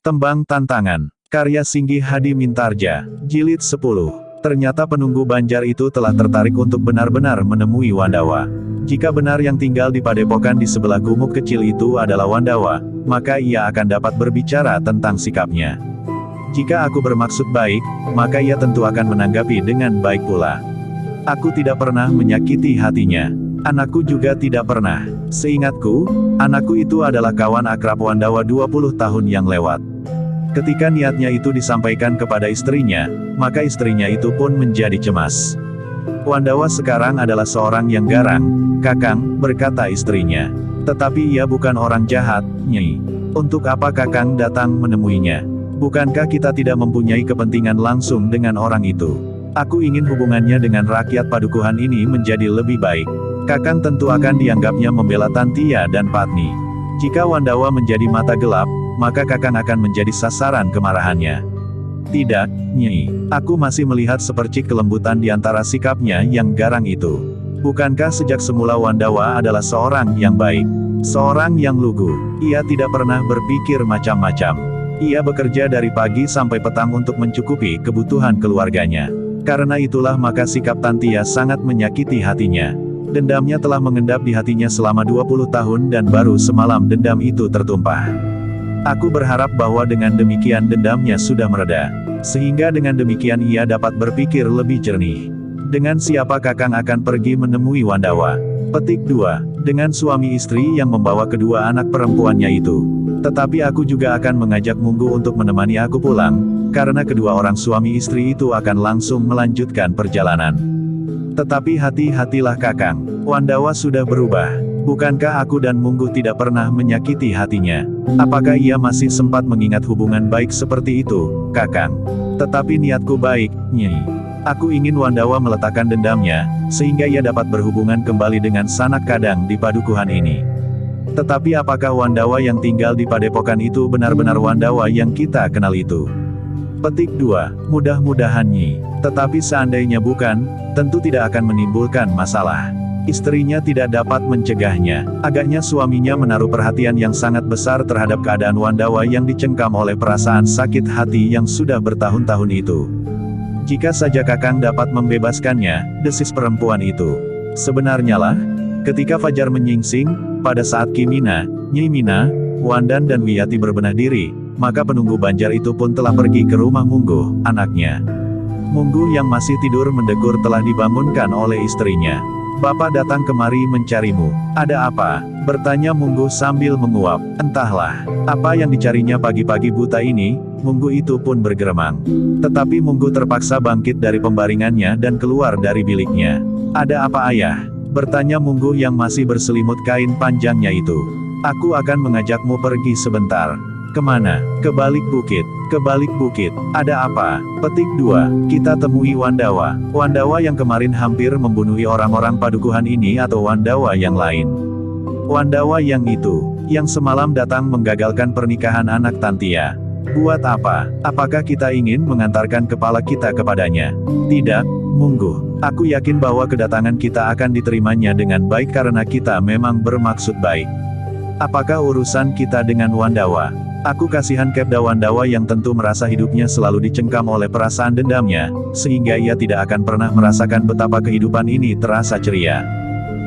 Tembang Tantangan, karya Singgi Hadi Mintarja, Jilid 10. Ternyata penunggu Banjar itu telah tertarik untuk benar-benar menemui Wandawa. Jika benar yang tinggal di padepokan di sebelah gumuk kecil itu adalah Wandawa, maka ia akan dapat berbicara tentang sikapnya. Jika aku bermaksud baik, maka ia tentu akan menanggapi dengan baik pula. Aku tidak pernah menyakiti hatinya. Anakku juga tidak pernah. Seingatku, anakku itu adalah kawan akrab Wandawa 20 tahun yang lewat. Ketika niatnya itu disampaikan kepada istrinya, maka istrinya itu pun menjadi cemas. Wandawa sekarang adalah seorang yang garang, Kakang, berkata istrinya. Tetapi ia bukan orang jahat, Nyai. Untuk apa Kakang datang menemuinya? Bukankah kita tidak mempunyai kepentingan langsung dengan orang itu? Aku ingin hubungannya dengan rakyat padukuhan ini menjadi lebih baik. Kakang tentu akan dianggapnya membela Tantia dan Patni. Jika Wandawa menjadi mata gelap, maka Kakang akan menjadi sasaran kemarahannya. Tidak, Nyai. Aku masih melihat sepercik kelembutan di antara sikapnya yang garang itu. Bukankah sejak semula Wandawa adalah seorang yang baik? Seorang yang lugu. Ia tidak pernah berpikir macam-macam. Ia bekerja dari pagi sampai petang untuk mencukupi kebutuhan keluarganya. Karena itulah maka sikap Tantia sangat menyakiti hatinya. Dendamnya telah mengendap di hatinya selama 20 tahun dan baru semalam dendam itu tertumpah. Aku berharap bahwa dengan demikian dendamnya sudah mereda. Sehingga dengan demikian ia dapat berpikir lebih jernih. Dengan siapa Kakang akan pergi menemui Wandawa? Petik 2. Dengan suami istri yang membawa kedua anak perempuannya itu. Tetapi aku juga akan mengajak Munggu untuk menemani aku pulang, karena kedua orang suami istri itu akan langsung melanjutkan perjalanan. Tetapi hati-hatilah Kakang, Wandawa sudah berubah. Bukankah aku dan Munggu tidak pernah menyakiti hatinya? Apakah ia masih sempat mengingat hubungan baik seperti itu, Kakang? Tetapi niatku baik, Nyai. Aku ingin Wandawa meletakkan dendamnya, sehingga ia dapat berhubungan kembali dengan sanak kadang di padukuhan ini. Tetapi apakah Wandawa yang tinggal di padepokan itu benar-benar Wandawa yang kita kenal itu? Petik 2. Mudah-mudahan Nyi. Tetapi seandainya bukan, tentu tidak akan menimbulkan masalah. Istrinya tidak dapat mencegahnya. Agaknya suaminya menaruh perhatian yang sangat besar terhadap keadaan Wandawa yang dicengkam oleh perasaan sakit hati yang sudah bertahun-tahun itu. Jika saja Kakang dapat membebaskannya, desis perempuan itu. Sebenarnya lah, ketika Fajar menyingsing, pada saat Kimina, Nyai Mina, Wandan dan Wiyati berbenah diri, maka penunggu Banjar itu pun telah pergi ke rumah Munggu, anaknya. Munggu yang masih tidur mendegur telah dibangunkan oleh istrinya. Bapak datang kemari mencarimu. Ada apa? Bertanya Munggu sambil menguap. Entahlah, apa yang dicarinya pagi-pagi buta ini, Munggu itu pun bergeremang. Tetapi Munggu terpaksa bangkit dari pembaringannya dan keluar dari biliknya. Ada apa ayah? Bertanya Munggu yang masih berselimut kain panjangnya itu. Aku akan mengajakmu pergi sebentar. Kemana? Ke balik bukit. Ke balik bukit. Ada apa? Petik 2. Kita temui Wandawa. Wandawa yang kemarin hampir membunuhi orang-orang padukuhan ini atau Wandawa yang lain? Wandawa yang itu, yang semalam datang menggagalkan pernikahan anak Tantia. Buat apa? Apakah kita ingin mengantarkan kepala kita kepadanya? Tidak, Munggu. Aku yakin bahwa kedatangan kita akan diterimanya dengan baik karena kita memang bermaksud baik. Apakah urusan kita dengan Wandawa? Aku kasihan Kepda Wandawa yang tentu merasa hidupnya selalu dicengkam oleh perasaan dendamnya, sehingga ia tidak akan pernah merasakan betapa kehidupan ini terasa ceria.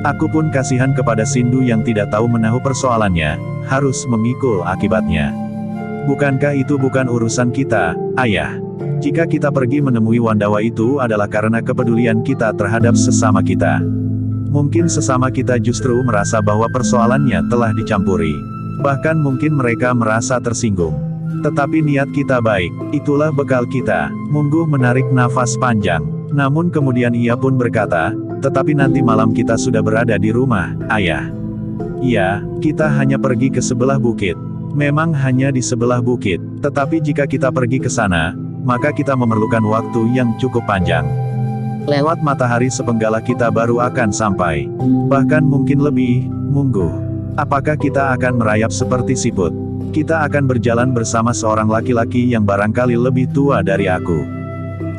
Aku pun kasihan kepada Sindu yang tidak tahu menahu persoalannya, harus memikul akibatnya. Bukankah itu bukan urusan kita, Ayah? Jika kita pergi menemui Wandawa itu adalah karena kepedulian kita terhadap sesama kita. Mungkin sesama kita justru merasa bahwa persoalannya telah dicampuri. Bahkan mungkin mereka merasa tersinggung. Tetapi niat kita baik, itulah bekal kita. Munggu menarik nafas panjang. Namun kemudian ia pun berkata, tetapi nanti malam kita sudah berada di rumah, Ayah. Iya, kita hanya pergi ke sebelah bukit. Memang hanya di sebelah bukit. Tetapi jika kita pergi ke sana, maka kita memerlukan waktu yang cukup panjang. Lewat matahari sepenggala kita baru akan sampai. Bahkan mungkin lebih, Munggu. Apakah kita akan merayap seperti siput? Kita akan berjalan bersama seorang laki-laki yang barangkali lebih tua dari aku.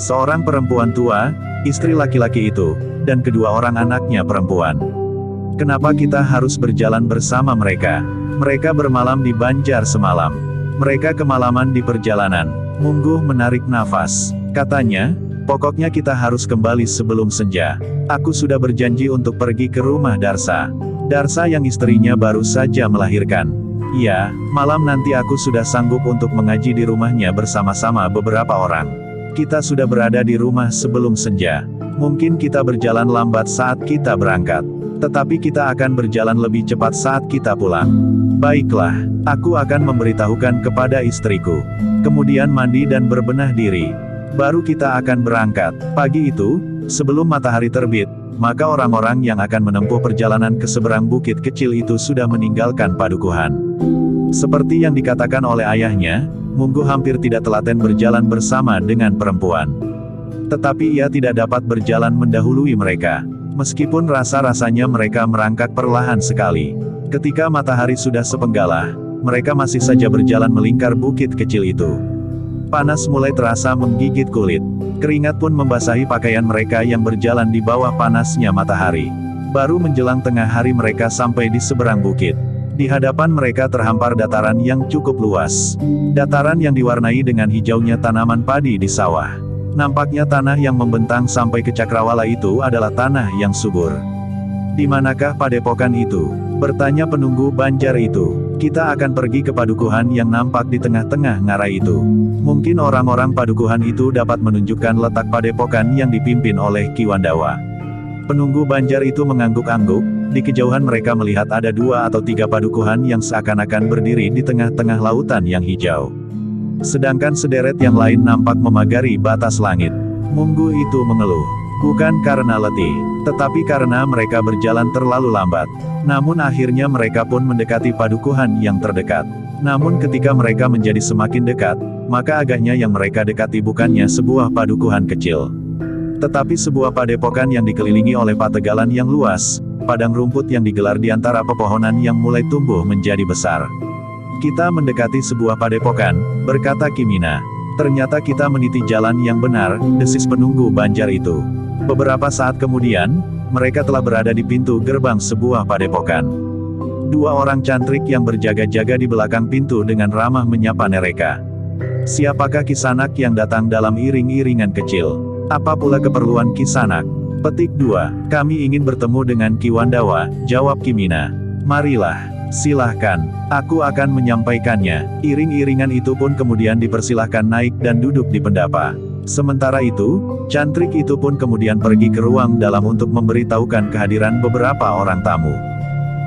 Seorang perempuan tua, istri laki-laki itu, dan kedua orang anaknya perempuan. Kenapa kita harus berjalan bersama mereka? Mereka bermalam di Banjar semalam. Mereka kemalaman di perjalanan. Mungguh menarik nafas. Katanya, pokoknya kita harus kembali sebelum senja. Aku sudah berjanji untuk pergi ke rumah Darsa. Darsa yang istrinya baru saja melahirkan. Ya, malam nanti aku sudah sanggup untuk mengaji di rumahnya bersama-sama beberapa orang. Kita sudah berada di rumah sebelum senja. Mungkin kita berjalan lambat saat kita berangkat. Tetapi kita akan berjalan lebih cepat saat kita pulang. Baiklah, aku akan memberitahukan kepada istriku. Kemudian mandi dan berbenah diri. Baru kita akan berangkat. Pagi itu, sebelum matahari terbit, maka orang-orang yang akan menempuh perjalanan ke seberang bukit kecil itu sudah meninggalkan padukuhan. Seperti yang dikatakan oleh ayahnya, Mungguh hampir tidak telaten berjalan bersama dengan perempuan. Tetapi ia tidak dapat berjalan mendahului mereka. Meskipun rasa-rasanya mereka merangkak perlahan sekali. Ketika matahari sudah sepenggalah, mereka masih saja berjalan melingkar bukit kecil itu. Panas mulai terasa menggigit kulit. Keringat pun membasahi pakaian mereka yang berjalan di bawah panasnya matahari. Baru menjelang tengah hari mereka sampai di seberang bukit. Di hadapan mereka terhampar dataran yang cukup luas. Dataran yang diwarnai dengan hijaunya tanaman padi di sawah. Nampaknya tanah yang membentang sampai ke cakrawala itu adalah tanah yang subur. Di manakah padepokan itu? Bertanya penunggu Banjar itu. Kita akan pergi ke padukuhan yang nampak di tengah-tengah ngarai itu. Mungkin orang-orang padukuhan itu dapat menunjukkan letak padepokan yang dipimpin oleh Ki Wandawa. Penunggu Banjar itu mengangguk-angguk. Di kejauhan mereka melihat ada 2 atau 3 padukuhan yang seakan-akan berdiri di tengah-tengah lautan yang hijau. Sedangkan sederet yang lain nampak memagari batas langit. Mungguh itu mengeluh. Bukan karena letih, tetapi karena mereka berjalan terlalu lambat. Namun akhirnya mereka pun mendekati padukuhan yang terdekat. Namun ketika mereka menjadi semakin dekat, maka agaknya yang mereka dekati bukannya sebuah padukuhan kecil. Tetapi sebuah padepokan yang dikelilingi oleh pategalan yang luas, padang rumput yang digelar di antara pepohonan yang mulai tumbuh menjadi besar. Kita mendekati sebuah padepokan, berkata Kimina. Ternyata kita meniti jalan yang benar, desis penunggu Banjar itu. Beberapa saat kemudian, mereka telah berada di pintu gerbang sebuah padepokan. 2 orang cantrik yang berjaga-jaga di belakang pintu dengan ramah menyapa mereka. Siapakah Kisanak yang datang dalam iring-iringan kecil? Apa pula keperluan Kisanak? Petik 2. Kami ingin bertemu dengan Ki Wandawa, jawab Kimina. Marilah. Silahkan, aku akan menyampaikannya. Iring-iringan itu pun kemudian dipersilahkan naik dan duduk di pendapa. Sementara itu, cantrik itu pun kemudian pergi ke ruang dalam untuk memberitahukan kehadiran beberapa orang tamu.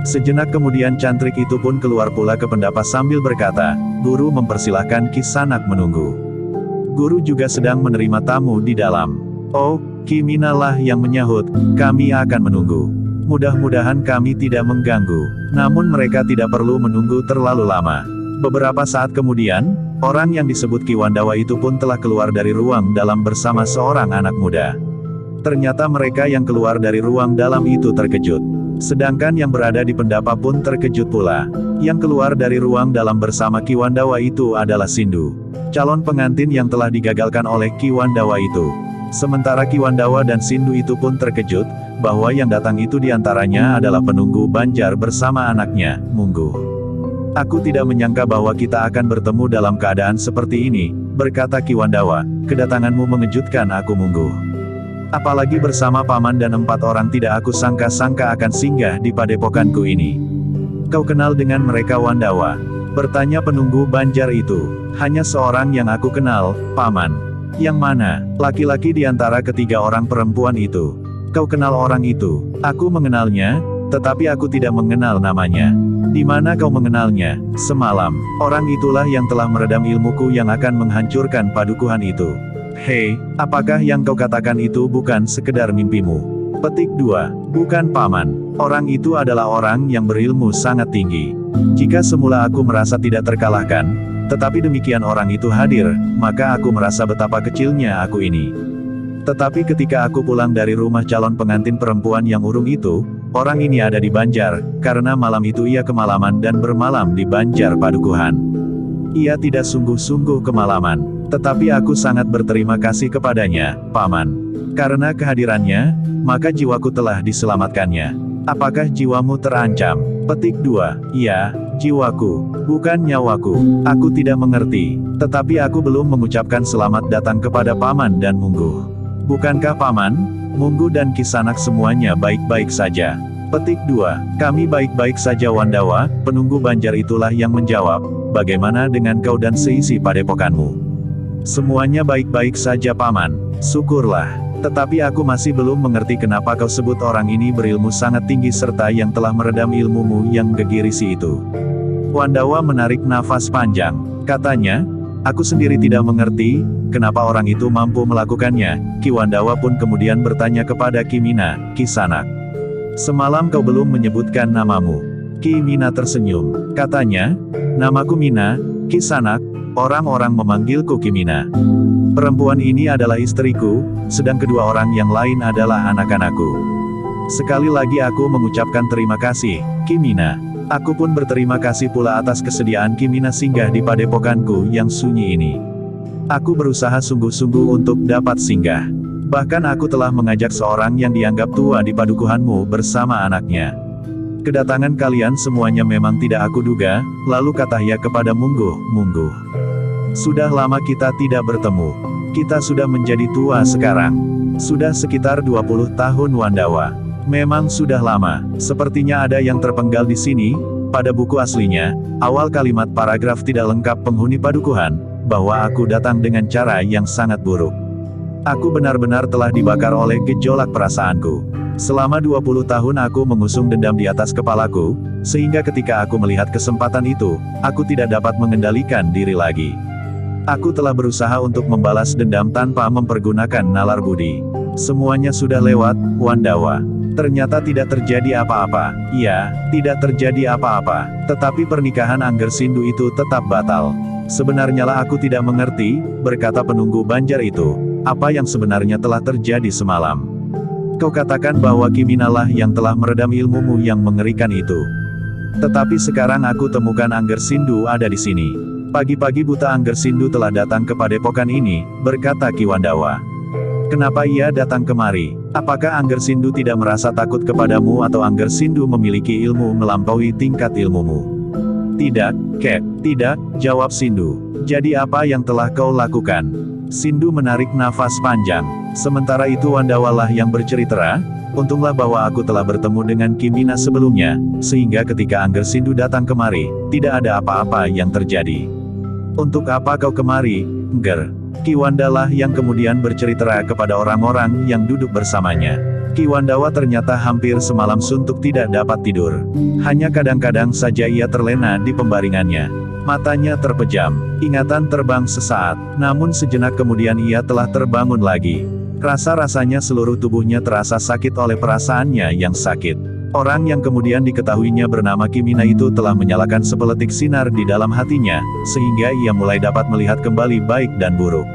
Sejenak kemudian cantrik itu pun keluar pula ke pendapa sambil berkata, "Guru mempersilahkan Kisanak menunggu." Guru juga sedang menerima tamu di dalam. Oh, Kimina lah yang menyahut, "Kami akan menunggu. Mudah-mudahan kami tidak mengganggu." Namun mereka tidak perlu menunggu terlalu lama. Beberapa saat kemudian, orang yang disebut Ki Wandawa itu pun telah keluar dari ruang dalam bersama seorang anak muda. Ternyata mereka yang keluar dari ruang dalam itu terkejut. Sedangkan yang berada di pendapa pun terkejut pula. Yang keluar dari ruang dalam bersama Ki Wandawa itu adalah Sindu, calon pengantin yang telah digagalkan oleh Ki Wandawa itu. Sementara Ki Wandawa dan Sindu itu pun terkejut, bahwa yang datang itu diantaranya adalah penunggu Banjar bersama anaknya, Mungguh. "Aku tidak menyangka bahwa kita akan bertemu dalam keadaan seperti ini," berkata Ki Wandawa. "Kedatanganmu mengejutkan aku, Mungguh. Apalagi bersama paman dan 4 orang tidak aku sangka-sangka akan singgah di padepokanku ini." "Kau kenal dengan mereka, Wandawa?" bertanya penunggu Banjar itu. "Hanya seorang yang aku kenal, paman." "Yang mana?" "Laki-laki di antara ketiga orang perempuan itu." "Kau kenal orang itu?" "Aku mengenalnya, tetapi aku tidak mengenal namanya." "Di mana kau mengenalnya?" "Semalam. Orang itulah yang telah meredam ilmuku yang akan menghancurkan padukuhan itu." "Hei, apakah yang kau katakan itu bukan sekedar mimpimu?" Petik 2. "Bukan, paman. Orang itu adalah orang yang berilmu sangat tinggi. Jika semula aku merasa tidak terkalahkan, tetapi demikian orang itu hadir, maka aku merasa betapa kecilnya aku ini. Tetapi ketika aku pulang dari rumah calon pengantin perempuan yang urung itu, orang ini ada di Banjar, karena malam itu ia kemalaman dan bermalam di Banjar Padukuhan. Ia tidak sungguh-sungguh kemalaman, tetapi aku sangat berterima kasih kepadanya, paman. Karena kehadirannya, maka jiwaku telah diselamatkannya." "Apakah jiwamu terancam?" Petik 2. "Iya, Jiwaku, bukan nyawaku. Aku tidak mengerti. Tetapi aku belum mengucapkan selamat datang kepada Paman dan Mungguh. Bukankah Paman, Mungguh dan Kisanak semuanya baik-baik saja? Petik 2. Kami baik-baik saja Wandawa. Penunggu Banjar itulah yang menjawab, bagaimana dengan kau dan seisi padepokanmu? Semuanya baik-baik saja Paman. Syukurlah. Tetapi aku masih belum mengerti kenapa kau sebut orang ini berilmu sangat tinggi serta yang telah meredam ilmumu yang gegirisi itu. Wandawa menarik nafas panjang. Katanya, aku sendiri tidak mengerti, kenapa orang itu mampu melakukannya. Ki Wandawa pun kemudian bertanya kepada Ki Mina, Kisanak. Semalam kau belum menyebutkan namamu. Ki Mina tersenyum. Katanya, namaku Mina, Kisanak, orang-orang memanggilku Ki Mina. Perempuan ini adalah istriku, sedang kedua orang yang lain adalah anak-anakku. Sekali lagi aku mengucapkan terima kasih, Ki Mina. Aku pun berterima kasih pula atas kesediaan Ki Mina singgah di padepokanku yang sunyi ini. Aku berusaha sungguh-sungguh untuk dapat singgah. Bahkan aku telah mengajak seorang yang dianggap tua di padukuhanmu bersama anaknya. Kedatangan kalian semuanya memang tidak aku duga, lalu katanya kepada Mungguh, Mungguh. Sudah lama kita tidak bertemu. Kita sudah menjadi tua sekarang. Sudah sekitar 20 tahun Wandawa. Memang sudah lama. Sepertinya ada yang terpenggal di sini. Pada buku aslinya, awal kalimat paragraf tidak lengkap penghuni padukuhan, bahwa aku datang dengan cara yang sangat buruk. Aku benar-benar telah dibakar oleh gejolak perasaanku. Selama 20 tahun aku mengusung dendam di atas kepalaku, sehingga ketika aku melihat kesempatan itu, aku tidak dapat mengendalikan diri lagi. Aku telah berusaha untuk membalas dendam tanpa mempergunakan nalar budi. Semuanya sudah lewat, Wandawa. Ternyata tidak terjadi apa-apa. Iya, tidak terjadi apa-apa. Tetapi pernikahan Anggersindu itu tetap batal. Sebenarnya lah aku tidak mengerti, berkata penunggu Banjar itu, apa yang sebenarnya telah terjadi semalam. Kau katakan bahwa Ki Mina lah yang telah meredam ilmumu yang mengerikan itu. Tetapi sekarang aku temukan Anggersindu ada di sini. Pagi-pagi buta Anggersindu telah datang ke padepokan ini, berkata Ki Wandawa. Kenapa ia datang kemari? Apakah Anggersindu tidak merasa takut kepadamu atau Anggersindu memiliki ilmu melampaui tingkat ilmumu? Tidak, Kek, tidak, jawab Sindu. Jadi apa yang telah kau lakukan? Sindu menarik nafas panjang. Sementara itu Wandawa lah yang bercerita, untunglah bahwa aku telah bertemu dengan Ki Mina sebelumnya, sehingga ketika Anggersindu datang kemari, tidak ada apa-apa yang terjadi. Untuk apa kau kemari, Ngger? Ki Wandawa yang kemudian bercerita kepada orang-orang yang duduk bersamanya. Ki Wandawa ternyata hampir semalam suntuk tidak dapat tidur. Hanya kadang-kadang saja ia terlena di pembaringannya. Matanya terpejam, ingatan terbang sesaat, namun sejenak kemudian ia telah terbangun lagi. Rasa-rasanya seluruh tubuhnya terasa sakit oleh perasaannya yang sakit. Orang yang kemudian diketahuinya bernama Ki Mina itu telah menyalakan sepeletik sinar di dalam hatinya, sehingga ia mulai dapat melihat kembali baik dan buruk.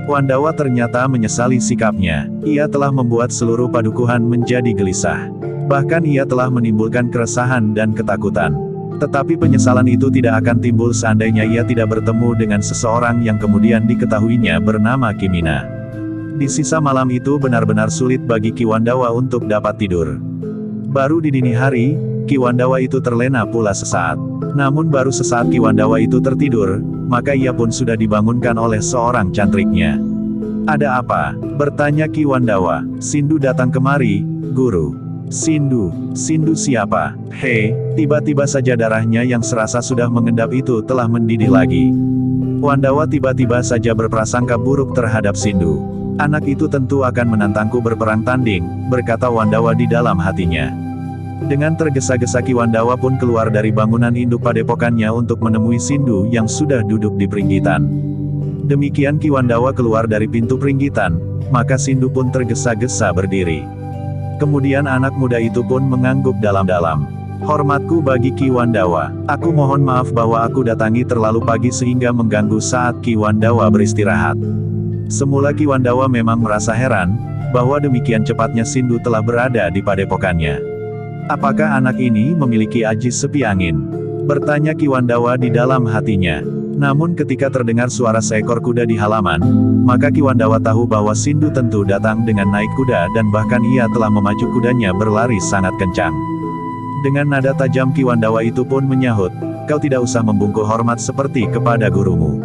Wandawa ternyata menyesali sikapnya. Ia telah membuat seluruh padukuhan menjadi gelisah. Bahkan ia telah menimbulkan keresahan dan ketakutan. Tetapi penyesalan itu tidak akan timbul seandainya ia tidak bertemu dengan seseorang yang kemudian diketahuinya bernama Ki Mina. Di sisa malam itu benar-benar sulit bagi Ki Wandawa untuk dapat tidur. Baru di dini hari, Ki Wandawa itu terlena pula sesaat. Namun baru sesaat Ki Wandawa itu tertidur, maka ia pun sudah dibangunkan oleh seorang cantriknya. Ada apa? Bertanya Ki Wandawa. Sindu datang kemari, Guru. Sindu siapa? Hei, tiba-tiba saja darahnya yang serasa sudah mengendap itu telah mendidih lagi. Wandawa tiba-tiba saja berprasangka buruk terhadap Sindu. Anak itu tentu akan menantangku berperang tanding, berkata Wandawa di dalam hatinya. Dengan tergesa-gesa Ki Wandawa pun keluar dari bangunan induk padepokannya untuk menemui Sindu yang sudah duduk di peringgitan. Demikian Ki Wandawa keluar dari pintu peringgitan, maka Sindu pun tergesa-gesa berdiri. Kemudian anak muda itu pun mengangguk dalam-dalam. Hormatku bagi Ki Wandawa. Aku mohon maaf bahwa aku datangi terlalu pagi sehingga mengganggu saat Ki Wandawa beristirahat. Semula Ki Wandawa memang merasa heran, bahwa demikian cepatnya Sindu telah berada di padepokannya. Apakah anak ini memiliki ajis sepi angin? Bertanya Ki Wandawa di dalam hatinya. Namun ketika terdengar suara seekor kuda di halaman, maka Ki Wandawa tahu bahwa Sindu tentu datang dengan naik kuda dan bahkan ia telah memacu kudanya berlari sangat kencang. Dengan nada tajam Ki Wandawa itu pun menyahut, kau tidak usah membungkuk hormat seperti kepada gurumu.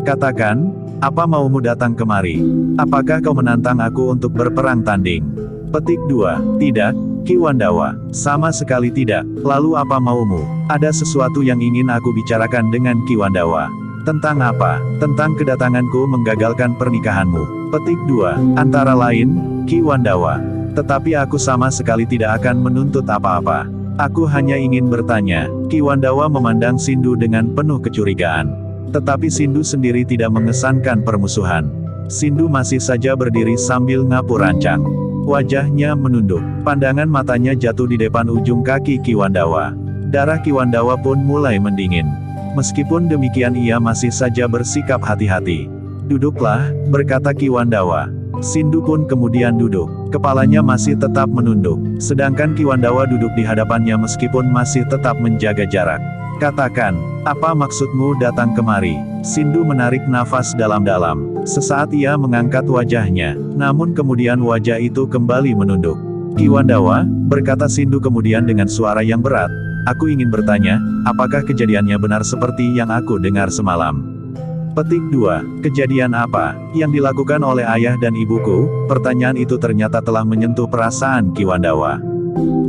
Katakan, apa maumu datang kemari? Apakah kau menantang aku untuk berperang tanding? Petik 2. Tidak, Ki Wandawa. Sama sekali tidak. Lalu apa maumu? Ada sesuatu yang ingin aku bicarakan dengan Ki Wandawa. Tentang apa? Tentang kedatanganku menggagalkan pernikahanmu. Petik 2. Antara lain, Ki Wandawa. Tetapi aku sama sekali tidak akan menuntut apa-apa. Aku hanya ingin bertanya. Ki Wandawa memandang Sindu dengan penuh kecurigaan. Tetapi Sindu sendiri tidak mengesankan permusuhan. Sindu masih saja berdiri sambil ngapu rancang. Wajahnya menunduk. Pandangan matanya jatuh di depan ujung kaki Ki Wandawa. Darah Ki Wandawa pun mulai mendingin. Meskipun demikian ia masih saja bersikap hati-hati. Duduklah, berkata Ki Wandawa. Sindu pun kemudian duduk. Kepalanya masih tetap menunduk. Sedangkan Ki Wandawa duduk di hadapannya meskipun masih tetap menjaga jarak. Katakan, apa maksudmu datang kemari? Sindu menarik nafas dalam-dalam. Sesaat ia mengangkat wajahnya, namun kemudian wajah itu kembali menunduk. Ki Wandawa, berkata Sindu kemudian dengan suara yang berat, aku ingin bertanya, apakah kejadiannya benar seperti yang aku dengar semalam? Petik 2. Kejadian apa yang dilakukan oleh ayah dan ibuku? Pertanyaan itu ternyata telah menyentuh perasaan Ki Wandawa.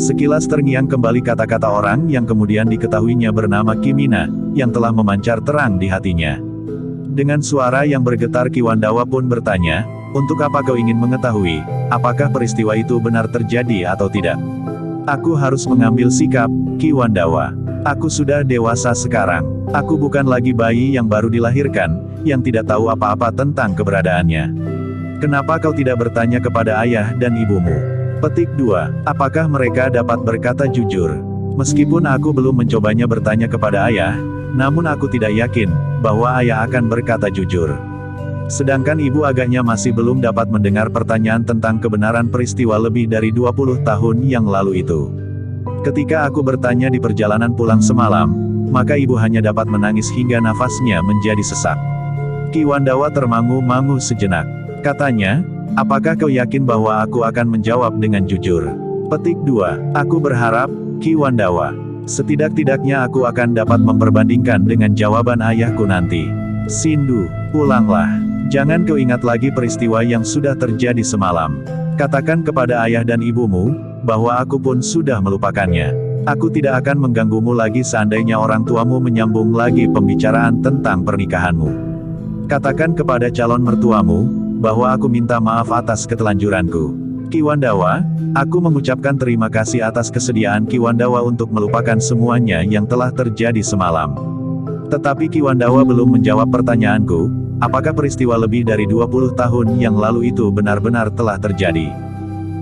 Sekilas terngiang kembali kata-kata orang yang kemudian diketahuinya bernama Kimina, yang telah memancar terang di hatinya. Dengan suara yang bergetar Ki Wandawa pun bertanya, untuk apa kau ingin mengetahui, apakah peristiwa itu benar terjadi atau tidak? Aku harus mengambil sikap, Ki Wandawa. Aku sudah dewasa sekarang. Aku bukan lagi bayi yang baru dilahirkan, yang tidak tahu apa-apa tentang keberadaannya. Kenapa kau tidak bertanya kepada ayah dan ibumu? Petik 2. Apakah mereka dapat berkata jujur? Meskipun aku belum mencobanya bertanya kepada ayah, namun aku tidak yakin bahwa ayah akan berkata jujur. Sedangkan ibu agaknya masih belum dapat mendengar pertanyaan tentang kebenaran peristiwa lebih dari 20 tahun yang lalu itu. Ketika aku bertanya di perjalanan pulang semalam, maka ibu hanya dapat menangis hingga nafasnya menjadi sesak. Ki Wandawa termangu-mangu sejenak. Katanya, apakah kau yakin bahwa aku akan menjawab dengan jujur? Petik 2. Aku berharap, Ki Wandawa. Setidak-tidaknya aku akan dapat memperbandingkan dengan jawaban ayahku nanti. Sindu, pulanglah. Jangan kau ingat lagi peristiwa yang sudah terjadi semalam. Katakan kepada ayah dan ibumu, bahwa aku pun sudah melupakannya. Aku tidak akan mengganggumu lagi seandainya orang tuamu menyambung lagi pembicaraan tentang pernikahanmu. Katakan kepada calon mertuamu, bahwa aku minta maaf atas ketelanjuranku. Ki Wandawa, aku mengucapkan terima kasih atas kesediaan Ki Wandawa untuk melupakan semuanya yang telah terjadi semalam. Tetapi Ki Wandawa belum menjawab pertanyaanku, apakah peristiwa lebih dari 20 tahun yang lalu itu benar-benar telah terjadi?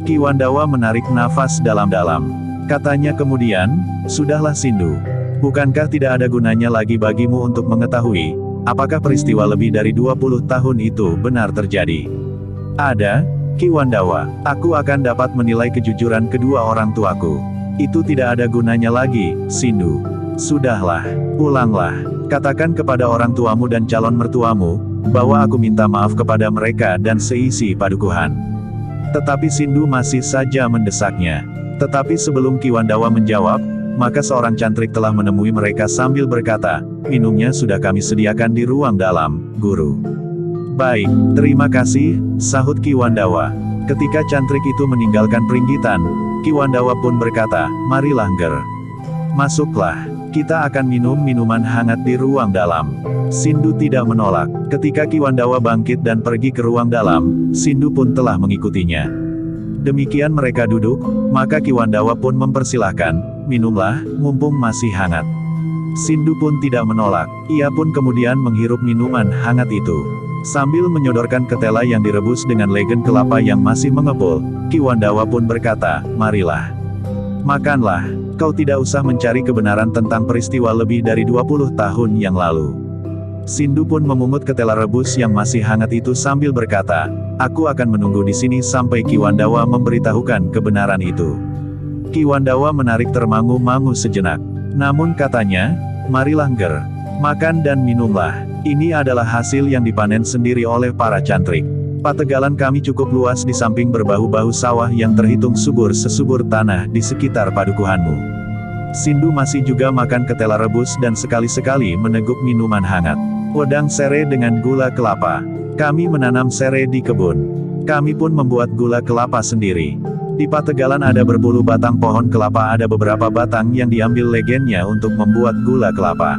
Ki Wandawa menarik nafas dalam-dalam. Katanya kemudian, sudahlah Sindu. Bukankah tidak ada gunanya lagi bagimu untuk mengetahui, apakah peristiwa lebih dari 20 tahun itu benar terjadi? Ada, Ki Wandawa. Aku akan dapat menilai kejujuran kedua orang tuaku. Itu tidak ada gunanya lagi, Sindu. Sudahlah, pulanglah. Katakan kepada orang tuamu dan calon mertuamu, bahwa aku minta maaf kepada mereka dan seisi padukuhan. Tetapi Sindu masih saja mendesaknya. Tetapi sebelum Ki Wandawa menjawab, maka seorang cantrik telah menemui mereka sambil berkata, minumnya sudah kami sediakan di ruang dalam, guru. Baik, terima kasih, sahut Ki Wandawa. Ketika cantrik itu meninggalkan peringgitan, Ki Wandawa pun berkata, marilah Nger. Masuklah, kita akan minum minuman hangat di ruang dalam. Sindu tidak menolak. Ketika Ki Wandawa bangkit dan pergi ke ruang dalam, Sindu pun telah mengikutinya. Demikian mereka duduk, maka Ki Wandawa pun mempersilahkan, minumlah, mumpung masih hangat. Sindu pun tidak menolak, ia pun kemudian menghirup minuman hangat itu. Sambil menyodorkan ketela yang direbus dengan legen kelapa yang masih mengepul, Ki Wandawa pun berkata, marilah. Makanlah, kau tidak usah mencari kebenaran tentang peristiwa lebih dari 20 tahun yang lalu. Sindu pun memungut ketela rebus yang masih hangat itu sambil berkata, aku akan menunggu di sini sampai Ki Wandawa memberitahukan kebenaran itu. Ki Wandawa menarik termangu-mangu sejenak. Namun katanya, marilah Nger. Makan dan minumlah. Ini adalah hasil yang dipanen sendiri oleh para cantrik. Pategalan kami cukup luas di samping berbahu-bahu sawah yang terhitung subur sesubur tanah di sekitar padukuhanmu. Sindu masih juga makan ketela rebus dan sekali-sekali meneguk minuman hangat. Wedang serai dengan gula kelapa. Kami menanam serai di kebun. Kami pun membuat gula kelapa sendiri. Di Pategalan ada berpuluh batang pohon kelapa, ada beberapa batang yang diambil legennya untuk membuat gula kelapa.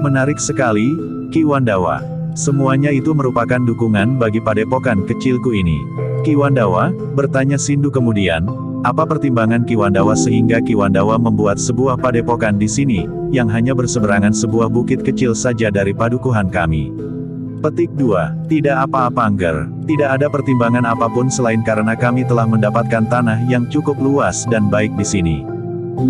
Menarik sekali, Ki Wandawa. Semuanya itu merupakan dukungan bagi padepokan kecilku ini. Ki Wandawa, bertanya Sindu kemudian, apa pertimbangan Ki Wandawa sehingga Ki Wandawa membuat sebuah padepokan di sini, yang hanya berseberangan sebuah bukit kecil saja dari padukuhan kami? Petik 2. Tidak apa-apa Angger, tidak ada pertimbangan apapun selain karena kami telah mendapatkan tanah yang cukup luas dan baik di sini.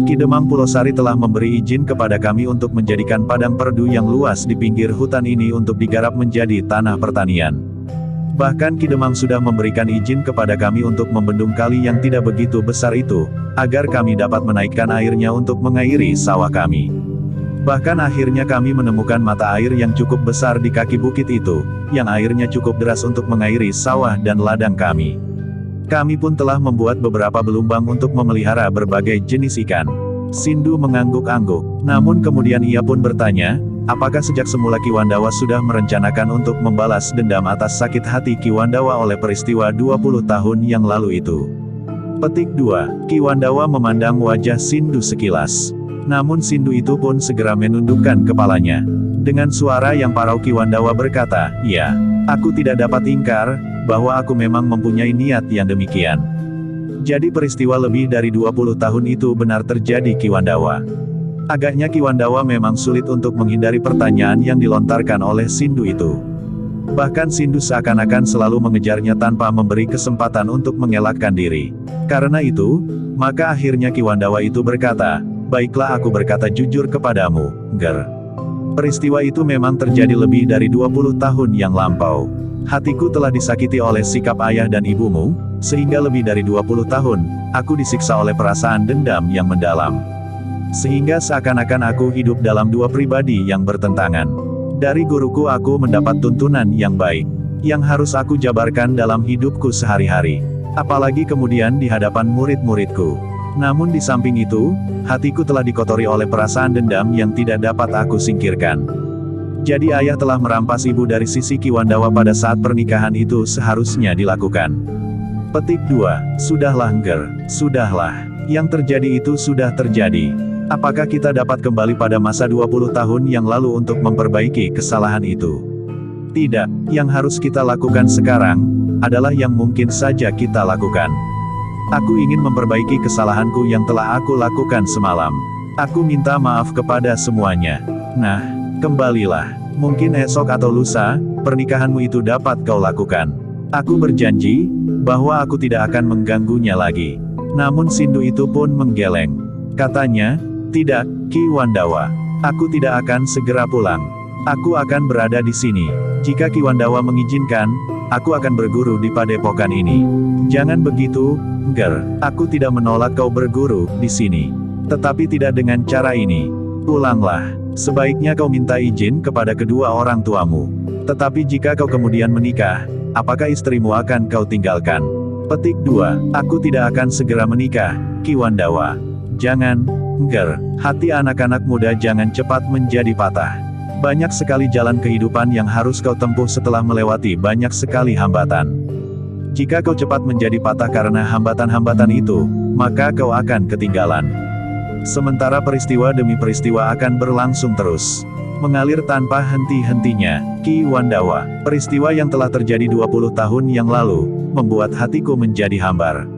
Ki Demang Pulosari telah memberi izin kepada kami untuk menjadikan padang perdu yang luas di pinggir hutan ini untuk digarap menjadi tanah pertanian. Bahkan Ki Demang sudah memberikan izin kepada kami untuk membendung kali yang tidak begitu besar itu, agar kami dapat menaikkan airnya untuk mengairi sawah kami. Bahkan akhirnya kami menemukan mata air yang cukup besar di kaki bukit itu, yang airnya cukup deras untuk mengairi sawah dan ladang kami. Kami pun telah membuat beberapa belumbang untuk memelihara berbagai jenis ikan. Sindu mengangguk-angguk, namun kemudian ia pun bertanya, apakah sejak semula Ki Wandawa sudah merencanakan untuk membalas dendam atas sakit hati Ki Wandawa oleh peristiwa 20 tahun yang lalu itu? Petik 2. Ki Wandawa memandang wajah Sindu sekilas. Namun Sindu itu pun segera menundukkan kepalanya. Dengan suara yang parau Ki Wandawa berkata, ya, aku tidak dapat ingkar, bahwa aku memang mempunyai niat yang demikian. Jadi peristiwa lebih dari 20 tahun itu benar terjadi Ki Wandawa. Agaknya Ki Wandawa memang sulit untuk menghindari pertanyaan yang dilontarkan oleh Sindu itu. Bahkan Sindu seakan-akan selalu mengejarnya tanpa memberi kesempatan untuk mengelakkan diri. Karena itu, maka akhirnya Ki Wandawa itu berkata, baiklah aku berkata jujur kepadamu, Ger. Peristiwa itu memang terjadi lebih dari 20 tahun yang lampau. Hatiku telah disakiti oleh sikap ayah dan ibumu, sehingga lebih dari 20 tahun, aku disiksa oleh perasaan dendam yang mendalam. Sehingga seakan-akan aku hidup dalam dua pribadi yang bertentangan. Dari guruku aku mendapat tuntunan yang baik, yang harus aku jabarkan dalam hidupku sehari-hari. Apalagi kemudian di hadapan murid-muridku. Namun di samping itu, hatiku telah dikotori oleh perasaan dendam yang tidak dapat aku singkirkan. Jadi ayah telah merampas ibu dari sisi Ki Wandawa pada saat pernikahan itu seharusnya dilakukan. Petik 2. Sudahlah Ger, sudahlah. Yang terjadi itu sudah terjadi. Apakah kita dapat kembali pada masa 20 tahun yang lalu untuk memperbaiki kesalahan itu? Tidak, yang harus kita lakukan sekarang, adalah yang mungkin saja kita lakukan. Aku ingin memperbaiki kesalahanku yang telah aku lakukan semalam. Aku minta maaf kepada semuanya. Nah, kembalilah. Mungkin esok atau lusa, pernikahanmu itu dapat kau lakukan. Aku berjanji, bahwa aku tidak akan mengganggunya lagi. Namun Sindu itu pun menggeleng. Katanya, tidak, Ki Wandawa. Aku tidak akan segera pulang. Aku akan berada di sini. Jika Ki Wandawa mengizinkan, aku akan berguru di padepokan ini. Jangan begitu, Ger. Aku tidak menolak kau berguru di sini. Tetapi tidak dengan cara ini. Pulanglah. Sebaiknya kau minta izin kepada kedua orang tuamu. Tetapi jika kau kemudian menikah, apakah istrimu akan kau tinggalkan? Petik 2. Aku tidak akan segera menikah, Ki Wandawa. Jangan, Ger. Hati anak-anak muda jangan cepat menjadi patah. Banyak sekali jalan kehidupan yang harus kau tempuh setelah melewati banyak sekali hambatan. Jika kau cepat menjadi patah karena hambatan-hambatan itu, maka kau akan ketinggalan. Sementara peristiwa demi peristiwa akan berlangsung terus. Mengalir tanpa henti-hentinya, Ki Wandawa. Peristiwa yang telah terjadi 20 tahun yang lalu, membuat hatiku menjadi hambar.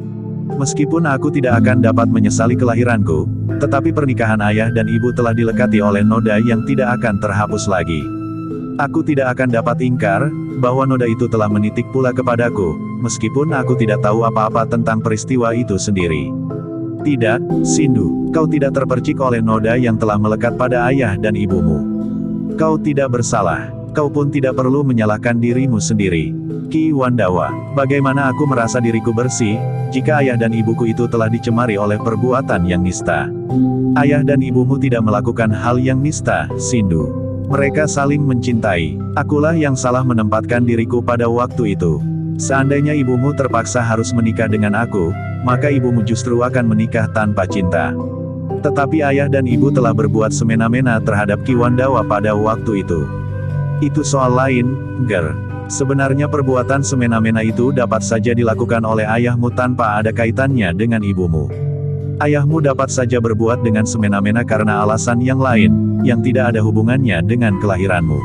Meskipun aku tidak akan dapat menyesali kelahiranku, tetapi pernikahan ayah dan ibu telah dilekati oleh noda yang tidak akan terhapus lagi. Aku tidak akan dapat ingkar, bahwa noda itu telah menitik pula kepadaku, meskipun aku tidak tahu apa-apa tentang peristiwa itu sendiri. Tidak, Sindu, kau tidak terpercik oleh noda yang telah melekat pada ayah dan ibumu. Kau tidak bersalah, kau pun tidak perlu menyalahkan dirimu sendiri. Ki Wandawa, bagaimana aku merasa diriku bersih, jika ayah dan ibuku itu telah dicemari oleh perbuatan yang nista. Ayah dan ibumu tidak melakukan hal yang nista, Sindu. Mereka saling mencintai. Akulah yang salah menempatkan diriku pada waktu itu. Seandainya ibumu terpaksa harus menikah dengan aku, maka ibumu justru akan menikah tanpa cinta. Tetapi ayah dan ibu telah berbuat semena-mena terhadap Ki Wandawa pada waktu itu. Itu soal lain, Ger. Sebenarnya perbuatan semena-mena itu dapat saja dilakukan oleh ayahmu tanpa ada kaitannya dengan ibumu. Ayahmu dapat saja berbuat dengan semena-mena karena alasan yang lain, yang tidak ada hubungannya dengan kelahiranmu.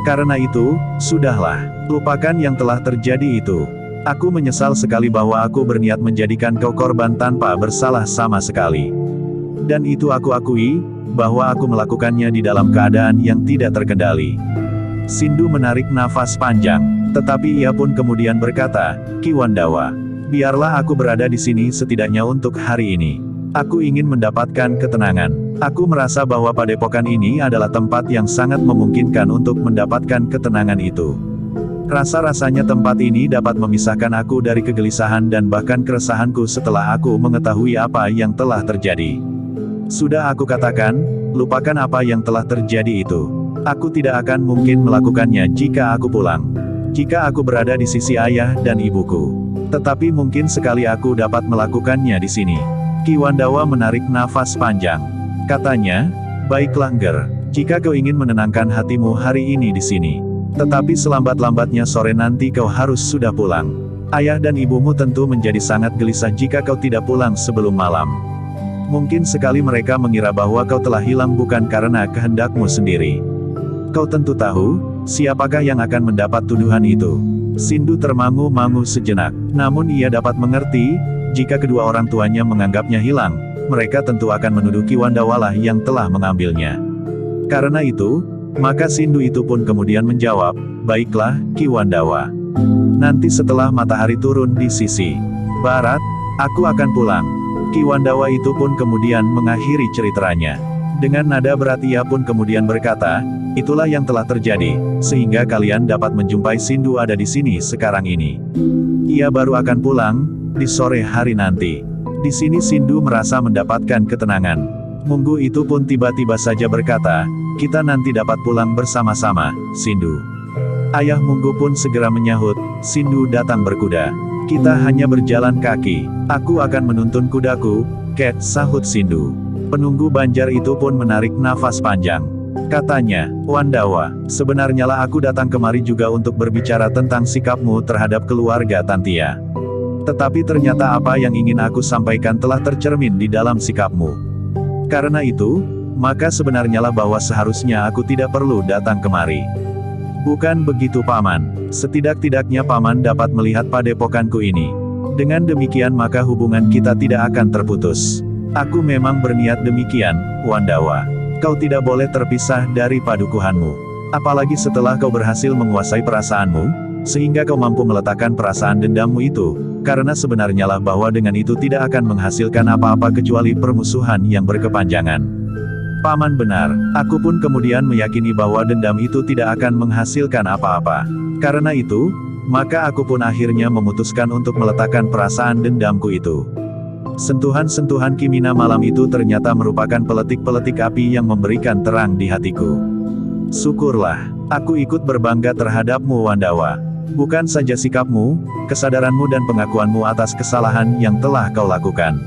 Karena itu, sudahlah, lupakan yang telah terjadi itu. Aku menyesal sekali bahwa aku berniat menjadikan kau korban tanpa bersalah sama sekali. Dan itu aku akui, bahwa aku melakukannya di dalam keadaan yang tidak terkendali. Sindu menarik nafas panjang, tetapi ia pun kemudian berkata, Ki Wandawa, biarlah aku berada di sini setidaknya untuk hari ini. Aku ingin mendapatkan ketenangan. Aku merasa bahwa padepokan ini adalah tempat yang sangat memungkinkan untuk mendapatkan ketenangan itu. Rasa-rasanya tempat ini dapat memisahkan aku dari kegelisahan dan bahkan keresahanku setelah aku mengetahui apa yang telah terjadi. Sudah aku katakan, lupakan apa yang telah terjadi itu. Aku tidak akan mungkin melakukannya jika aku pulang. Jika aku berada di sisi ayah dan ibuku. Tetapi mungkin sekali aku dapat melakukannya di sini. Ki Wandawa menarik nafas panjang. Katanya, baiklah Ger, jika kau ingin menenangkan hatimu hari ini di sini. Tetapi selambat-lambatnya sore nanti kau harus sudah pulang. Ayah dan ibumu tentu menjadi sangat gelisah jika kau tidak pulang sebelum malam. Mungkin sekali mereka mengira bahwa kau telah hilang bukan karena kehendakmu sendiri. Kau tentu tahu, siapakah yang akan mendapat tuduhan itu. Sindu termangu-mangu sejenak. Namun ia dapat mengerti, jika kedua orang tuanya menganggapnya hilang, mereka tentu akan menuduh Ki Wandawa lah yang telah mengambilnya. Karena itu, maka Sindu itu pun kemudian menjawab, baiklah, Ki Wandawa. Nanti setelah matahari turun di sisi barat, aku akan pulang. Ki Wandawa itu pun kemudian mengakhiri ceritanya. Dengan nada berat ia pun kemudian berkata, itulah yang telah terjadi, sehingga kalian dapat menjumpai Sindu ada di sini sekarang ini. Ia baru akan pulang, di sore hari nanti. Di sini Sindu merasa mendapatkan ketenangan. Munggu itu pun tiba-tiba saja berkata, kita nanti dapat pulang bersama-sama, Sindu. Ayah Munggu pun segera menyahut, Sindu datang berkuda. Kita hanya berjalan kaki. Aku akan menuntun kudaku, Ket, sahut Sindu. Penunggu Banjar itu pun menarik nafas panjang. Katanya, Wandawa, sebenarnya lah aku datang kemari juga untuk berbicara tentang sikapmu terhadap keluarga Tantia. Tetapi ternyata apa yang ingin aku sampaikan telah tercermin di dalam sikapmu. Karena itu, maka sebenarnya lah bahwa seharusnya aku tidak perlu datang kemari. Bukan begitu Paman, setidak-tidaknya Paman dapat melihat padepokanku ini. Dengan demikian maka hubungan kita tidak akan terputus. Aku memang berniat demikian, Wandawa. Kau tidak boleh terpisah dari padukuhanmu. Apalagi setelah kau berhasil menguasai perasaanmu, sehingga kau mampu meletakkan perasaan dendammu itu, karena sebenarnya lah bahwa dengan itu tidak akan menghasilkan apa-apa kecuali permusuhan yang berkepanjangan. Paman benar, aku pun kemudian meyakini bahwa dendam itu tidak akan menghasilkan apa-apa. Karena itu, maka aku pun akhirnya memutuskan untuk meletakkan perasaan dendamku itu. Sentuhan-sentuhan Kimina malam itu ternyata merupakan peletik-peletik api yang memberikan terang di hatiku. Syukurlah, aku ikut berbangga terhadapmu Wandawa. Bukan saja sikapmu, kesadaranmu dan pengakuanmu atas kesalahan yang telah kau lakukan.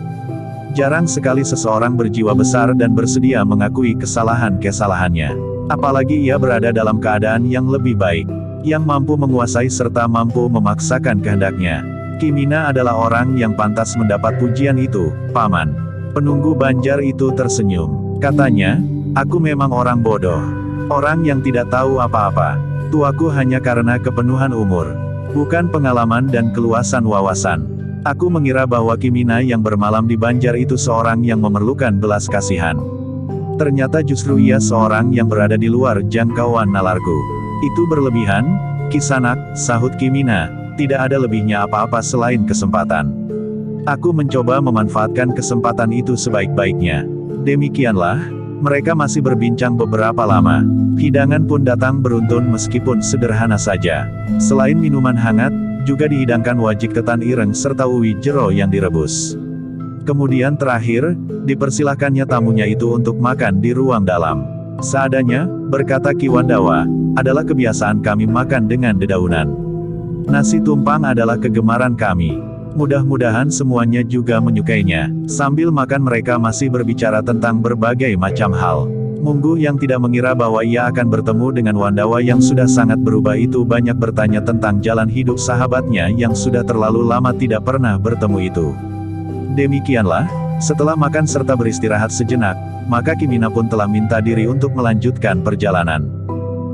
Jarang sekali seseorang berjiwa besar dan bersedia mengakui kesalahan-kesalahannya. Apalagi ia berada dalam keadaan yang lebih baik, yang mampu menguasai serta mampu memaksakan kehendaknya. Kimina adalah orang yang pantas mendapat pujian itu, Paman. Penunggu Banjar itu tersenyum. Katanya, aku memang orang bodoh. Orang yang tidak tahu apa-apa. Tuaku hanya karena kepenuhan umur. Bukan pengalaman dan keluasan wawasan. Aku mengira bahwa Kimina yang bermalam di Banjar itu seorang yang memerlukan belas kasihan. Ternyata justru ia seorang yang berada di luar jangkauan nalarku. Itu berlebihan, Kisanak, sahut Kimina, tidak ada lebihnya apa-apa selain kesempatan. Aku mencoba memanfaatkan kesempatan itu sebaik-baiknya. Demikianlah, mereka masih berbincang beberapa lama. Hidangan pun datang beruntun meskipun sederhana saja. Selain minuman hangat, juga dihidangkan wajik ketan ireng serta uwi jero yang direbus. Kemudian terakhir, dipersilahkannya tamunya itu untuk makan di ruang dalam. Seadanya, berkata Ki Wandawa, adalah kebiasaan kami makan dengan dedaunan. Nasi tumpang adalah kegemaran kami. Mudah-mudahan semuanya juga menyukainya. Sambil makan mereka masih berbicara tentang berbagai macam hal. Munggu yang tidak mengira bahwa ia akan bertemu dengan Wandawa yang sudah sangat berubah itu banyak bertanya tentang jalan hidup sahabatnya yang sudah terlalu lama tidak pernah bertemu itu. Demikianlah, setelah makan serta beristirahat sejenak, maka Kimina pun telah minta diri untuk melanjutkan perjalanan.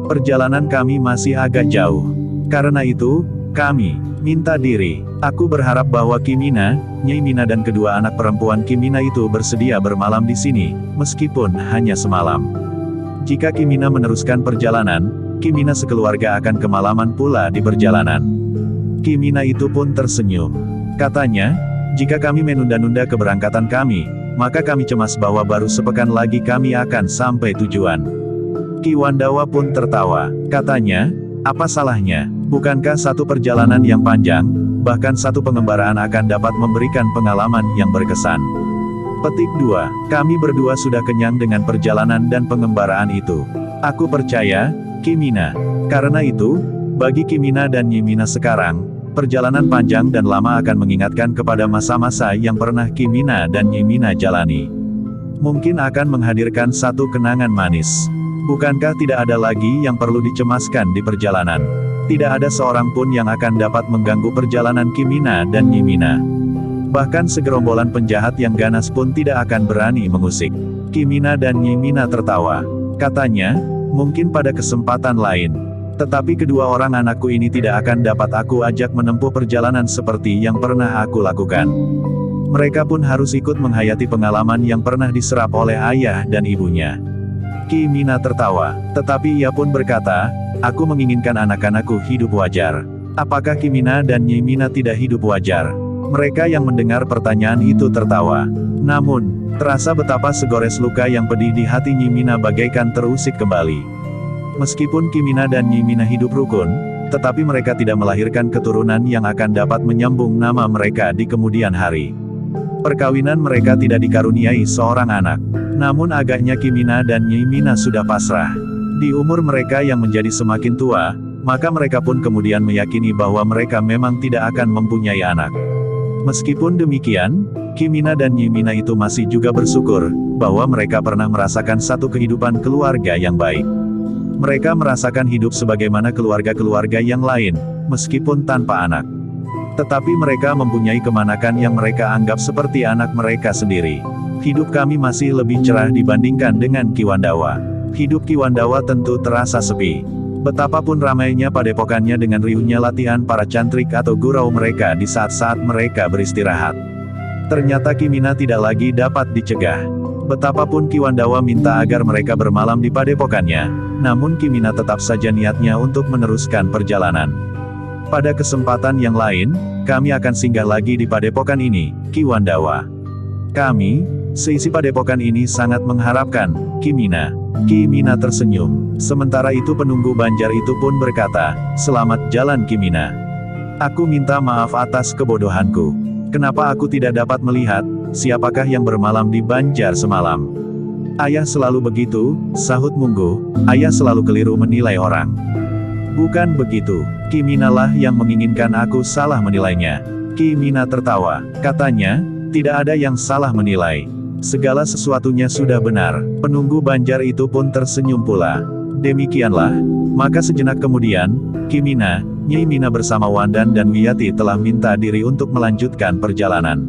Perjalanan kami masih agak jauh. Karena itu, kami minta diri. Aku berharap bahwa Kimina, Nyai Mina dan kedua anak perempuan Kimina itu bersedia bermalam di sini, meskipun hanya semalam. Jika Kimina meneruskan perjalanan, Kimina sekeluarga akan kemalaman pula di perjalanan. Kimina itu pun tersenyum. Katanya, jika kami menunda-nunda keberangkatan kami, maka kami cemas bahwa baru sepekan lagi kami akan sampai tujuan. Ki Wandawa pun tertawa. Katanya, apa salahnya? Bukankah satu perjalanan yang panjang, bahkan satu pengembaraan akan dapat memberikan pengalaman yang berkesan? Petik 2. Kami berdua sudah kenyang dengan perjalanan dan pengembaraan itu. Aku percaya, Kimina. Karena itu, bagi Kimina dan Nyimina sekarang, perjalanan panjang dan lama akan mengingatkan kepada masa-masa yang pernah Kimina dan Nyimina jalani. Mungkin akan menghadirkan satu kenangan manis. Bukankah tidak ada lagi yang perlu dicemaskan di perjalanan? Tidak ada seorang pun yang akan dapat mengganggu perjalanan Kimina dan Nyimina. Bahkan segerombolan penjahat yang ganas pun tidak akan berani mengusik. Kimina dan Nyimina tertawa. Katanya, mungkin pada kesempatan lain. Tetapi kedua orang anakku ini tidak akan dapat aku ajak menempuh perjalanan seperti yang pernah aku lakukan. Mereka pun harus ikut menghayati pengalaman yang pernah diserap oleh ayah dan ibunya. Kimina tertawa, tetapi ia pun berkata, aku menginginkan anak-anakku hidup wajar. Apakah Kimina dan Nyimina tidak hidup wajar? Mereka yang mendengar pertanyaan itu tertawa. Namun, terasa betapa segores luka yang pedih di hati Nyimina bagaikan terusik kembali. Meskipun Kimina dan Nyimina hidup rukun, tetapi mereka tidak melahirkan keturunan yang akan dapat menyambung nama mereka di kemudian hari. Perkawinan mereka tidak dikaruniai seorang anak. Namun agaknya Kimina dan Nyimina sudah pasrah. Di umur mereka yang menjadi semakin tua, maka mereka pun kemudian meyakini bahwa mereka memang tidak akan mempunyai anak. Meskipun demikian, Kimina dan Nyimina itu masih juga bersyukur, bahwa mereka pernah merasakan satu kehidupan keluarga yang baik. Mereka merasakan hidup sebagaimana keluarga-keluarga yang lain, meskipun tanpa anak. Tetapi mereka mempunyai kemanakan yang mereka anggap seperti anak mereka sendiri. Hidup kami masih lebih cerah dibandingkan dengan Ki Wandawa. Hidup Ki Wandawa tentu terasa sepi. Betapapun ramainya padepokannya dengan riuhnya latihan para cantrik atau gurau mereka di saat-saat mereka beristirahat. Ternyata Kimina tidak lagi dapat dicegah. Betapapun Ki Wandawa minta agar mereka bermalam di padepokannya, namun Kimina tetap saja niatnya untuk meneruskan perjalanan. Pada kesempatan yang lain, kami akan singgah lagi di padepokan ini, Ki Wandawa. Kami, seisi padepokan ini sangat mengharapkan, Kimina. Kimina tersenyum. Sementara itu penunggu Banjar itu pun berkata, selamat jalan Kimina. Aku minta maaf atas kebodohanku. Kenapa aku tidak dapat melihat, siapakah yang bermalam di Banjar semalam? Ayah selalu begitu, sahut Munggu, ayah selalu keliru menilai orang. Bukan begitu, Kimina lah yang menginginkan aku salah menilainya. Kimina tertawa, katanya, tidak ada yang salah menilai. Segala sesuatunya sudah benar. Penunggu Banjar itu pun tersenyum pula. Demikianlah, maka sejenak kemudian, Kimina, Nyai Mina bersama Wandan dan Wiyati telah minta diri untuk melanjutkan perjalanan.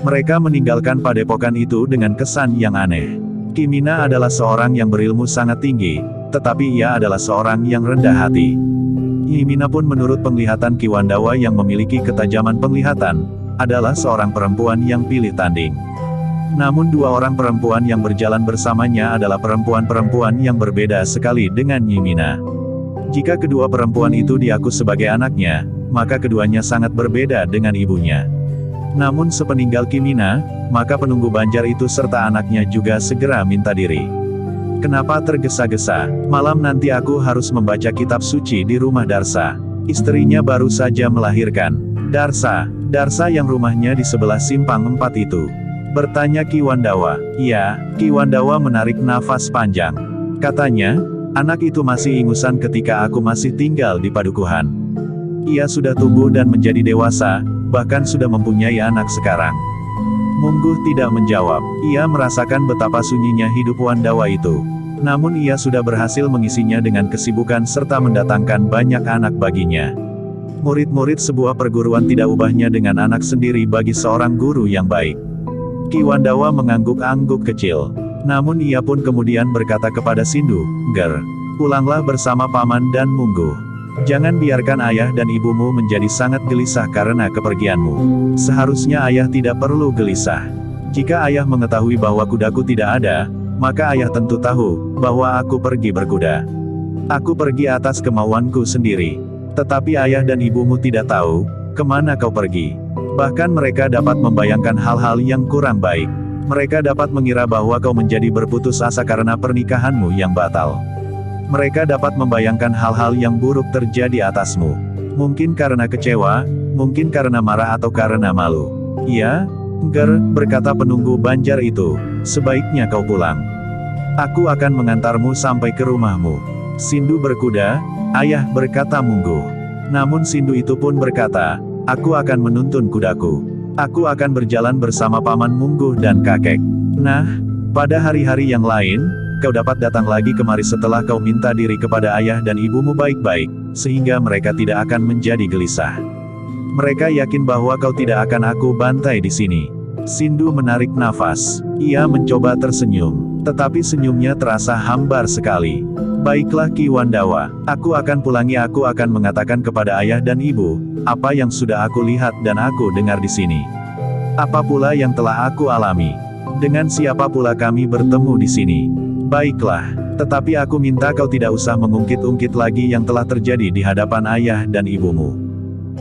Mereka meninggalkan padepokan itu dengan kesan yang aneh. Kimina adalah seorang yang berilmu sangat tinggi, tetapi ia adalah seorang yang rendah hati. Nyai Mina pun menurut penglihatan Ki Wandawa yang memiliki ketajaman penglihatan, adalah seorang perempuan yang pilih tanding. Namun dua orang perempuan yang berjalan bersamanya adalah perempuan-perempuan yang berbeda sekali dengan Nyai Mina. Jika kedua perempuan itu diaku sebagai anaknya, maka keduanya sangat berbeda dengan ibunya. Namun sepeninggal Kimina, maka penunggu Banjar itu serta anaknya juga segera minta diri. Kenapa tergesa-gesa? Malam nanti aku harus membaca kitab suci di rumah Darsa. Istrinya baru saja melahirkan. Darsa yang rumahnya di sebelah simpang 4 itu. Bertanya Ki Wandawa. Iya, Ki Wandawa menarik nafas panjang. Katanya, anak itu masih ingusan ketika aku masih tinggal di padukuhan. Ia sudah tumbuh dan menjadi dewasa, bahkan sudah mempunyai anak sekarang. Mungguh tidak menjawab. Ia merasakan betapa sunyinya hidup Wandawa itu. Namun ia sudah berhasil mengisinya dengan kesibukan serta mendatangkan banyak anak baginya. Murid-murid sebuah perguruan tidak ubahnya dengan anak sendiri bagi seorang guru yang baik. Ki Wandawa mengangguk-angguk kecil. Namun ia pun kemudian berkata kepada Sindu, "Ger, pulanglah bersama paman dan Mungguh. Jangan biarkan ayah dan ibumu menjadi sangat gelisah karena kepergianmu. Seharusnya ayah tidak perlu gelisah. Jika ayah mengetahui bahwa kudaku tidak ada, maka ayah tentu tahu bahwa aku pergi berkuda. Aku pergi atas kemauanku sendiri. Tetapi ayah dan ibumu tidak tahu kemana kau pergi. Bahkan mereka dapat membayangkan hal-hal yang kurang baik. Mereka dapat mengira bahwa kau menjadi berputus asa karena pernikahanmu yang batal. Mereka dapat membayangkan hal-hal yang buruk terjadi atasmu. Mungkin karena kecewa, mungkin karena marah atau karena malu." "Iya, Ger," berkata penunggu Banjar itu, "sebaiknya kau pulang. Aku akan mengantarmu sampai ke rumahmu." "Sindu berkuda, ayah," berkata Mungguh. Namun Sindu itu pun berkata, "Aku akan menuntun kudaku. Aku akan berjalan bersama paman Mungguh dan kakek. Nah, pada hari-hari yang lain, kau dapat datang lagi kemari setelah kau minta diri kepada ayah dan ibumu baik-baik, sehingga mereka tidak akan menjadi gelisah. Mereka yakin bahwa kau tidak akan aku bantai di sini." Sindu menarik nafas. Ia mencoba tersenyum, tetapi senyumnya terasa hambar sekali. "Baiklah Ki Wandawa, aku akan pulangi. Aku akan mengatakan kepada ayah dan ibu, apa yang sudah aku lihat dan aku dengar di sini. Apa pula yang telah aku alami. Dengan siapa pula kami bertemu di sini. Baiklah, tetapi aku minta kau tidak usah mengungkit-ungkit lagi yang telah terjadi di hadapan ayah dan ibumu.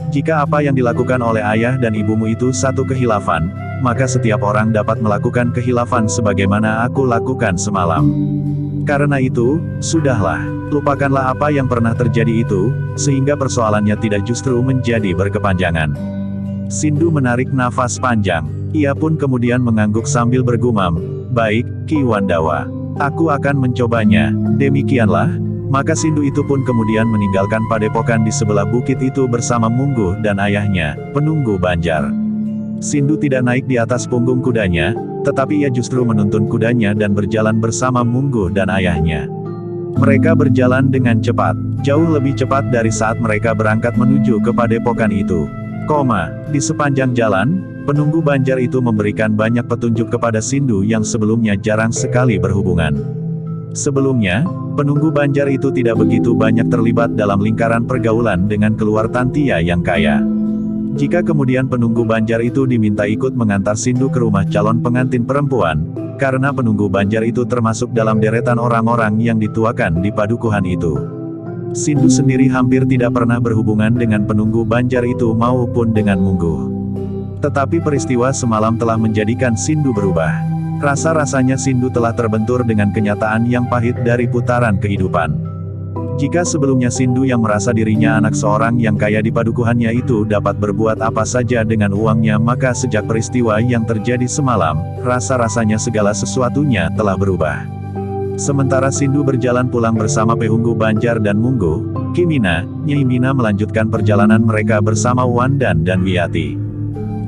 Jika apa yang dilakukan oleh ayah dan ibumu itu satu kehilafan, maka setiap orang dapat melakukan kehilafan sebagaimana aku lakukan semalam. Karena itu, sudahlah, lupakanlah apa yang pernah terjadi itu, sehingga persoalannya tidak justru menjadi berkepanjangan." Sindu menarik nafas panjang. Ia pun kemudian mengangguk sambil bergumam, "Baik, Ki Wandawa. Aku akan mencobanya." Demikianlah, maka Sindu itu pun kemudian meninggalkan padepokan di sebelah bukit itu bersama Mungguh dan ayahnya, penunggu Banjar. Sindu tidak naik di atas punggung kudanya, tetapi ia justru menuntun kudanya dan berjalan bersama Mungguh dan ayahnya. Mereka berjalan dengan cepat, jauh lebih cepat dari saat mereka berangkat menuju ke padepokan itu. Di sepanjang jalan, penunggu Banjar itu memberikan banyak petunjuk kepada Sindu yang sebelumnya jarang sekali berhubungan. Sebelumnya, penunggu Banjar itu tidak begitu banyak terlibat dalam lingkaran pergaulan dengan keluar Tantia yang kaya. Jika kemudian penunggu Banjar itu diminta ikut mengantar Sindu ke rumah calon pengantin perempuan, karena penunggu Banjar itu termasuk dalam deretan orang-orang yang dituakan di padukuhan itu. Sindu sendiri hampir tidak pernah berhubungan dengan penunggu Banjar itu maupun dengan Mungguh. Tetapi peristiwa semalam telah menjadikan Sindu berubah. Rasa-rasanya Sindu telah terbentur dengan kenyataan yang pahit dari putaran kehidupan. Jika sebelumnya Sindu yang merasa dirinya anak seorang yang kaya di padukuhannya itu dapat berbuat apa saja dengan uangnya, maka sejak peristiwa yang terjadi semalam, rasa-rasanya segala sesuatunya telah berubah. Sementara Sindu berjalan pulang bersama Pehunggu Banjar dan Mungguh, Kimina, Nyai Mina melanjutkan perjalanan mereka bersama Wandan dan Wiyati.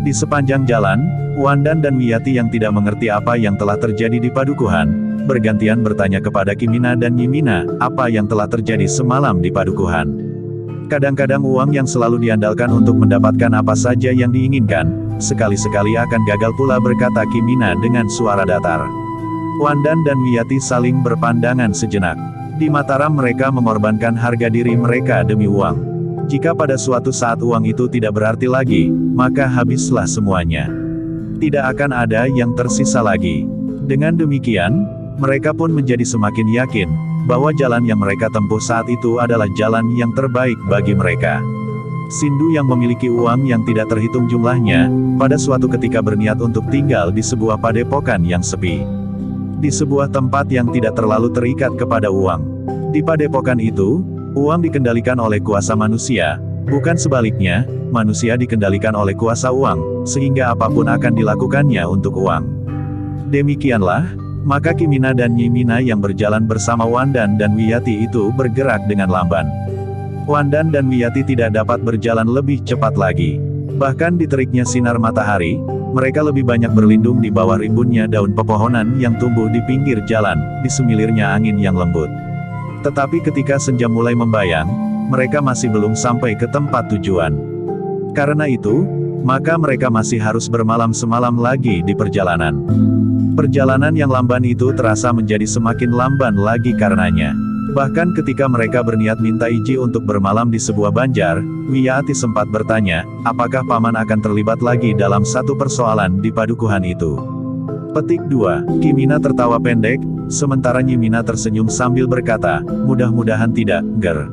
Di sepanjang jalan, Wandan dan Wiyati yang tidak mengerti apa yang telah terjadi di padukuhan, bergantian bertanya kepada Kimina dan Nyai Mina, apa yang telah terjadi semalam di padukuhan. Kadang-kadang uang yang selalu diandalkan untuk mendapatkan apa saja yang diinginkan, sekali-sekali akan gagal pula, berkata Kimina dengan suara datar. Wandan dan Wiyati saling berpandangan sejenak. Di Mataram mereka mengorbankan harga diri mereka demi uang. Jika pada suatu saat uang itu tidak berarti lagi, maka habislah semuanya. Tidak akan ada yang tersisa lagi. Dengan demikian, mereka pun menjadi semakin yakin bahwa jalan yang mereka tempuh saat itu adalah jalan yang terbaik bagi mereka. Sindu yang memiliki uang yang tidak terhitung jumlahnya, pada suatu ketika berniat untuk tinggal di sebuah padepokan yang sepi. Di sebuah tempat yang tidak terlalu terikat kepada uang. Di padepokan itu, uang dikendalikan oleh kuasa manusia, bukan sebaliknya, manusia dikendalikan oleh kuasa uang, sehingga apapun akan dilakukannya untuk uang. Demikianlah, maka Kimina dan Nyai Mina yang berjalan bersama Wandan dan Wiyati itu bergerak dengan lamban. Wandan dan Wiyati tidak dapat berjalan lebih cepat lagi. Bahkan di teriknya sinar matahari, mereka lebih banyak berlindung di bawah rimbunnya daun pepohonan yang tumbuh di pinggir jalan, di semilirnya angin yang lembut. Tetapi ketika senja mulai membayang, mereka masih belum sampai ke tempat tujuan. Karena itu, maka mereka masih harus bermalam semalam lagi di perjalanan. Perjalanan yang lamban itu terasa menjadi semakin lamban lagi karenanya. Bahkan ketika mereka berniat minta izin untuk bermalam di sebuah banjar, Wiyati sempat bertanya, apakah paman akan terlibat lagi dalam satu persoalan di padukuhan itu. Petik 2. Kimina tertawa pendek, sementara Nyimina tersenyum sambil berkata, mudah-mudahan tidak, Ger.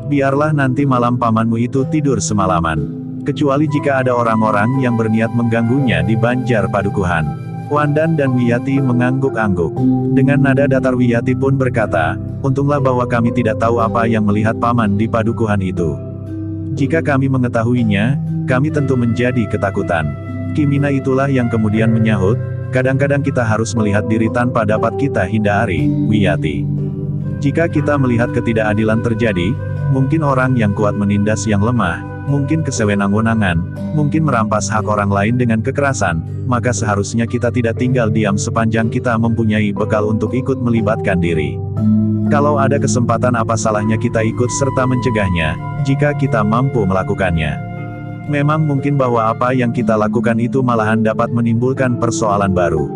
Biarlah nanti malam pamanmu itu tidur semalaman. Kecuali jika ada orang-orang yang berniat mengganggunya di banjar padukuhan. Wandan dan Wiyati mengangguk-angguk. Dengan nada datar Wiyati pun berkata, untunglah bahwa kami tidak tahu apa yang melihat paman di padukuhan itu. Jika kami mengetahuinya, kami tentu menjadi ketakutan. Kimina itulah yang kemudian menyahut, kadang-kadang kita harus melihat diri tanpa dapat kita hindari, Wiyati. Jika kita melihat ketidakadilan terjadi, mungkin orang yang kuat menindas yang lemah, mungkin kesewenang-wenangan, mungkin merampas hak orang lain dengan kekerasan, maka seharusnya kita tidak tinggal diam sepanjang kita mempunyai bekal untuk ikut melibatkan diri. Kalau ada kesempatan apa salahnya kita ikut serta mencegahnya, jika kita mampu melakukannya. Memang mungkin bahwa apa yang kita lakukan itu malahan dapat menimbulkan persoalan baru.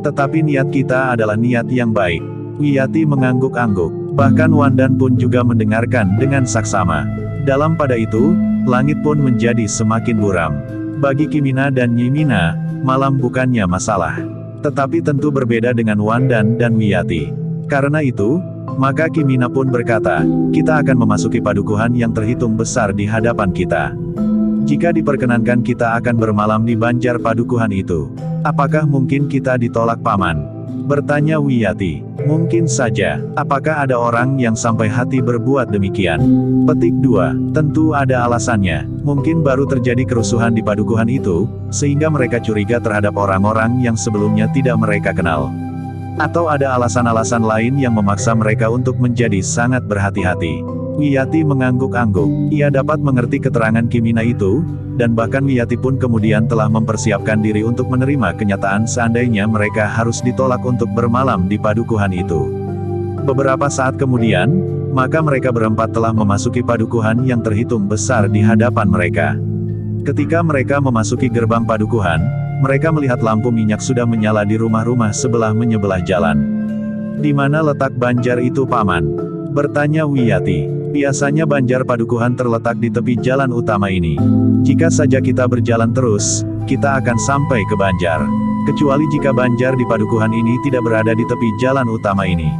Tetapi niat kita adalah niat yang baik. Wiyati mengangguk-angguk, bahkan Wandan pun juga mendengarkan dengan saksama. Dalam pada itu, langit pun menjadi semakin buram. Bagi Kimina dan Nyimina, malam bukannya masalah. Tetapi tentu berbeda dengan Wandan dan Wiyati. Karena itu, maka Kimina pun berkata, kita akan memasuki padukuhan yang terhitung besar di hadapan kita. Jika diperkenankan kita akan bermalam di banjar padukuhan itu. Apakah mungkin kita ditolak paman? Bertanya Wiyati. Mungkin saja. Apakah ada orang yang sampai hati berbuat demikian? Petik 2. Tentu ada alasannya. Mungkin baru terjadi kerusuhan di padukuhan itu, sehingga mereka curiga terhadap orang-orang yang sebelumnya tidak mereka kenal. Atau ada alasan-alasan lain yang memaksa mereka untuk menjadi sangat berhati-hati. Wiyati mengangguk-angguk. Ia dapat mengerti keterangan Kimina itu, dan bahkan Wiyati pun kemudian telah mempersiapkan diri untuk menerima kenyataan seandainya mereka harus ditolak untuk bermalam di padukuhan itu. Beberapa saat kemudian, maka mereka berempat telah memasuki padukuhan yang terhitung besar di hadapan mereka. Ketika mereka memasuki gerbang padukuhan, mereka melihat lampu minyak sudah menyala di rumah-rumah sebelah-menyebelah jalan. Di mana letak banjar itu paman? Bertanya Wiyati. Biasanya banjar padukuhan terletak di tepi jalan utama ini. Jika saja kita berjalan terus, kita akan sampai ke banjar. Kecuali jika banjar di padukuhan ini tidak berada di tepi jalan utama ini.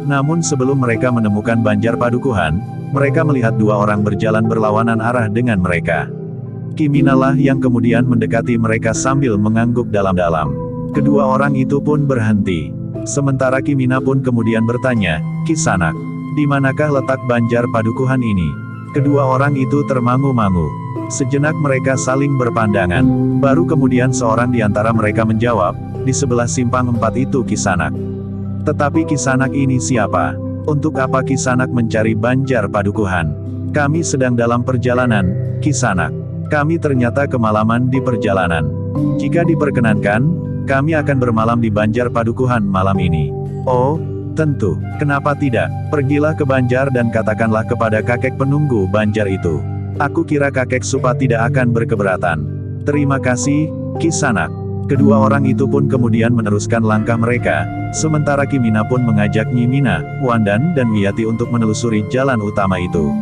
Namun sebelum mereka menemukan banjar padukuhan, mereka melihat dua orang berjalan berlawanan arah dengan mereka. Kimina lah yang kemudian mendekati mereka sambil mengangguk dalam-dalam. Kedua orang itu pun berhenti. Sementara Kimina pun kemudian bertanya, Kisanak, di manakah letak banjar padukuhan ini? Kedua orang itu termangu-mangu. Sejenak mereka saling berpandangan. Baru kemudian seorang di antara mereka menjawab, di sebelah simpang 4 itu Kisanak. Tetapi Kisanak ini siapa? Untuk apa Kisanak mencari banjar padukuhan? Kami sedang dalam perjalanan, Kisanak. Kami ternyata kemalaman di perjalanan. Jika diperkenankan, kami akan bermalam di banjar padukuhan malam ini. Oh, tentu, kenapa tidak? Pergilah ke banjar dan katakanlah kepada kakek penunggu banjar itu. Aku kira kakek Supa tidak akan berkeberatan. Terima kasih, Kisanak. Kedua orang itu pun kemudian meneruskan langkah mereka, sementara Kimina pun mengajak Nyimina, Wandan dan Wiyati untuk menelusuri jalan utama itu.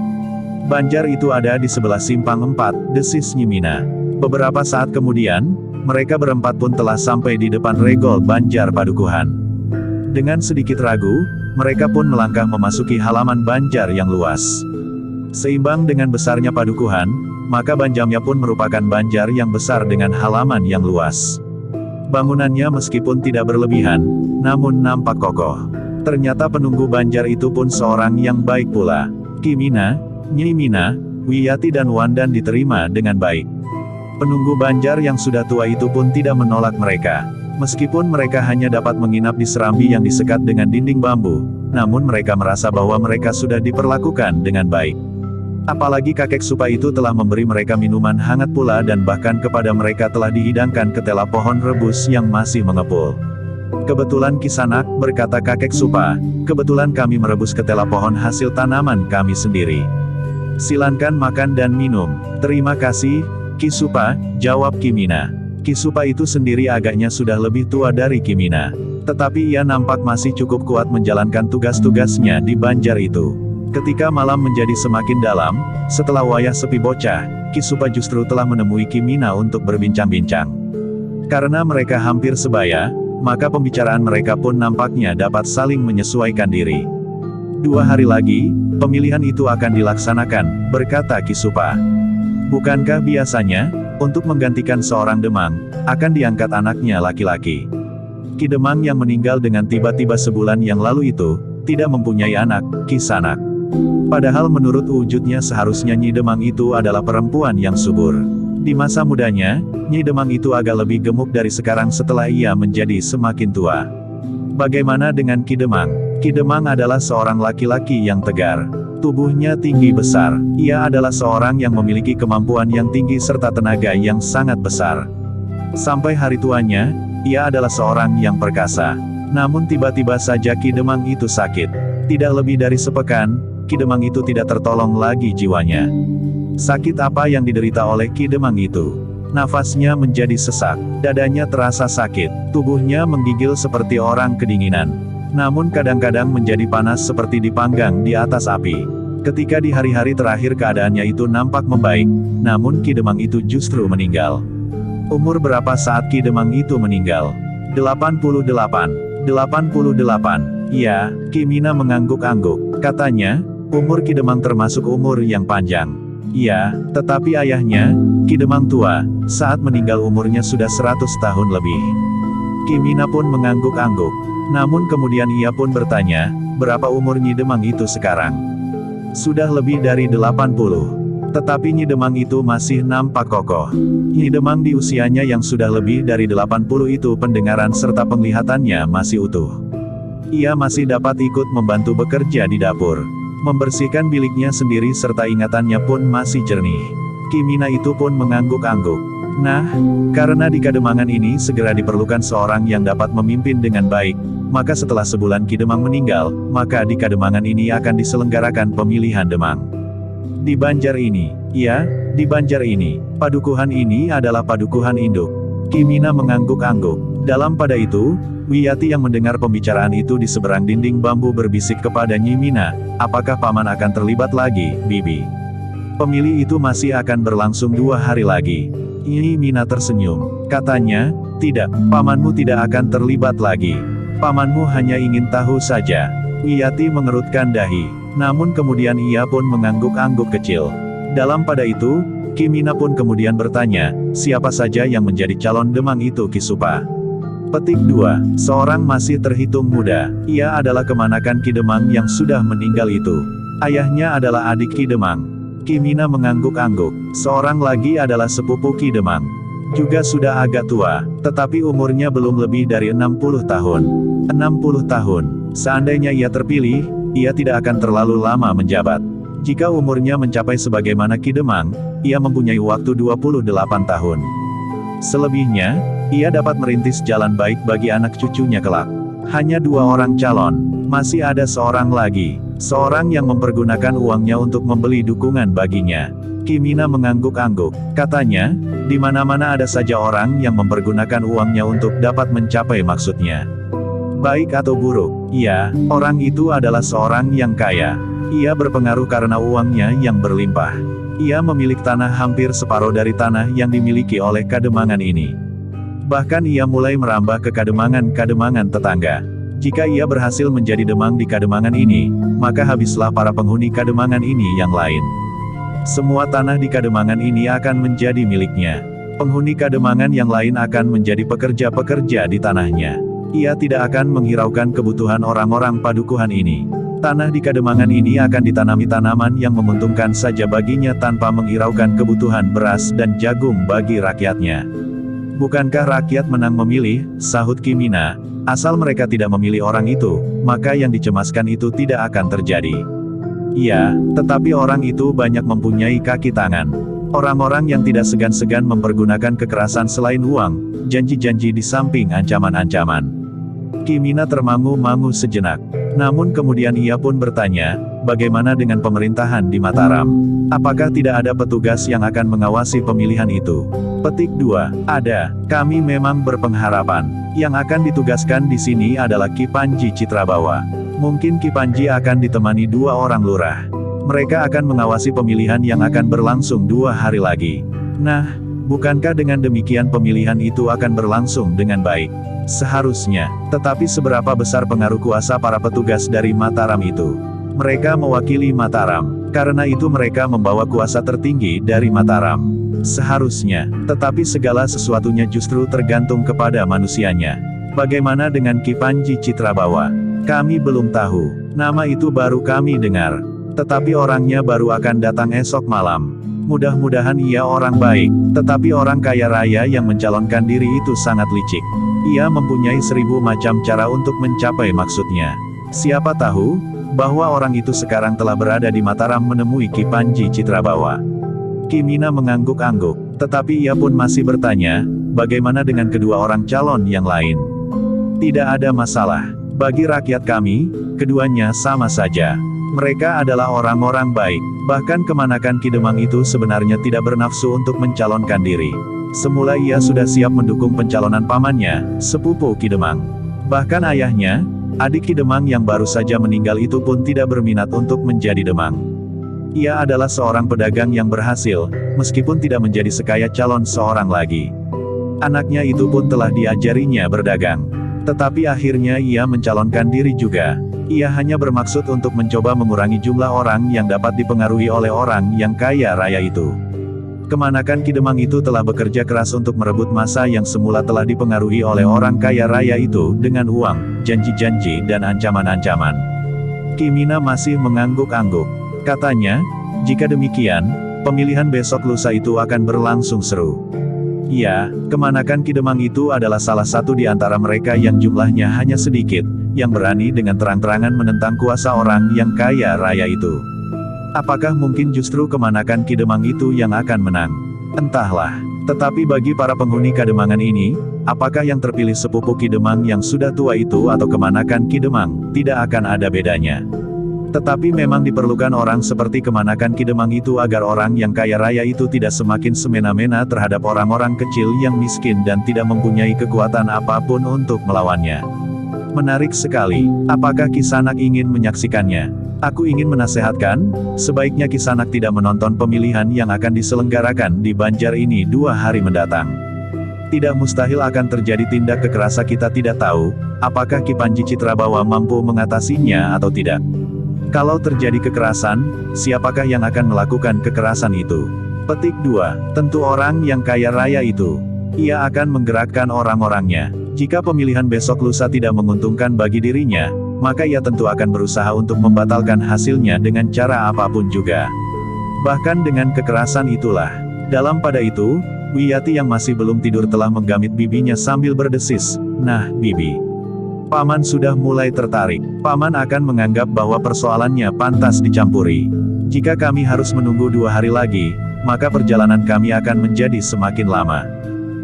Banjar itu ada di sebelah simpang 4, desis Nyimina. Beberapa saat kemudian, mereka berempat pun telah sampai di depan regol banjar padukuhan. Dengan sedikit ragu, mereka pun melangkah memasuki halaman banjar yang luas. Seimbang dengan besarnya padukuhan, maka banjarnya pun merupakan banjar yang besar dengan halaman yang luas. Bangunannya meskipun tidak berlebihan, namun nampak kokoh. Ternyata penunggu banjar itu pun seorang yang baik pula. Kimina, Nyimina, Wiyati dan Wandan diterima dengan baik. Penunggu banjar yang sudah tua itu pun tidak menolak mereka. Meskipun mereka hanya dapat menginap di serambi yang disekat dengan dinding bambu, namun mereka merasa bahwa mereka sudah diperlakukan dengan baik. Apalagi kakek Supa itu telah memberi mereka minuman hangat pula dan bahkan kepada mereka telah dihidangkan ketela pohon rebus yang masih mengepul. Kebetulan Kisanak, berkata kakek Supa, kebetulan kami merebus ketela pohon hasil tanaman kami sendiri. Silakan makan dan minum. Terima kasih, Ki Supa, jawab Kimina. Ki Supa itu sendiri agaknya sudah lebih tua dari Kimina. Tetapi ia nampak masih cukup kuat menjalankan tugas-tugasnya di banjar itu. Ketika malam menjadi semakin dalam, setelah wayah sepi bocah, Ki Supa justru telah menemui Kimina untuk berbincang-bincang. Karena mereka hampir sebaya, maka pembicaraan mereka pun nampaknya dapat saling menyesuaikan diri. 2 hari lagi, pemilihan itu akan dilaksanakan, berkata Ki Supa. Bukankah biasanya, untuk menggantikan seorang Demang, akan diangkat anaknya laki-laki? Ki Demang yang meninggal dengan tiba-tiba sebulan yang lalu itu, tidak mempunyai anak, Kisanak. Padahal menurut wujudnya seharusnya Nyi Demang itu adalah perempuan yang subur. Di masa mudanya, Nyi Demang itu agak lebih gemuk dari sekarang setelah ia menjadi semakin tua. Bagaimana dengan Ki Demang? Ki Demang adalah seorang laki-laki yang tegar. Tubuhnya tinggi besar. Ia adalah seorang yang memiliki kemampuan yang tinggi serta tenaga yang sangat besar. Sampai hari tuanya, ia adalah seorang yang perkasa. Namun tiba-tiba saja Ki Demang itu sakit. Tidak lebih dari sepekan, Ki Demang itu tidak tertolong lagi jiwanya. Sakit apa yang diderita oleh Ki Demang itu? Nafasnya menjadi sesak, dadanya terasa sakit, tubuhnya menggigil seperti orang kedinginan. Namun kadang-kadang menjadi panas seperti dipanggang di atas api. Ketika di hari-hari terakhir keadaannya itu nampak membaik, namun Ki Demang itu justru meninggal. Umur berapa saat Ki Demang itu meninggal? 88. 88. Ya, Kimina mengangguk-angguk. Katanya, umur Ki Demang termasuk umur yang panjang. Ya, tetapi ayahnya, Ki Demang tua, saat meninggal umurnya sudah 100 tahun lebih. Kimina pun mengangguk-angguk. Namun kemudian ia pun bertanya, berapa umur Nyi Demang itu sekarang? Sudah lebih dari 80. Tetapi Nyi Demang itu masih nampak kokoh. Nyi Demang di usianya yang sudah lebih dari 80 itu pendengaran serta penglihatannya masih utuh. Ia masih dapat ikut membantu bekerja di dapur. Membersihkan biliknya sendiri serta ingatannya pun masih jernih. Kimina itu pun mengangguk-angguk. Nah, karena di Kademangan ini segera diperlukan seorang yang dapat memimpin dengan baik, maka setelah sebulan Ki Demang meninggal, maka di Kademangan ini akan diselenggarakan pemilihan Demang. Di Banjar ini, ya, di Banjar ini, padukuhan ini adalah padukuhan induk. Kimina mengangguk-angguk. Dalam pada itu, Wiyati yang mendengar pembicaraan itu di seberang dinding bambu berbisik kepada Nyi Mina, apakah paman akan terlibat lagi, Bibi? Pemilih itu masih akan berlangsung 2 hari lagi. Nyi Mina tersenyum. Katanya, tidak, pamanmu tidak akan terlibat lagi. Pamanmu hanya ingin tahu saja. Wiyati mengerutkan dahi. Namun kemudian ia pun mengangguk-angguk kecil. Dalam pada itu, Kimina pun kemudian bertanya, siapa saja yang menjadi calon Demang itu Ki Supa? Petik 2. Seorang masih terhitung muda. Ia adalah kemanakan Ki Demang yang sudah meninggal itu. Ayahnya adalah adik Ki Demang. Kimina mengangguk-angguk. Seorang lagi adalah sepupu Ki Demang. Juga sudah agak tua, tetapi umurnya belum lebih dari 60 tahun. 60 tahun. Seandainya ia terpilih, ia tidak akan terlalu lama menjabat. Jika umurnya mencapai sebagaimana Ki Demang, ia mempunyai waktu 28 tahun. Selebihnya, ia dapat merintis jalan baik bagi anak cucunya kelak. Hanya 2 orang calon, masih ada seorang lagi. Seorang yang mempergunakan uangnya untuk membeli dukungan baginya. Kimina mengangguk-angguk. Katanya, di mana-mana ada saja orang yang mempergunakan uangnya untuk dapat mencapai maksudnya. Baik atau buruk, ya, orang itu adalah seorang yang kaya. Ia berpengaruh karena uangnya yang berlimpah. Ia memiliki tanah hampir separuh dari tanah yang dimiliki oleh Kademangan ini. Bahkan ia mulai merambah ke Kademangan-Kademangan tetangga. Jika ia berhasil menjadi Demang di Kademangan ini, maka habislah para penghuni Kademangan ini yang lain. Semua tanah di Kademangan ini akan menjadi miliknya. Penghuni Kademangan yang lain akan menjadi pekerja-pekerja di tanahnya. Ia tidak akan menghiraukan kebutuhan orang-orang padukuhan ini. Tanah di Kademangan ini akan ditanami tanaman yang menguntungkan saja baginya tanpa menghiraukan kebutuhan beras dan jagung bagi rakyatnya. Bukankah rakyat menang memilih, sahut Kimina, asal mereka tidak memilih orang itu, maka yang dicemaskan itu tidak akan terjadi. Ya, tetapi orang itu banyak mempunyai kaki tangan. Orang-orang yang tidak segan-segan mempergunakan kekerasan selain uang, janji-janji di samping ancaman-ancaman. Kimina termangu-mangu sejenak. Namun kemudian ia pun bertanya, bagaimana dengan pemerintahan di Mataram? Apakah tidak ada petugas yang akan mengawasi pemilihan itu? Petik 2. Ada. Kami memang berpengharapan. Yang akan ditugaskan di sini adalah Ki Panji Citrabawa. Mungkin Ki Panji akan ditemani 2 orang lurah. Mereka akan mengawasi pemilihan yang akan berlangsung 2 hari lagi. Nah, bukankah dengan demikian pemilihan itu akan berlangsung dengan baik? Seharusnya. Tetapi seberapa besar pengaruh kuasa para petugas dari Mataram itu? Mereka mewakili Mataram. Karena itu mereka membawa kuasa tertinggi dari Mataram. Seharusnya. Tetapi segala sesuatunya justru tergantung kepada manusianya. Bagaimana dengan Ki Panji Citrabawa? Kami belum tahu. Nama itu baru kami dengar. Tetapi orangnya baru akan datang esok malam. Mudah-mudahan ia orang baik. Tetapi orang kaya raya yang mencalonkan diri itu sangat licik. Ia mempunyai 1000 macam cara untuk mencapai maksudnya. Siapa tahu, bahwa orang itu sekarang telah berada di Mataram menemui Ki Panji Citrabawa. Kimina mengangguk-angguk, tetapi ia pun masih bertanya, bagaimana dengan kedua orang calon yang lain? Tidak ada masalah. Bagi rakyat kami, keduanya sama saja. Mereka adalah orang-orang baik. Bahkan kemanakan Ki Demang itu sebenarnya tidak bernafsu untuk mencalonkan diri. Semula ia sudah siap mendukung pencalonan pamannya, sepupu Ki Demang. Bahkan ayahnya, adik Ki Demang yang baru saja meninggal itu pun tidak berminat untuk menjadi Demang. Ia adalah seorang pedagang yang berhasil, meskipun tidak menjadi sekaya calon seorang lagi. Anaknya itu pun telah diajarinya berdagang. Tetapi akhirnya ia mencalonkan diri juga. Ia hanya bermaksud untuk mencoba mengurangi jumlah orang yang dapat dipengaruhi oleh orang yang kaya raya itu. Kemanakan Ki Demang itu telah bekerja keras untuk merebut masa yang semula telah dipengaruhi oleh orang kaya raya itu dengan uang, janji-janji dan ancaman-ancaman. Kimina masih mengangguk-angguk. Katanya, jika demikian, pemilihan besok lusa itu akan berlangsung seru. Ya, kemanakan Ki Demang itu adalah salah satu di antara mereka yang jumlahnya hanya sedikit, yang berani dengan terang-terangan menentang kuasa orang yang kaya raya itu. Apakah mungkin justru kemanakan Ki Demang itu yang akan menang? Entahlah. Tetapi bagi para penghuni Kademangan ini, apakah yang terpilih sepupu Ki Demang yang sudah tua itu atau kemanakan Ki Demang, tidak akan ada bedanya. Tetapi memang diperlukan orang seperti kemanakan Ki Demang itu agar orang yang kaya raya itu tidak semakin semena-mena terhadap orang-orang kecil yang miskin dan tidak mempunyai kekuatan apapun untuk melawannya. Menarik sekali. Apakah Kisanak ingin menyaksikannya? Aku ingin menasehatkan, sebaiknya Kisanak tidak menonton pemilihan yang akan diselenggarakan di Banjar ini 2 hari mendatang. Tidak mustahil akan terjadi tindak kekerasan, kita tidak tahu, apakah Ki Panji Citrabawa mampu mengatasinya atau tidak. Kalau terjadi kekerasan, siapakah yang akan melakukan kekerasan itu? Petik 2. Tentu orang yang kaya raya itu. Ia akan menggerakkan orang-orangnya. Jika pemilihan besok lusa tidak menguntungkan bagi dirinya, maka ia tentu akan berusaha untuk membatalkan hasilnya dengan cara apapun juga. Bahkan dengan kekerasan itulah. Dalam pada itu, Wiyati yang masih belum tidur telah menggamit bibinya sambil berdesis, "Nah, Bibi. Paman sudah mulai tertarik. Paman akan menganggap bahwa persoalannya pantas dicampuri. Jika kami harus menunggu 2 hari lagi, maka perjalanan kami akan menjadi semakin lama."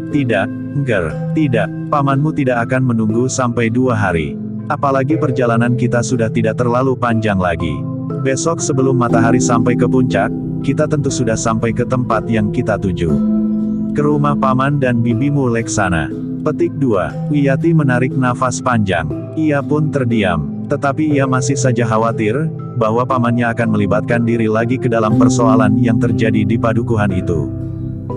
"Tidak, Nger, tidak. Pamanmu tidak akan menunggu sampai 2 hari. Apalagi perjalanan kita sudah tidak terlalu panjang lagi. Besok sebelum matahari sampai ke puncak, kita tentu sudah sampai ke tempat yang kita tuju. Ke rumah paman dan bibimu Leksana." Petik 2. Wiyati menarik nafas panjang. Ia pun terdiam. Tetapi ia masih saja khawatir, bahwa pamannya akan melibatkan diri lagi ke dalam persoalan yang terjadi di padukuhan itu.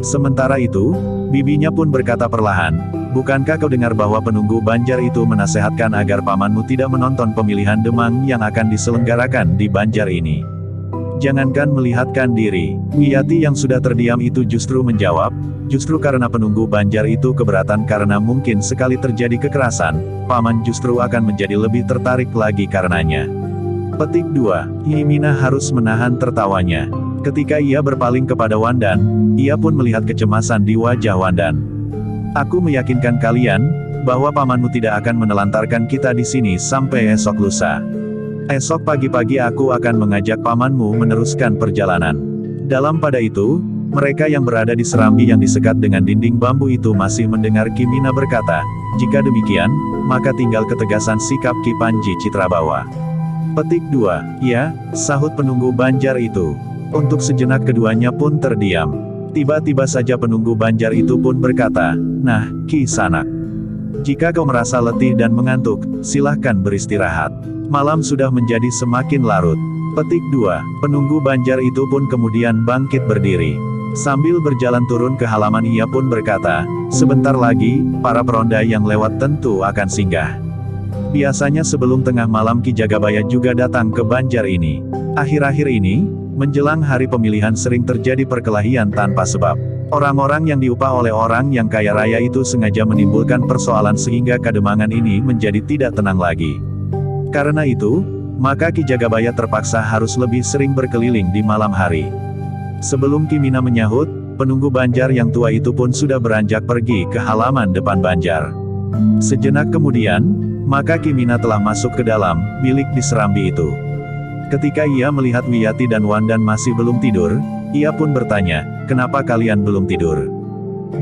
Sementara itu, bibinya pun berkata perlahan, "Bukankah kau dengar bahwa penunggu Banjar itu menasehatkan agar pamanmu tidak menonton pemilihan Demang yang akan diselenggarakan di Banjar ini? Jangankan melihatkan diri." Wiyati yang sudah terdiam itu justru menjawab, "Justru karena penunggu Banjar itu keberatan karena mungkin sekali terjadi kekerasan, paman justru akan menjadi lebih tertarik lagi karenanya." Petik 2. Himina harus menahan tertawanya. Ketika ia berpaling kepada Wandan, ia pun melihat kecemasan di wajah Wandan. "Aku meyakinkan kalian, bahwa pamanmu tidak akan menelantarkan kita di sini sampai esok lusa. Esok pagi-pagi aku akan mengajak pamanmu meneruskan perjalanan. Dalam pada itu, mereka yang berada di serambi yang disekat dengan dinding bambu itu masih mendengar Kimina berkata, jika demikian, maka tinggal ketegasan sikap Ki Panji Citrabawa. Petik 2, ya, sahut penunggu Banjar itu. Untuk sejenak keduanya pun terdiam. Tiba-tiba saja penunggu Banjar itu pun berkata, nah, Ki Sanak. Jika kau merasa letih dan mengantuk, silahkan beristirahat. Malam sudah menjadi semakin larut. Petik 2, penunggu Banjar itu pun kemudian bangkit berdiri. Sambil berjalan turun ke halaman ia pun berkata, sebentar lagi, para peronda yang lewat tentu akan singgah. Biasanya sebelum tengah malam Ki Jagabaya juga datang ke Banjar ini. Akhir-akhir ini, menjelang hari pemilihan sering terjadi perkelahian tanpa sebab. Orang-orang yang diupah oleh orang yang kaya raya itu sengaja menimbulkan persoalan sehingga Kademangan ini menjadi tidak tenang lagi. Karena itu, maka Ki Jagabaya terpaksa harus lebih sering berkeliling di malam hari. Sebelum Kimina menyahut, penunggu Banjar yang tua itu pun sudah beranjak pergi ke halaman depan Banjar. Sejenak kemudian, maka Kimina telah masuk ke dalam bilik di serambi itu. Ketika ia melihat Wiyati dan Wandan masih belum tidur, ia pun bertanya, kenapa kalian belum tidur?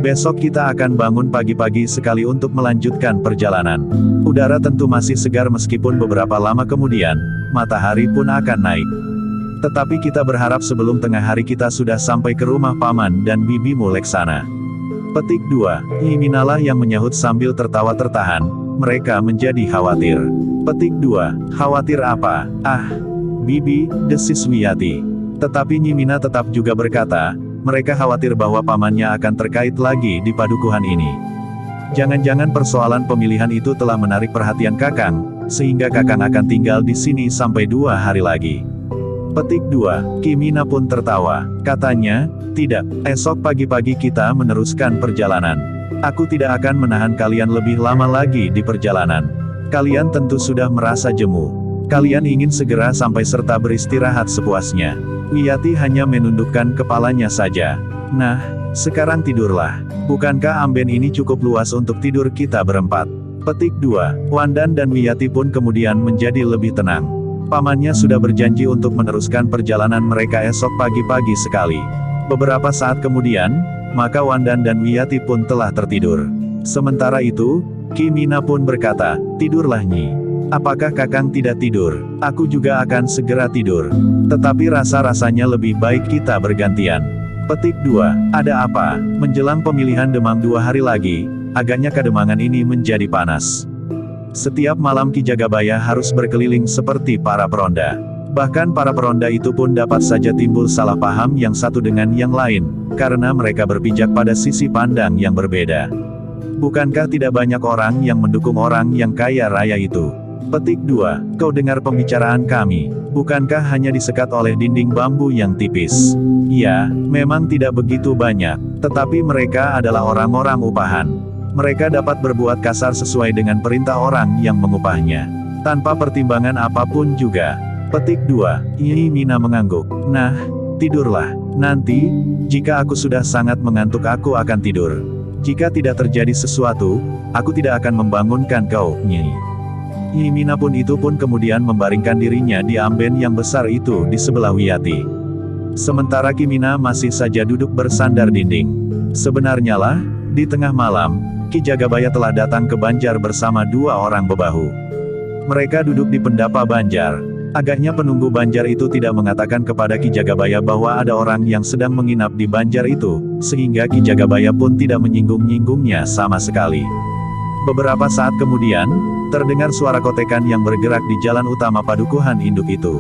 Besok kita akan bangun pagi-pagi sekali untuk melanjutkan perjalanan. Udara tentu masih segar meskipun beberapa lama kemudian, matahari pun akan naik. Tetapi kita berharap sebelum tengah hari kita sudah sampai ke rumah paman dan bibimu Leksana. Petik 2, Iminalah yang menyahut sambil tertawa tertahan, mereka menjadi khawatir. Petik 2, khawatir apa? Ah, bibi, desis Wiyati. Tetapi Nyimina tetap juga berkata, mereka khawatir bahwa pamannya akan terkait lagi di padukuhan ini. Jangan-jangan persoalan pemilihan itu telah menarik perhatian Kakang, sehingga Kakang akan tinggal di sini sampai 2 hari lagi. Petik 2, Kimina pun tertawa. Katanya, tidak, esok pagi-pagi kita meneruskan perjalanan. Aku tidak akan menahan kalian lebih lama lagi di perjalanan. Kalian tentu sudah merasa jemu. Kalian ingin segera sampai serta beristirahat sepuasnya. Wiyati hanya menundukkan kepalanya saja. Nah, sekarang tidurlah. Bukankah amben ini cukup luas untuk tidur kita berempat? Petik 2, Wandan dan Wiyati pun kemudian menjadi lebih tenang. Pamannya sudah berjanji untuk meneruskan perjalanan mereka esok pagi-pagi sekali. Beberapa saat kemudian, maka Wandan dan Wiyati pun telah tertidur. Sementara itu, Kimina pun berkata, tidurlah Nyi. Apakah Kakang tidak tidur? Aku juga akan segera tidur. Tetapi rasa-rasanya lebih baik kita bergantian. Petik 2, ada apa? Menjelang pemilihan Demang 2 hari lagi, agaknya Kademangan ini menjadi panas. Setiap malam Ki Jagabaya harus berkeliling seperti para peronda. Bahkan para peronda itu pun dapat saja timbul salah paham yang satu dengan yang lain, karena mereka berpijak pada sisi pandang yang berbeda. Bukankah tidak banyak orang yang mendukung orang yang kaya raya itu? Petik 2, kau dengar pembicaraan kami, bukankah hanya disekat oleh dinding bambu yang tipis? Ya, memang tidak begitu banyak, tetapi mereka adalah orang-orang upahan. Mereka dapat berbuat kasar sesuai dengan perintah orang yang mengupahnya, tanpa pertimbangan apapun juga. Petik 2, Mina mengangguk. Nah, tidurlah. Nanti, jika aku sudah sangat mengantuk aku akan tidur. Jika tidak terjadi sesuatu, aku tidak akan membangunkan kau, Nyi. Mina pun kemudian membaringkan dirinya di amben yang besar itu di sebelah Wiyati. Sementara Kimina masih saja duduk bersandar dinding. Sebenarnya lah, di tengah malam, Ki Jagabaya telah datang ke Banjar bersama 2 orang bebahu. Mereka duduk di pendapa Banjar. Agaknya penunggu Banjar itu tidak mengatakan kepada Ki Jagabaya bahwa ada orang yang sedang menginap di Banjar itu, sehingga Ki Jagabaya pun tidak menyinggung-nyinggungnya sama sekali. Beberapa saat kemudian, terdengar suara kotekan yang bergerak di jalan utama padukuhan induk itu.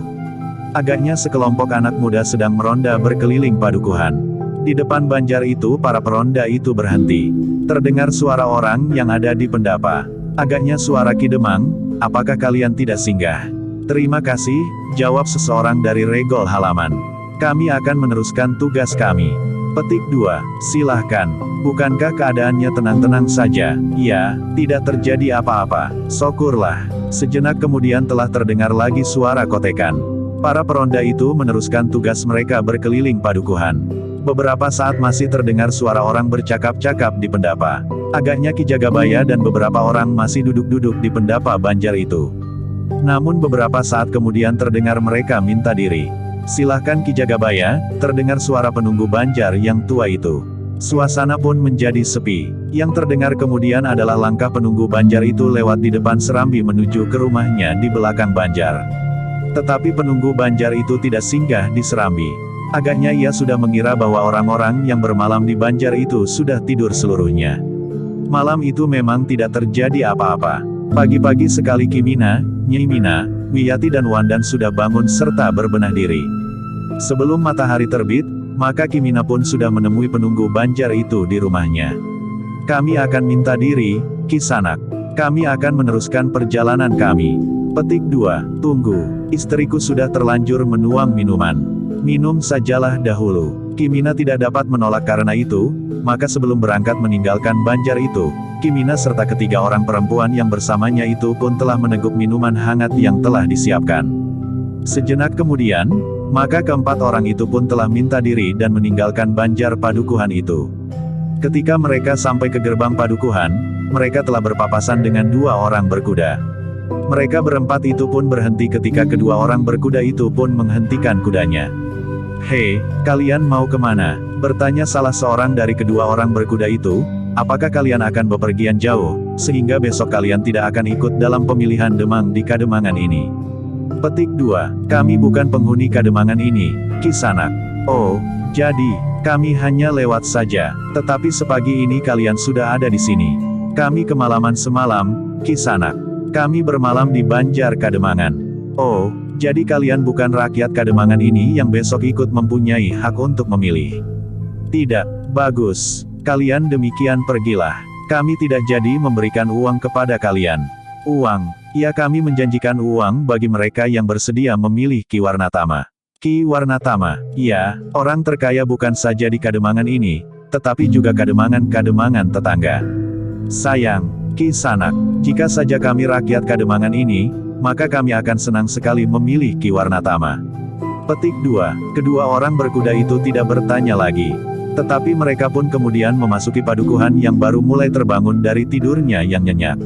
Agaknya sekelompok anak muda sedang meronda berkeliling padukuhan. Di depan Banjar itu para peronda itu berhenti. Terdengar suara orang yang ada di pendapa. Agaknya suara Ki Demang, apakah kalian tidak singgah? Terima kasih, jawab seseorang dari regol halaman. Kami akan meneruskan tugas kami. Petik 2, silahkan. Bukankah keadaannya tenang-tenang saja? Ya, tidak terjadi apa-apa. Syukurlah. Sejenak kemudian telah terdengar lagi suara kotekan. Para peronda itu meneruskan tugas mereka berkeliling padukuhan. Beberapa saat masih terdengar suara orang bercakap-cakap di pendapa. Agaknya Ki Jagabaya dan beberapa orang masih duduk-duduk di pendapa Banjar itu. Namun beberapa saat kemudian terdengar mereka minta diri. "Silahkan Ki Jagabaya," terdengar suara penunggu Banjar yang tua itu. Suasana pun menjadi sepi. Yang terdengar kemudian adalah langkah penunggu Banjar itu lewat di depan serambi menuju ke rumahnya di belakang Banjar. Tetapi penunggu Banjar itu tidak singgah di serambi. Agaknya ia sudah mengira bahwa orang-orang yang bermalam di Banjar itu sudah tidur seluruhnya. Malam itu memang tidak terjadi apa-apa. Pagi-pagi sekali Kimina, Nyai Mina, Wiyati dan Wandan sudah bangun serta berbenah diri. Sebelum matahari terbit, maka Kimina pun sudah menemui penunggu Banjar itu di rumahnya. "Kami akan minta diri, Kisanak. Kami akan meneruskan perjalanan kami." Petik 2. Tunggu, istriku sudah terlanjur menuang minuman. Minum sajalah dahulu. Kimina tidak dapat menolak karena itu, maka sebelum berangkat meninggalkan Banjar itu, Kimina serta ketiga orang perempuan yang bersamanya itu pun telah meneguk minuman hangat yang telah disiapkan. Sejenak kemudian, maka keempat orang itu pun telah minta diri dan meninggalkan Banjar Padukuhan itu. Ketika mereka sampai ke gerbang Padukuhan, mereka telah berpapasan dengan dua orang berkuda. Mereka berempat itu pun berhenti ketika kedua orang berkuda itu pun menghentikan kudanya. "Hei, kalian mau kemana?" bertanya salah seorang dari kedua orang berkuda itu. "Apakah kalian akan bepergian jauh, sehingga besok kalian tidak akan ikut dalam pemilihan Demang di Kademangan ini?" Petik 2. "Kami bukan penghuni Kademangan ini, Kisanak." "Oh, jadi, kami hanya lewat saja, tetapi sepagi ini kalian sudah ada di sini." "Kami kemalaman semalam, Kisanak. Kami bermalam di Banjar Kademangan." "Oh, jadi kalian bukan rakyat Kademangan ini yang besok ikut mempunyai hak untuk memilih?" "Tidak." "Bagus. Kalian demikian pergilah. Kami tidak jadi memberikan uang kepada kalian." "Uang?" "Ya, kami menjanjikan uang bagi mereka yang bersedia memilih Ki Warnatama." "Ki Warnatama?" "Ya, orang terkaya bukan saja di Kademangan ini, tetapi juga Kademangan-Kademangan tetangga." "Sayang, Kisanak, jika saja kami rakyat Kademangan ini, maka kami akan senang sekali memilih Ki Warnatama." Petik 2. Kedua orang berkuda itu tidak bertanya lagi. Tetapi mereka pun kemudian memasuki padukuhan yang baru mulai terbangun dari tidurnya yang nyenyak.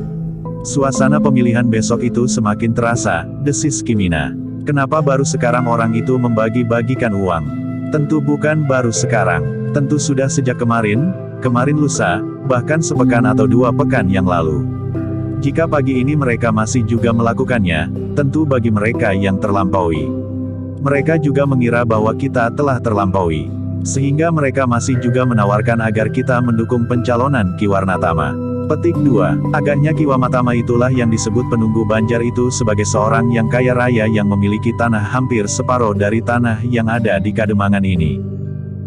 Suasana pemilihan besok itu semakin terasa, desis Kimina. "Kenapa baru sekarang orang itu membagi-bagikan uang?" "Tentu bukan baru sekarang. Tentu sudah sejak kemarin lusa, bahkan sepekan atau 2 pekan yang lalu. Jika pagi ini mereka masih juga melakukannya, tentu bagi mereka yang terlampaui. Mereka juga mengira bahwa kita telah terlampaui. Sehingga mereka masih juga menawarkan agar kita mendukung pencalonan Ki Warnatama." Petik 2. Agaknya Ki Warnatama itulah yang disebut penunggu Banjar itu sebagai seorang yang kaya raya yang memiliki tanah hampir separuh dari tanah yang ada di Kademangan ini.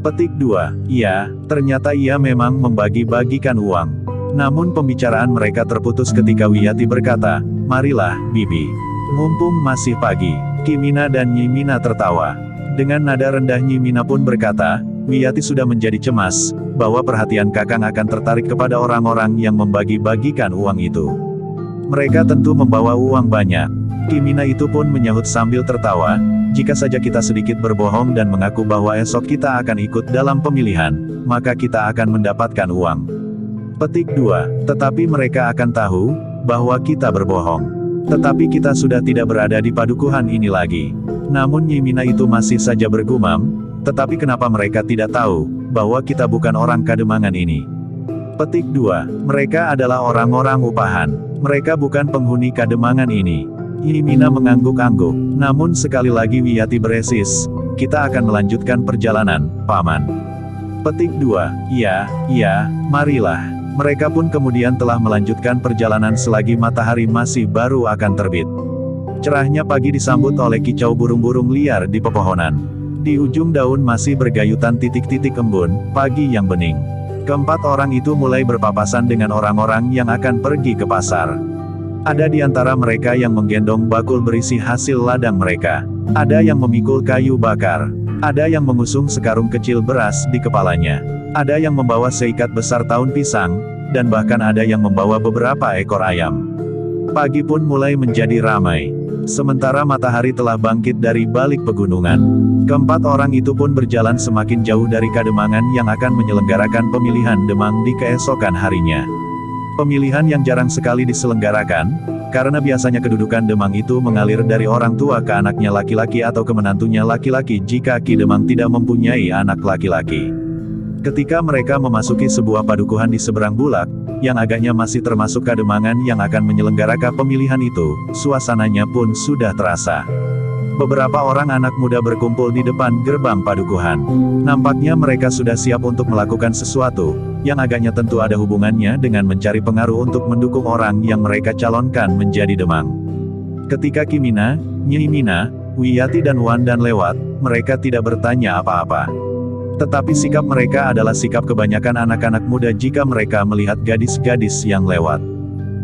Petik 2. "Iya, ternyata ia memang membagi-bagikan uang." Namun pembicaraan mereka terputus ketika Wiyati berkata, "Marilah, Bibi. Mumpung masih pagi." Kimina dan Nyi Mina tertawa. Dengan nada rendah Nyi Mina pun berkata, "Wiyati sudah menjadi cemas, bahwa perhatian Kakang akan tertarik kepada orang-orang yang membagi-bagikan uang itu. Mereka tentu membawa uang banyak." Kimina itu pun menyahut sambil tertawa, "Jika saja kita sedikit berbohong dan mengaku bahwa esok kita akan ikut dalam pemilihan, maka kita akan mendapatkan uang." Petik 2. Tetapi mereka akan tahu, bahwa kita berbohong. Tetapi kita sudah tidak berada di padukuhan ini lagi. Namun Nyi Mina itu masih saja bergumam, "Tetapi kenapa mereka tidak tahu, bahwa kita bukan orang Kademangan ini?" Petik 2. Mereka adalah orang-orang upahan. Mereka bukan penghuni Kademangan ini. Nyi Mina mengangguk-angguk. Namun sekali lagi Wiyati beresis, "Kita akan melanjutkan perjalanan, Paman." Petik 2. Iya, marilah." Mereka pun kemudian telah melanjutkan perjalanan selagi matahari masih baru akan terbit. Cerahnya pagi disambut oleh kicau burung-burung liar di pepohonan. Di ujung daun masih bergayutan titik-titik embun, pagi yang bening. Keempat orang itu mulai berpapasan dengan orang-orang yang akan pergi ke pasar. Ada di antara mereka yang menggendong bakul berisi hasil ladang mereka. Ada yang memikul kayu bakar. Ada yang mengusung sekarung kecil beras di kepalanya. Ada yang membawa seikat besar daun pisang, dan bahkan ada yang membawa beberapa ekor ayam. Pagi pun mulai menjadi ramai. Sementara matahari telah bangkit dari balik pegunungan. Keempat orang itu pun berjalan semakin jauh dari Kademangan yang akan menyelenggarakan pemilihan Demang di keesokan harinya. Pemilihan yang jarang sekali diselenggarakan, karena biasanya kedudukan Demang itu mengalir dari orang tua ke anaknya laki-laki atau ke menantunya laki-laki jika Ki Demang tidak mempunyai anak laki-laki. Ketika mereka memasuki sebuah padukuhan di seberang bulak, yang agaknya masih termasuk Kademangan yang akan menyelenggarakan pemilihan itu, suasananya pun sudah terasa. Beberapa orang anak muda berkumpul di depan gerbang padukuhan. Nampaknya mereka sudah siap untuk melakukan sesuatu, yang agaknya tentu ada hubungannya dengan mencari pengaruh untuk mendukung orang yang mereka calonkan menjadi Demang. Ketika Kimina, Nyi Mina, Wiyati dan Wandan lewat, mereka tidak bertanya apa-apa. Tetapi sikap mereka adalah sikap kebanyakan anak-anak muda jika mereka melihat gadis-gadis yang lewat.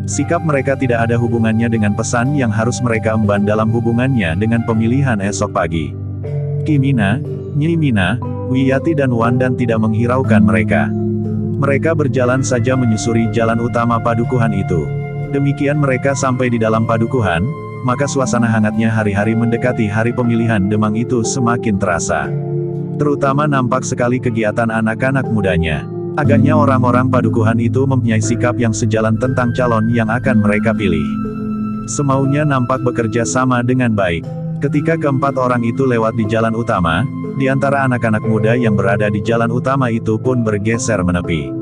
Sikap mereka tidak ada hubungannya dengan pesan yang harus mereka emban dalam hubungannya dengan pemilihan esok pagi. Kimina, Nyi Mina, Wiyati dan Wandan tidak menghiraukan mereka. Mereka berjalan saja menyusuri jalan utama padukuhan itu. Demikian mereka sampai di dalam padukuhan, maka suasana hangatnya hari-hari mendekati hari pemilihan Demang itu semakin terasa. Terutama nampak sekali kegiatan anak-anak mudanya. Agaknya orang-orang padukuhan itu mempunyai sikap yang sejalan tentang calon yang akan mereka pilih. Semaunya nampak bekerja sama dengan baik. Ketika keempat orang itu lewat di jalan utama, di antara anak-anak muda yang berada di jalan utama itu pun bergeser menepi.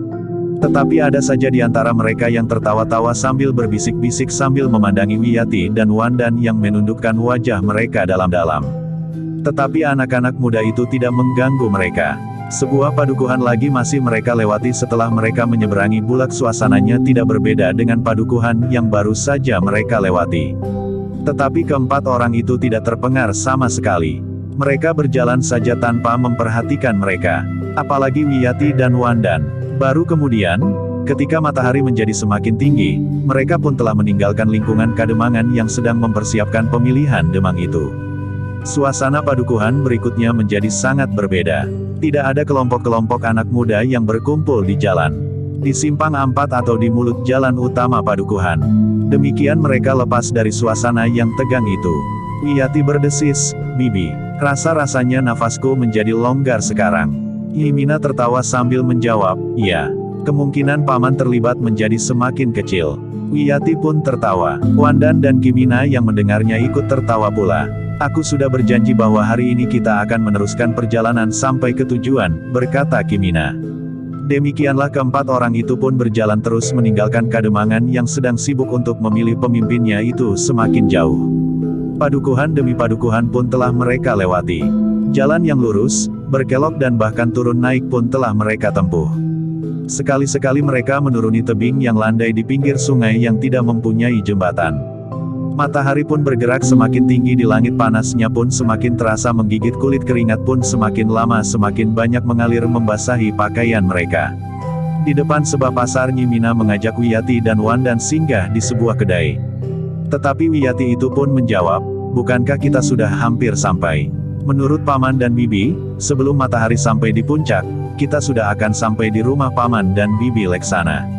Tetapi ada saja di antara mereka yang tertawa-tawa sambil berbisik-bisik sambil memandangi Wiyati dan Wandan yang menundukkan wajah mereka dalam-dalam. Tetapi anak-anak muda itu tidak mengganggu mereka. Sebuah padukuhan lagi masih mereka lewati setelah mereka menyeberangi bulak. Suasananya tidak berbeda dengan padukuhan yang baru saja mereka lewati. Tetapi keempat orang itu tidak terpengar sama sekali. Mereka berjalan saja tanpa memperhatikan mereka. Apalagi Wiyati dan Wandan. Baru kemudian, ketika matahari menjadi semakin tinggi, mereka pun telah meninggalkan lingkungan Kademangan yang sedang mempersiapkan pemilihan Demang itu. Suasana padukuhan berikutnya menjadi sangat berbeda. Tidak ada kelompok-kelompok anak muda yang berkumpul di jalan, di simpang ampat atau di mulut jalan utama padukuhan. Demikian mereka lepas dari suasana yang tegang itu. Wiyati berdesis, "Bibi, rasa-rasanya nafasku menjadi longgar sekarang." Nyi Mina tertawa sambil menjawab, "Iya. Kemungkinan paman terlibat menjadi semakin kecil." Wiyati pun tertawa. Wandan dan Kimina yang mendengarnya ikut tertawa pula. "Aku sudah berjanji bahwa hari ini kita akan meneruskan perjalanan sampai ke tujuan," berkata Kimina. Demikianlah keempat orang itu pun berjalan terus meninggalkan Kademangan yang sedang sibuk untuk memilih pemimpinnya itu semakin jauh. Padukuhan demi padukuhan pun telah mereka lewati. Jalan yang lurus, berkelok dan bahkan turun naik pun telah mereka tempuh. Sekali-sekali mereka menuruni tebing yang landai di pinggir sungai yang tidak mempunyai jembatan. Matahari pun bergerak semakin tinggi di langit, panasnya pun semakin terasa menggigit kulit, keringat pun semakin lama semakin banyak mengalir membasahi pakaian mereka. Di depan sebuah pasar Nyi Mina mengajak Wiyati dan Wandan singgah di sebuah kedai. Tetapi Wiyati itu pun menjawab, "Bukankah kita sudah hampir sampai? Menurut Paman dan Bibi, sebelum matahari sampai di puncak, kita sudah akan sampai di rumah Paman dan Bibi Leksana."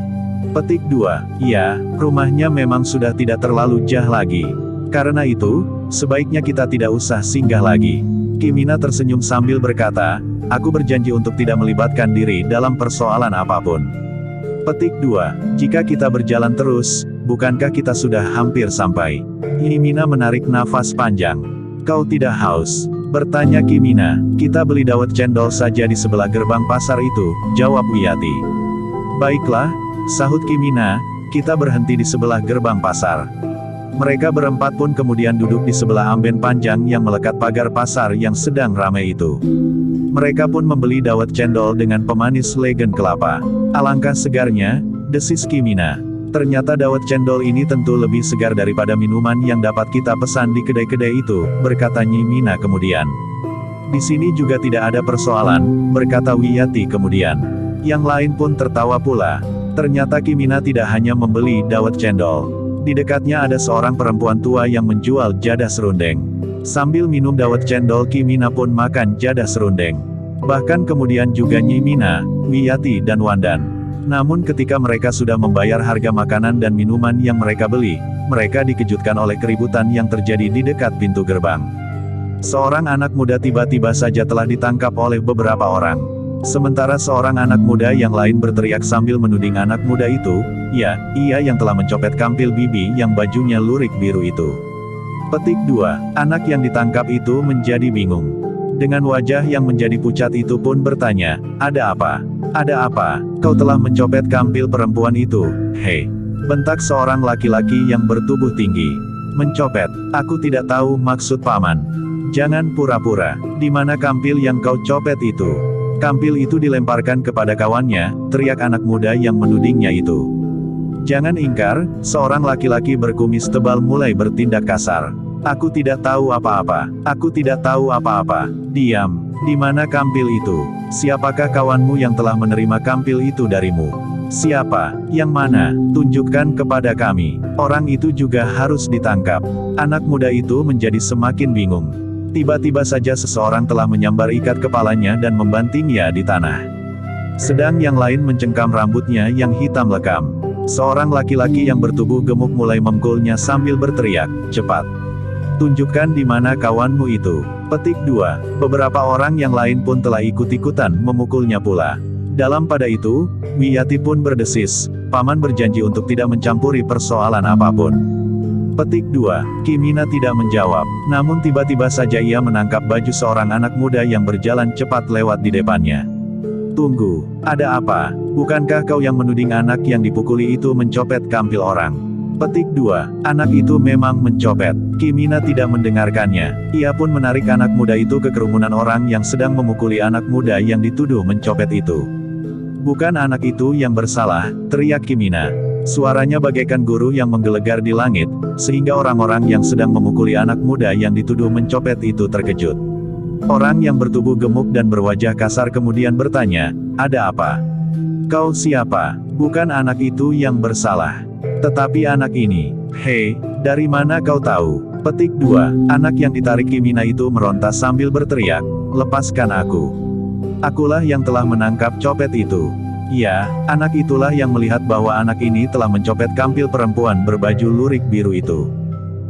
Petik 2. Ya, rumahnya memang sudah tidak terlalu jauh lagi. Karena itu, sebaiknya kita tidak usah singgah lagi. Kimina tersenyum sambil berkata, "Aku berjanji untuk tidak melibatkan diri dalam persoalan apapun." Petik 2. Jika kita berjalan terus, bukankah kita sudah hampir sampai? Kimina menarik nafas panjang. "Kau tidak haus?" bertanya Kimina. "Kita beli dawet cendol saja di sebelah gerbang pasar itu," jawab Wiyati. "Baiklah," sahut Kimina, "kita berhenti di sebelah gerbang pasar." Mereka berempat pun kemudian duduk di sebelah amben panjang yang melekat pagar pasar yang sedang ramai itu. Mereka pun membeli dawet cendol dengan pemanis legen kelapa. "Alangkah segarnya," desis Kimina. "Ternyata dawet cendol ini tentu lebih segar daripada minuman yang dapat kita pesan di kedai-kedai itu," berkata Nyi Mina kemudian. "Di sini juga tidak ada persoalan," berkata Wiyati kemudian. Yang lain pun tertawa pula. Ternyata Kimina tidak hanya membeli dawet cendol. Di dekatnya ada seorang perempuan tua yang menjual jadah serundeng. Sambil minum dawet cendol, Kimina pun makan jadah serundeng. Bahkan kemudian juga Nyi Mina, Wiyati dan Wandan. Namun ketika mereka sudah membayar harga makanan dan minuman yang mereka beli, mereka dikejutkan oleh keributan yang terjadi di dekat pintu gerbang. Seorang anak muda tiba-tiba saja telah ditangkap oleh beberapa orang. Sementara seorang anak muda yang lain berteriak sambil menuding anak muda itu, ya, ia yang telah mencopet kampil bibi yang bajunya lurik biru itu. Petik 2. Anak yang ditangkap itu menjadi bingung. Dengan wajah yang menjadi pucat itu pun bertanya, "Ada apa? Ada apa? Kau telah mencopet kampil perempuan itu, hei?" Bentak seorang laki-laki yang bertubuh tinggi. "Mencopet? Aku tidak tahu maksud paman. Jangan pura-pura. Di mana kampil yang kau copet itu?" "Kampil itu dilemparkan kepada kawannya," teriak anak muda yang menudingnya itu. "Jangan ingkar," seorang laki-laki berkumis tebal mulai bertindak kasar. "Aku tidak tahu apa-apa. Aku tidak tahu apa-apa. Diam. Di mana kampil itu? Siapakah kawanmu yang telah menerima kampil itu darimu? Siapa? Yang mana? Tunjukkan kepada kami. Orang itu juga harus ditangkap." Anak muda itu menjadi semakin bingung. Tiba-tiba saja seseorang telah menyambar ikat kepalanya dan membantingnya di tanah. Sedang yang lain mencengkam rambutnya yang hitam lekam. Seorang laki-laki yang bertubuh gemuk mulai memukulnya sambil berteriak, "Cepat! Tunjukkan di mana kawanmu itu." Petik 2. Beberapa orang yang lain pun telah ikut-ikutan memukulnya pula. Dalam pada itu, Wiyati pun berdesis, "Paman berjanji untuk tidak mencampuri persoalan apapun." Petik 2. Kimina tidak menjawab, namun tiba-tiba saja ia menangkap baju seorang anak muda yang berjalan cepat lewat di depannya. "Tunggu, ada apa? Bukankah kau yang menuding anak yang dipukuli itu mencopet kampil orang?" Petik 2. Anak itu memang mencopet. Kimina tidak mendengarkannya. Ia pun menarik anak muda itu ke kerumunan orang yang sedang memukuli anak muda yang dituduh mencopet itu. "Bukan anak itu yang bersalah," teriak Kimina. Suaranya bagaikan guru yang menggelegar di langit, sehingga orang-orang yang sedang memukuli anak muda yang dituduh mencopet itu terkejut. Orang yang bertubuh gemuk dan berwajah kasar kemudian bertanya, "Ada apa? Kau siapa? Bukan anak itu yang bersalah. Tetapi anak ini. Hei, dari mana kau tahu?" Petik 2. Anak yang ditarik Kimina itu meronta sambil berteriak, "Lepaskan aku. Akulah yang telah menangkap copet itu." Ya, anak itulah yang melihat bahwa anak ini telah mencopet kampil perempuan berbaju lurik biru itu.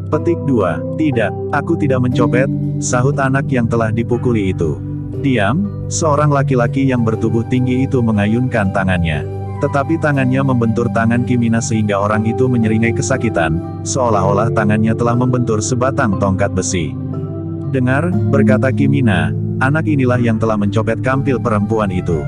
Petik 2. "Tidak, aku tidak mencopet," sahut anak yang telah dipukuli itu. "Diam!" Seorang laki-laki yang bertubuh tinggi itu mengayunkan tangannya. Tetapi tangannya membentur tangan Kimina sehingga orang itu menyeringai kesakitan, seolah-olah tangannya telah membentur sebatang tongkat besi. "Dengar," berkata Kimina, "anak inilah yang telah mencopet kampil perempuan itu.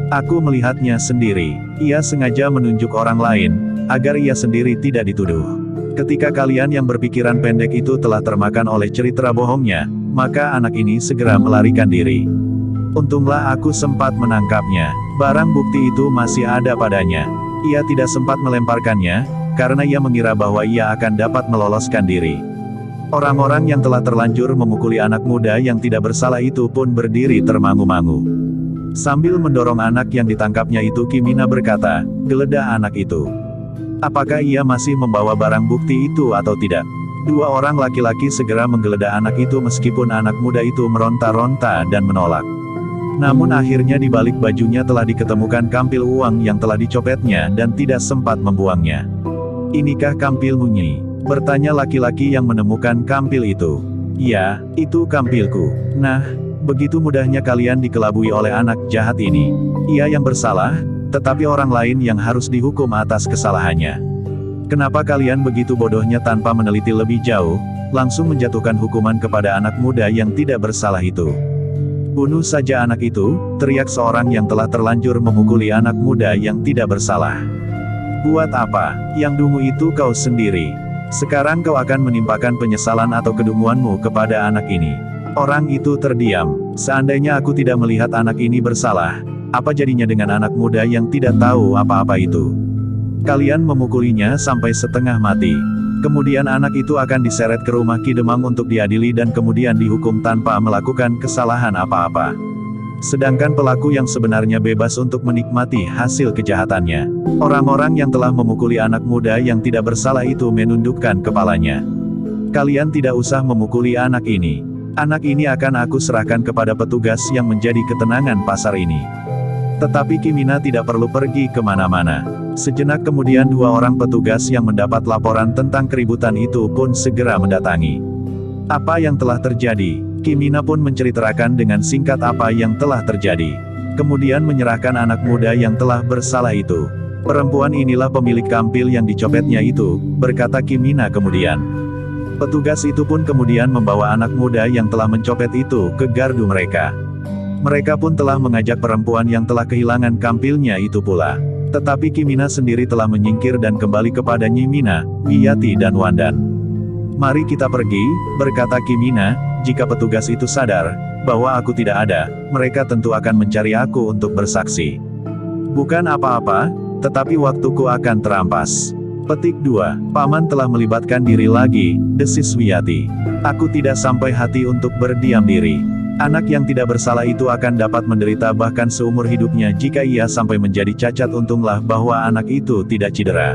Aku melihatnya sendiri. Ia sengaja menunjuk orang lain, agar ia sendiri tidak dituduh. Ketika kalian yang berpikiran pendek itu telah termakan oleh cerita bohongnya, maka anak ini segera melarikan diri. Untunglah aku sempat menangkapnya. Barang bukti itu masih ada padanya. Ia tidak sempat melemparkannya, karena ia mengira bahwa ia akan dapat meloloskan diri." Orang-orang yang telah terlanjur memukuli anak muda yang tidak bersalah itu pun berdiri termangu-mangu. Sambil mendorong anak yang ditangkapnya itu, Kimina berkata, "Geledah anak itu. Apakah ia masih membawa barang bukti itu atau tidak?" Dua orang laki-laki segera menggeledah anak itu meskipun anak muda itu meronta-ronta dan menolak. Namun akhirnya di balik bajunya telah diketemukan kampil uang yang telah dicopetnya dan tidak sempat membuangnya. "Inikah kampilmu, Nyi?" bertanya laki-laki yang menemukan kampil itu. "Ya, itu kampilku." "Nah, begitu mudahnya kalian dikelabui oleh anak jahat ini. Ia yang bersalah, tetapi orang lain yang harus dihukum atas kesalahannya. Kenapa kalian begitu bodohnya tanpa meneliti lebih jauh, langsung menjatuhkan hukuman kepada anak muda yang tidak bersalah itu?" "Bunuh saja anak itu," teriak seorang yang telah terlanjur memukuli anak muda yang tidak bersalah. "Buat apa? Yang dungu itu kau sendiri. Sekarang kau akan menimpakan penyesalan atau kedunguanmu kepada anak ini." Orang itu terdiam. "Seandainya aku tidak melihat anak ini bersalah, apa jadinya dengan anak muda yang tidak tahu apa-apa itu? Kalian memukulinya sampai setengah mati. Kemudian anak itu akan diseret ke rumah Ki Demang untuk diadili dan kemudian dihukum tanpa melakukan kesalahan apa-apa. Sedangkan pelaku yang sebenarnya bebas untuk menikmati hasil kejahatannya." Orang-orang yang telah memukuli anak muda yang tidak bersalah itu menundukkan kepalanya. "Kalian tidak usah memukuli anak ini. Anak ini akan aku serahkan kepada petugas yang menjadi ketenangan pasar ini." Tetapi Kimina tidak perlu pergi kemana-mana. Sejenak kemudian dua orang petugas yang mendapat laporan tentang keributan itu pun segera mendatangi. Apa yang telah terjadi? Kimina pun menceritakan dengan singkat apa yang telah terjadi. kemudian menyerahkan anak muda yang telah bersalah itu. Perempuan inilah pemilik kampil yang dicopetnya itu, berkata Kimina kemudian. Petugas itu pun kemudian membawa anak muda yang telah mencopet itu ke gardu mereka. Mereka pun telah mengajak perempuan yang telah kehilangan kampilnya itu pula. Tetapi Kimina sendiri telah menyingkir dan kembali kepada Nyimina, Wiyati dan Wandan. Mari kita pergi, berkata Kimina, jika petugas itu sadar bahwa aku tidak ada, mereka tentu akan mencari aku untuk bersaksi. Bukan apa-apa, tetapi waktuku akan terampas. Petik 2. Paman telah melibatkan diri lagi, desis Wiyati. Aku tidak sampai hati untuk berdiam diri. Anak yang tidak bersalah itu akan dapat menderita bahkan seumur hidupnya jika ia sampai menjadi cacat. Untunglah bahwa anak itu tidak cedera.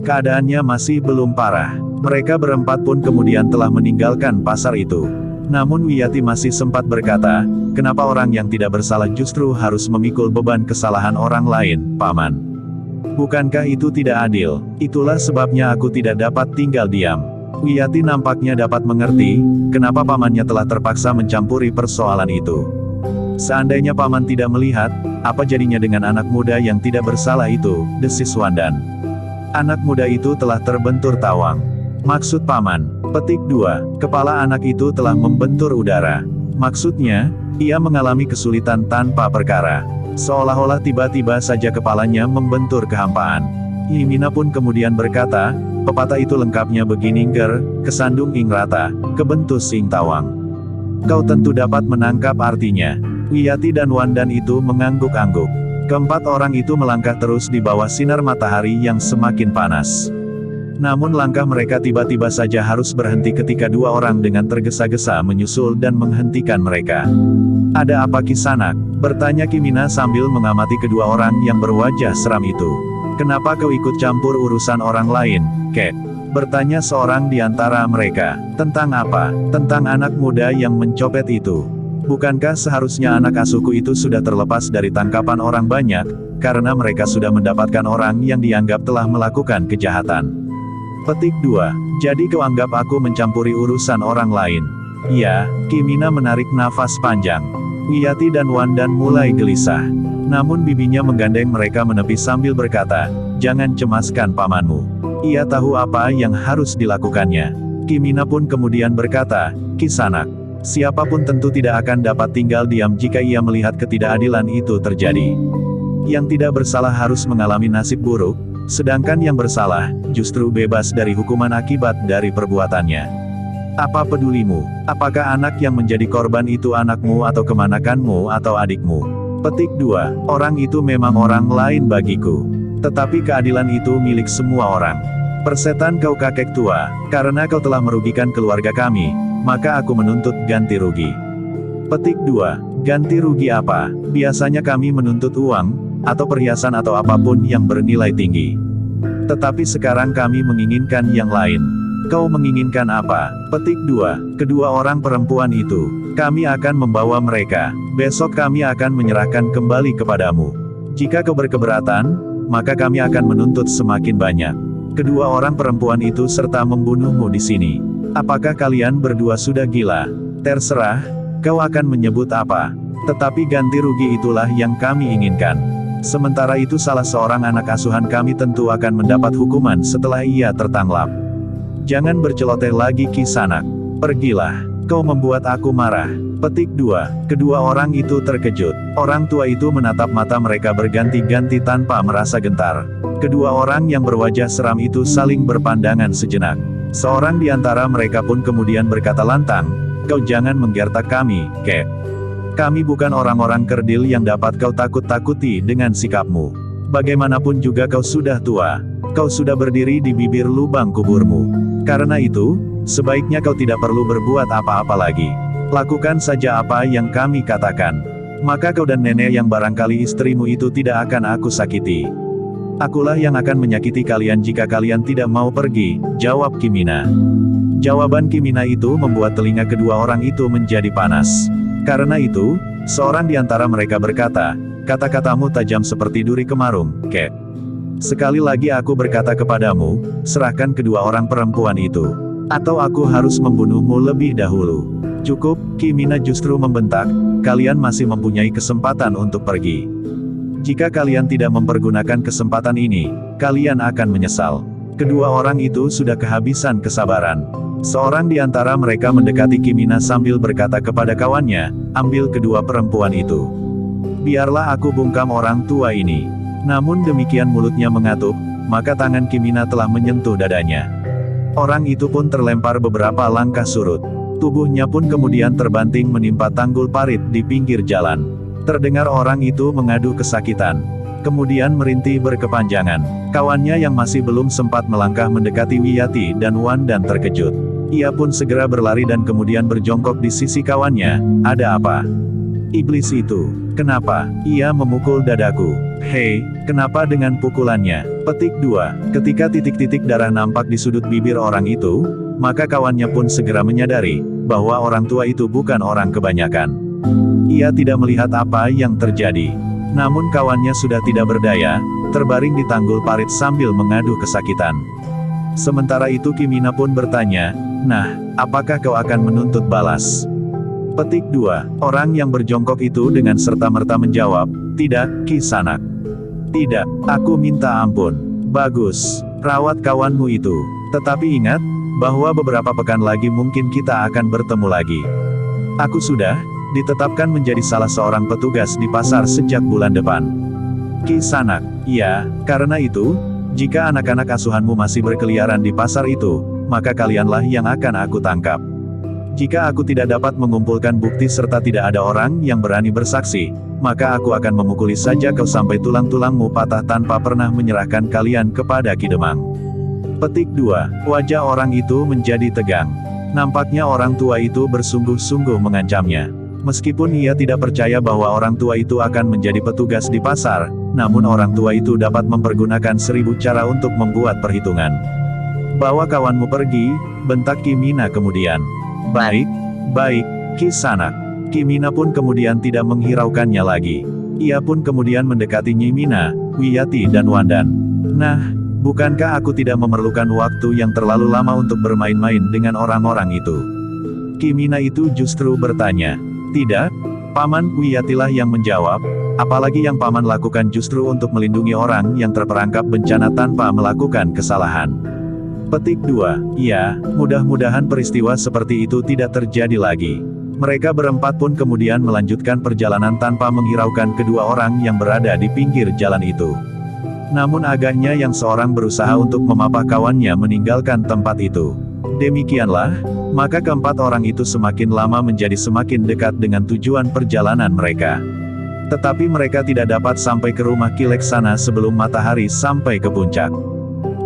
Keadaannya masih belum parah. Mereka berempat pun kemudian telah meninggalkan pasar itu. Namun Wiyati masih sempat berkata, kenapa orang yang tidak bersalah justru harus memikul beban kesalahan orang lain, Paman? Bukankah itu tidak adil? Itulah sebabnya aku tidak dapat tinggal diam. Wiyati nampaknya dapat mengerti, kenapa pamannya telah terpaksa mencampuri persoalan itu. Seandainya paman tidak melihat, apa jadinya dengan anak muda yang tidak bersalah itu, desis Wandan. Anak muda itu telah terbentur tawang. Maksud paman. Petik 2. Kepala anak itu telah membentur udara. Maksudnya, ia mengalami kesulitan tanpa perkara. Seolah-olah tiba-tiba saja kepalanya membentur kehampaan. Nyimina pun kemudian berkata, pepatah itu lengkapnya begini nger, kesandung ing rata, kebentus ing tawang. Kau tentu dapat menangkap artinya. Wiyati dan Wandan itu mengangguk-angguk. Keempat orang itu melangkah terus di bawah sinar matahari yang semakin panas. Namun langkah mereka tiba-tiba saja harus berhenti ketika dua orang dengan tergesa-gesa menyusul dan menghentikan mereka. Ada apa Kisanak? Bertanya Kimina sambil mengamati kedua orang yang berwajah seram itu. Kenapa kau ikut campur urusan orang lain, Kek? Bertanya seorang di antara mereka. Tentang apa? Tentang anak muda yang mencopet itu. Bukankah seharusnya anak asuhku itu sudah terlepas dari tangkapan orang banyak, karena mereka sudah mendapatkan orang yang dianggap telah melakukan kejahatan. Petik 2. Jadi kau anggap aku mencampuri urusan orang lain? Ya, Kimina menarik nafas panjang. Wiyati dan Wandan mulai gelisah. Namun bibinya menggandeng mereka menepi sambil berkata, jangan cemaskan pamanmu. Ia tahu apa yang harus dilakukannya. Kimina pun kemudian berkata, Kisanak, siapapun tentu tidak akan dapat tinggal diam jika ia melihat ketidakadilan itu terjadi. Yang tidak bersalah harus mengalami nasib buruk, sedangkan yang bersalah, justru bebas dari hukuman akibat dari perbuatannya. Apa pedulimu? Apakah anak yang menjadi korban itu anakmu atau kemanakanmu atau adikmu? Petik 2. Orang itu memang orang lain bagiku. Tetapi keadilan itu milik semua orang. Persetan kau kakek tua, karena kau telah merugikan keluarga kami, maka aku menuntut ganti rugi. Petik 2. Ganti rugi apa? Biasanya kami menuntut uang, atau perhiasan atau apapun yang bernilai tinggi. Tetapi sekarang kami menginginkan yang lain. Kau menginginkan apa? Petik 2. Kedua orang perempuan itu. Kami akan membawa mereka. Besok kami akan menyerahkan kembali kepadamu. Jika kau berkeberatan, maka kami akan menuntut semakin banyak. Kedua orang perempuan itu serta membunuhmu di sini. Apakah kalian berdua sudah gila? Terserah, kau akan menyebut apa. Tetapi ganti rugi itulah yang kami inginkan. Sementara itu salah seorang anak asuhan kami tentu akan mendapat hukuman setelah ia tertangkap. Jangan berceloteh lagi Kisanak. Pergilah, kau membuat aku marah. Petik 2. Kedua orang itu terkejut. Orang tua itu menatap mata mereka berganti-ganti tanpa merasa gentar. Kedua orang yang berwajah seram itu saling berpandangan sejenak. Seorang di antara mereka pun kemudian berkata lantang, kau jangan menggertak kami, Kek. Kami bukan orang-orang kerdil yang dapat kau takut-takuti dengan sikapmu. Bagaimanapun juga kau sudah tua. Kau sudah berdiri di bibir lubang kuburmu. Karena itu, sebaiknya kau tidak perlu berbuat apa-apa lagi. Lakukan saja apa yang kami katakan. Maka kau dan nenek yang barangkali istrimu itu tidak akan aku sakiti. Akulah yang akan menyakiti kalian jika kalian tidak mau pergi, jawab Kimina. Jawaban Kimina itu membuat telinga kedua orang itu menjadi panas. Karena itu, seorang di antara mereka berkata, kata-katamu tajam seperti duri kemarung, Kek. Sekali lagi aku berkata kepadamu, serahkan kedua orang perempuan itu. Atau aku harus membunuhmu lebih dahulu? Cukup, Kimina justru membentak, kalian masih mempunyai kesempatan untuk pergi. Jika kalian tidak mempergunakan kesempatan ini, kalian akan menyesal. Kedua orang itu sudah kehabisan kesabaran. Seorang di antara mereka mendekati Kimina sambil berkata kepada kawannya, ambil kedua perempuan itu. Biarlah aku bungkam orang tua ini. Namun demikian mulutnya mengatup, maka tangan Kimina telah menyentuh dadanya. Orang itu pun terlempar beberapa langkah surut. Tubuhnya pun kemudian terbanting menimpa tanggul parit di pinggir jalan. Terdengar orang itu mengadu kesakitan. Kemudian merintih berkepanjangan. Kawannya yang masih belum sempat melangkah mendekati Wiyati dan Wan dan terkejut. Ia pun segera berlari dan kemudian berjongkok di sisi kawannya. Ada apa? Iblis itu. Kenapa? Ia memukul dadaku. Hei, kenapa dengan pukulannya? Petik 2. Ketika titik-titik darah nampak di sudut bibir orang itu, maka kawannya pun segera menyadari, bahwa orang tua itu bukan orang kebanyakan. Ia tidak melihat apa yang terjadi. Namun kawannya sudah tidak berdaya, terbaring di tanggul parit sambil mengadu kesakitan. Sementara itu Kimina pun bertanya, nah, apakah kau akan menuntut balas? Petik 2. Orang yang berjongkok itu dengan serta-merta menjawab, tidak, Kisanak. Tidak, aku minta ampun. Bagus, rawat kawanmu itu. Tetapi ingat, bahwa beberapa pekan lagi mungkin kita akan bertemu lagi. Aku sudah ditetapkan menjadi salah seorang petugas di pasar sejak bulan depan. Kisanak, ya, karena itu, jika anak-anak asuhanmu masih berkeliaran di pasar itu, maka kalianlah yang akan aku tangkap. Jika aku tidak dapat mengumpulkan bukti serta tidak ada orang yang berani bersaksi, maka aku akan memukuli saja kau sampai tulang-tulangmu patah tanpa pernah menyerahkan kalian kepada Ki Demang. Petik 2. Wajah orang itu menjadi tegang. Nampaknya orang tua itu bersungguh-sungguh mengancamnya. Meskipun ia tidak percaya bahwa orang tua itu akan menjadi petugas di pasar, namun orang tua itu dapat mempergunakan 1000 cara untuk membuat perhitungan. Bawa kawanmu pergi, bentak Kimina kemudian. Baik, baik, Kisanak. Kimina pun kemudian tidak menghiraukannya lagi. Ia pun kemudian mendekati Nyimina, Wiyati dan Wandan. Nah, bukankah aku tidak memerlukan waktu yang terlalu lama untuk bermain-main dengan orang-orang itu? Kimina itu justru bertanya. Tidak, Paman, Wiyatilah yang menjawab, apalagi yang Paman lakukan justru untuk melindungi orang yang terperangkap bencana tanpa melakukan kesalahan. Petik 2. Ya, mudah-mudahan peristiwa seperti itu tidak terjadi lagi. Mereka berempat pun kemudian melanjutkan perjalanan tanpa menghiraukan kedua orang yang berada di pinggir jalan itu. Namun agaknya yang seorang berusaha untuk memapah kawannya meninggalkan tempat itu. Demikianlah, maka keempat orang itu semakin lama menjadi semakin dekat dengan tujuan perjalanan mereka. Tetapi mereka tidak dapat sampai ke rumah Kileksana sebelum matahari sampai ke puncak.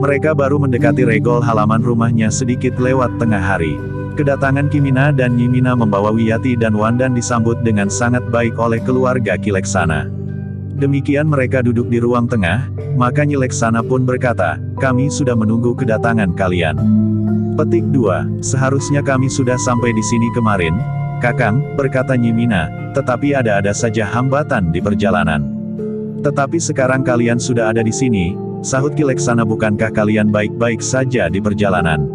Mereka baru mendekati regol halaman rumahnya sedikit lewat tengah hari. Kedatangan Kimina dan Nyimina membawa Wiyati dan Wandan disambut dengan sangat baik oleh keluarga Kileksana. Demikian mereka duduk di ruang tengah, maka Nyileksana pun berkata, kami sudah menunggu kedatangan kalian. Petik 2. Seharusnya kami sudah sampai di sini kemarin, Kakang, berkata Nyimina, tetapi ada saja hambatan di perjalanan. Tetapi sekarang kalian sudah ada di sini, sahut Kileksana, bukankah kalian baik-baik saja di perjalanan?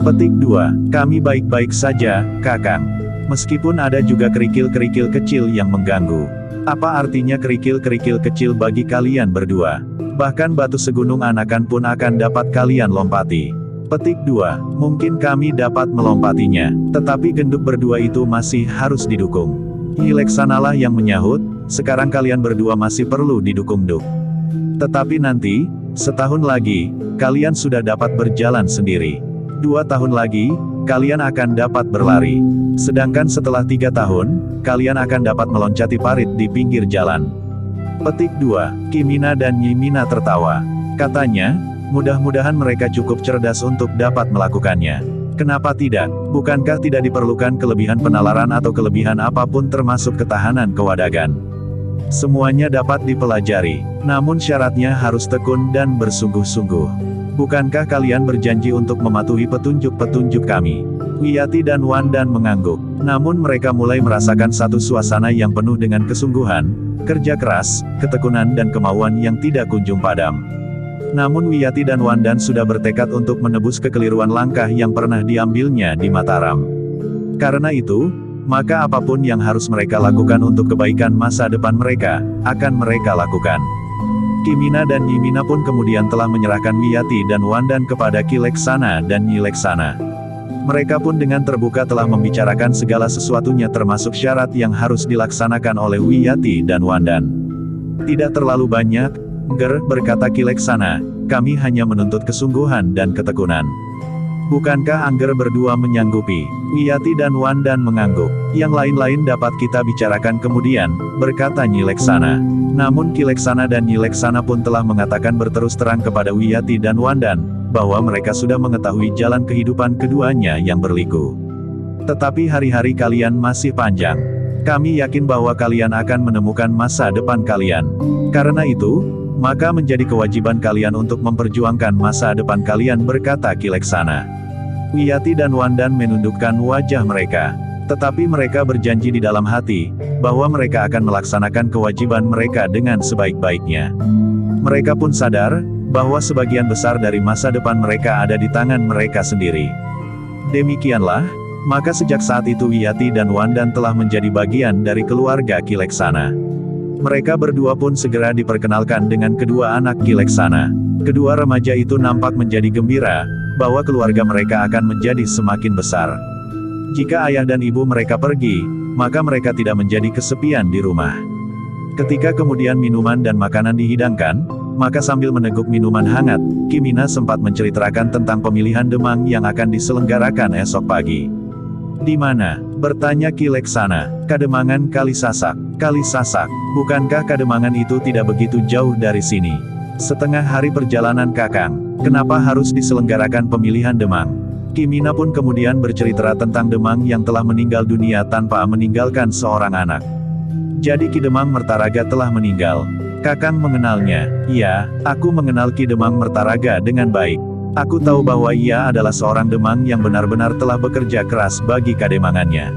Petik 2. Kami baik-baik saja, Kakang. Meskipun ada juga kerikil-kerikil kecil yang mengganggu. Apa artinya kerikil-kerikil kecil bagi kalian berdua? Bahkan batu segunung anakan pun akan dapat kalian lompati. Petik 2. Mungkin kami dapat melompatinya, tetapi genduk berdua itu masih harus didukung. Kileksanalah yang menyahut, sekarang kalian berdua masih perlu didukung-duk. Tetapi nanti, setahun lagi, kalian sudah dapat berjalan sendiri. 2 tahun lagi, kalian akan dapat berlari. Sedangkan setelah 3 tahun, kalian akan dapat meloncati parit di pinggir jalan. Petik 2. Kimina dan Nyimina tertawa. Katanya, mudah-mudahan mereka cukup cerdas untuk dapat melakukannya. Kenapa tidak? Bukankah tidak diperlukan kelebihan penalaran atau kelebihan apapun termasuk ketahanan kewadagan? Semuanya dapat dipelajari, namun syaratnya harus tekun dan bersungguh-sungguh. Bukankah kalian berjanji untuk mematuhi petunjuk-petunjuk kami? Wiyati dan Wandan mengangguk, namun mereka mulai merasakan satu suasana yang penuh dengan kesungguhan, kerja keras, ketekunan dan kemauan yang tidak kunjung padam. Namun Wiyati dan Wandan sudah bertekad untuk menebus kekeliruan langkah yang pernah diambilnya di Mataram. Karena itu, maka apapun yang harus mereka lakukan untuk kebaikan masa depan mereka, akan mereka lakukan. Kimina dan Yimina pun kemudian telah menyerahkan Wiyati dan Wandan kepada Kileksana dan Nyileksana. Mereka pun dengan terbuka telah membicarakan segala sesuatunya termasuk syarat yang harus dilaksanakan oleh Wiyati dan Wandan. Tidak terlalu banyak, berkata Kileksana, kami hanya menuntut kesungguhan dan ketekunan. Bukankah Angger berdua menyanggupi? Wiyati dan Wandan mengangguk. Yang lain-lain dapat kita bicarakan kemudian, berkata Nyileksana. Namun Kileksana dan Nyileksana pun telah mengatakan berterus terang kepada Wiyati dan Wandan, bahwa mereka sudah mengetahui jalan kehidupan keduanya yang berliku. Tetapi hari-hari kalian masih panjang. Kami yakin bahwa kalian akan menemukan masa depan kalian. Karena itu, maka menjadi kewajiban kalian untuk memperjuangkan masa depan kalian, berkata Kileksana. Wiyati dan Wandan menundukkan wajah mereka. Tetapi mereka berjanji di dalam hati, bahwa mereka akan melaksanakan kewajiban mereka dengan sebaik-baiknya. Mereka pun sadar, bahwa sebagian besar dari masa depan mereka ada di tangan mereka sendiri. Demikianlah, maka sejak saat itu Wiyati dan Wandan telah menjadi bagian dari keluarga Kileksana. Mereka berdua pun segera diperkenalkan dengan kedua anak Kileksana. Kedua remaja itu nampak menjadi gembira, bahwa keluarga mereka akan menjadi semakin besar. Jika ayah dan ibu mereka pergi, maka mereka tidak menjadi kesepian di rumah. Ketika kemudian minuman dan makanan dihidangkan, maka sambil meneguk minuman hangat, Kimina sempat menceritakan tentang pemilihan demang yang akan diselenggarakan esok pagi. Di mana? Bertanya Kileksana. Kademangan Kalisasak. Kalisasak, bukankah Kademangan itu tidak begitu jauh dari sini? Setengah hari perjalanan Kakang. Kenapa harus diselenggarakan pemilihan demang? Kimina pun kemudian bercerita tentang Demang yang telah meninggal dunia tanpa meninggalkan seorang anak. Jadi Ki Demang Mertaraga telah meninggal. Kakang mengenalnya. Iya, aku mengenal Ki Demang Mertaraga dengan baik. Aku tahu bahwa ia adalah seorang Demang yang benar-benar telah bekerja keras bagi kademangannya.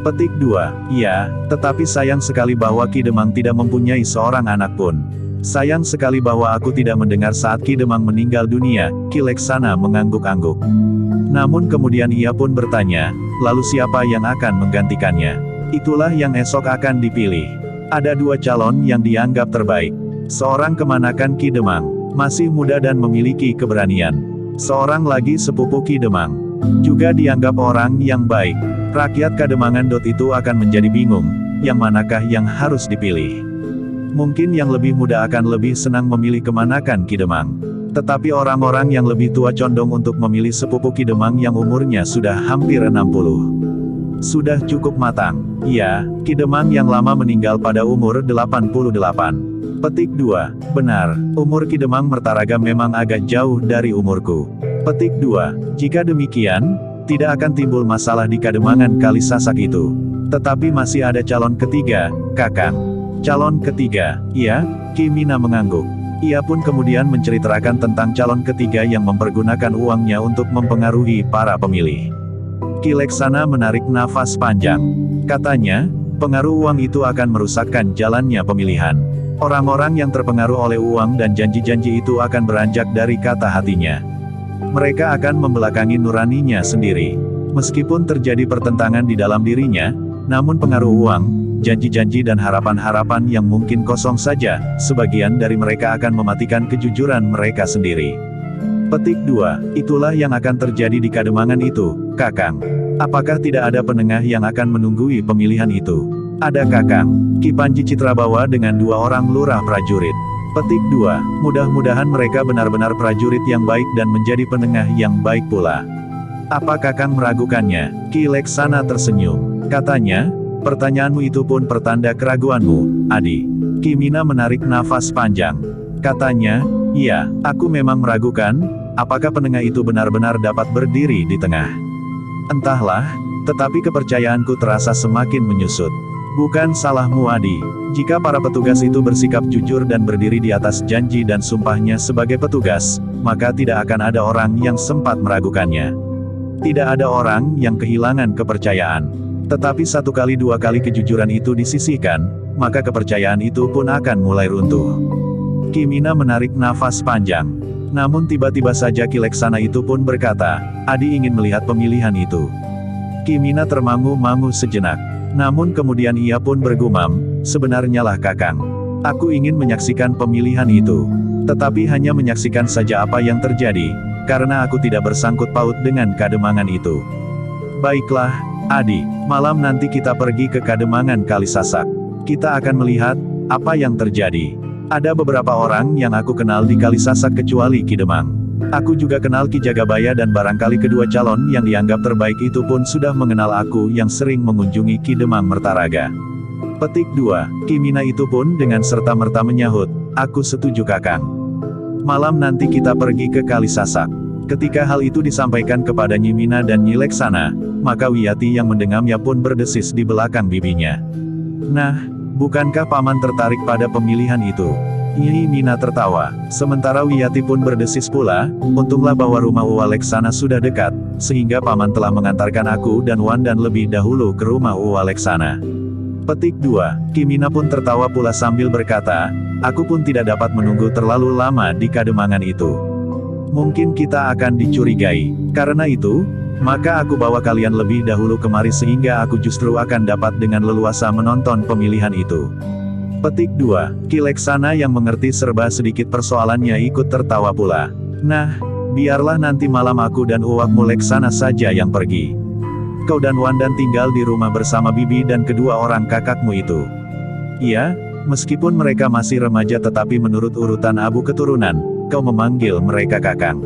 Petik 2. Iya, tetapi sayang sekali bahwa Ki Demang tidak mempunyai seorang anak pun. Sayang sekali bahwa aku tidak mendengar saat Ki Demang meninggal dunia, Kileksana mengangguk-angguk. Namun kemudian ia pun bertanya, lalu siapa yang akan menggantikannya? Itulah yang esok akan dipilih. Ada dua calon yang dianggap terbaik. Seorang kemanakan Ki Demang, masih muda dan memiliki keberanian. Seorang lagi sepupu Ki Demang, juga dianggap orang yang baik. Rakyat Kademangan itu akan menjadi bingung, yang manakah yang harus dipilih. Mungkin yang lebih muda akan lebih senang memilih kemanakan Ki Demang. Tetapi orang-orang yang lebih tua condong untuk memilih sepupu Ki Demang yang umurnya sudah hampir 60. Sudah cukup matang. Iya, Ki Demang yang lama meninggal pada umur 88. Petik 2. Benar, umur Ki Demang Mertaraga memang agak jauh dari umurku. Petik 2. Jika demikian, tidak akan timbul masalah di Kademangan Kalisasak itu. Tetapi masih ada calon ketiga, Kakang. Calon ketiga, iya, Kimina mengangguk. Ia pun kemudian menceritakan tentang calon ketiga yang mempergunakan uangnya untuk mempengaruhi para pemilih. Kileksana menarik nafas panjang. Katanya, pengaruh uang itu akan merusakkan jalannya pemilihan. Orang-orang yang terpengaruh oleh uang dan janji-janji itu akan beranjak dari kata hatinya. Mereka akan membelakangi nuraninya sendiri. Meskipun terjadi pertentangan di dalam dirinya, namun pengaruh uang, janji-janji dan harapan-harapan yang mungkin kosong saja, sebagian dari mereka akan mematikan kejujuran mereka sendiri. Petik 2. Itulah yang akan terjadi di Kademangan itu, Kakang. Apakah tidak ada penengah yang akan menunggui pemilihan itu? Ada Kakang. Ki Panji Citrabawa dengan dua orang lurah prajurit. Petik 2. Mudah-mudahan mereka benar-benar prajurit yang baik dan menjadi penengah yang baik pula. Apa Kakang meragukannya? Kileksana tersenyum. Katanya, pertanyaanmu itu pun pertanda keraguanmu, Adi. Kimina menarik nafas panjang. Katanya, iya, aku memang meragukan, apakah penengah itu benar-benar dapat berdiri di tengah. Entahlah, tetapi kepercayaanku terasa semakin menyusut. Bukan salahmu Adi. Jika para petugas itu bersikap jujur dan berdiri di atas janji dan sumpahnya sebagai petugas, maka tidak akan ada orang yang sempat meragukannya. Tidak ada orang yang kehilangan kepercayaan. Tetapi satu kali dua kali kejujuran itu disisihkan, maka kepercayaan itu pun akan mulai runtuh. Kimina menarik nafas panjang. Namun tiba-tiba saja Kileksana itu pun berkata, Adi ingin melihat pemilihan itu. Kimina termangu-mangu sejenak. Namun kemudian ia pun bergumam, sebenarnya lah Kakang. Aku ingin menyaksikan pemilihan itu. Tetapi hanya menyaksikan saja apa yang terjadi, karena aku tidak bersangkut paut dengan Kademangan itu. Baiklah, Adi, malam nanti kita pergi ke Kademangan Kalisasak. Kita akan melihat apa yang terjadi. Ada beberapa orang yang aku kenal di Kalisasak kecuali Ki Demang. Aku juga kenal Ki Jagabaya dan barangkali kedua calon yang dianggap terbaik itu pun sudah mengenal aku yang sering mengunjungi Ki Demang Mertaraga. Petik 2, Kimina itu pun dengan serta-merta menyahut, aku setuju Kakang. Malam nanti kita pergi ke Kalisasak. Ketika hal itu disampaikan kepada Nyimina dan Nyileksana, maka Wiyati yang mendengamnya pun berdesis di belakang bibinya. Nah, bukankah Paman tertarik pada pemilihan itu? Nyimina tertawa, sementara Wiyati pun berdesis pula, untunglah bahwa rumah Uwaleksana sudah dekat, sehingga Paman telah mengantarkan aku dan Wandan lebih dahulu ke rumah Uwaleksana. Petik 2, Kimina pun tertawa pula sambil berkata, aku pun tidak dapat menunggu terlalu lama di Kademangan itu. Mungkin kita akan dicurigai. Karena itu, maka aku bawa kalian lebih dahulu kemari sehingga aku justru akan dapat dengan leluasa menonton pemilihan itu. Petik 2, Kileksana yang mengerti serba sedikit persoalannya ikut tertawa pula. Nah, biarlah nanti malam aku dan Uwakmu Leksana saja yang pergi. Kau dan Wandan tinggal di rumah bersama Bibi dan kedua orang kakakmu itu. Iya, meskipun mereka masih remaja tetapi menurut urutan abu keturunan, kau memanggil mereka Kakang.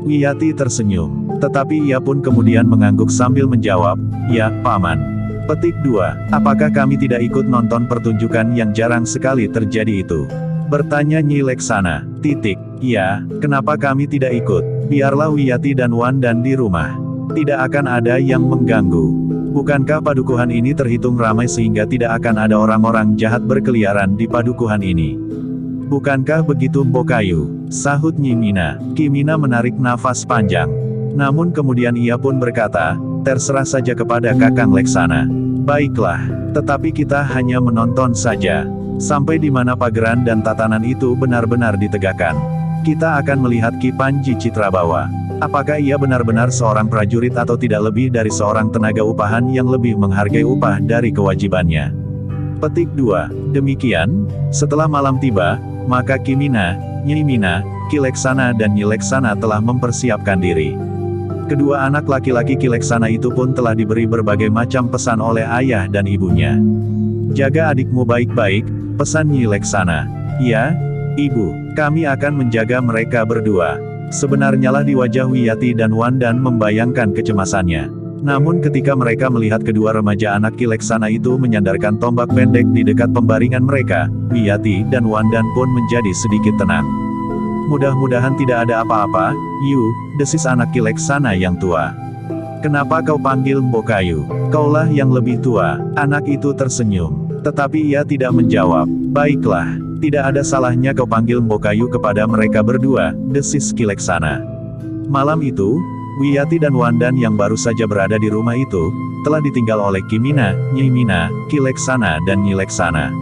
Wiyati tersenyum, tetapi ia pun kemudian mengangguk sambil menjawab, ya, Paman. Petik 2, apakah kami tidak ikut nonton pertunjukan yang jarang sekali terjadi itu? Bertanya Nyileksana. Ya, kenapa kami tidak ikut? Biarlah Wiyati dan Wandan di rumah. Tidak akan ada yang mengganggu. Bukankah padukuhan ini terhitung ramai sehingga tidak akan ada orang-orang jahat berkeliaran di padukuhan ini? Bukankah begitu Mbokayu? Sahut Nyimina. Kimina menarik nafas panjang. Namun kemudian ia pun berkata, terserah saja kepada Kakang Leksana. Baiklah, tetapi kita hanya menonton saja. Sampai di mana pageran dan tatanan itu benar-benar ditegakkan. Kita akan melihat Ki Panji Citrabawa. Apakah ia benar-benar seorang prajurit atau tidak lebih dari seorang tenaga upahan yang lebih menghargai upah dari kewajibannya? Petik 2, demikian, setelah malam tiba, maka Kimina, Nyimina, Kileksana dan Nyileksana telah mempersiapkan diri. Kedua anak laki-laki Kileksana itu pun telah diberi berbagai macam pesan oleh ayah dan ibunya. Jaga adikmu baik-baik, pesan Nyileksana. Ya, Ibu, kami akan menjaga mereka berdua. Sebenarnya lah di wajah Wiyati dan Wandan membayangkan kecemasannya. Namun ketika mereka melihat kedua remaja anak Kileksana itu menyandarkan tombak pendek di dekat pembaringan mereka, Wiyati dan Wandan pun menjadi sedikit tenang. Mudah-mudahan tidak ada apa-apa, Yu, desis anak Kileksana yang tua. Kenapa kau panggil Mbokayu? Kaulah yang lebih tua. Anak itu tersenyum. Tetapi ia tidak menjawab. Baiklah, tidak ada salahnya kau panggil Mbokayu kepada mereka berdua, desis Kileksana. Malam itu, Wiyati dan Wandan yang baru saja berada di rumah itu, telah ditinggal oleh Kimina, Nyimina, Kileksana dan Nyileksana.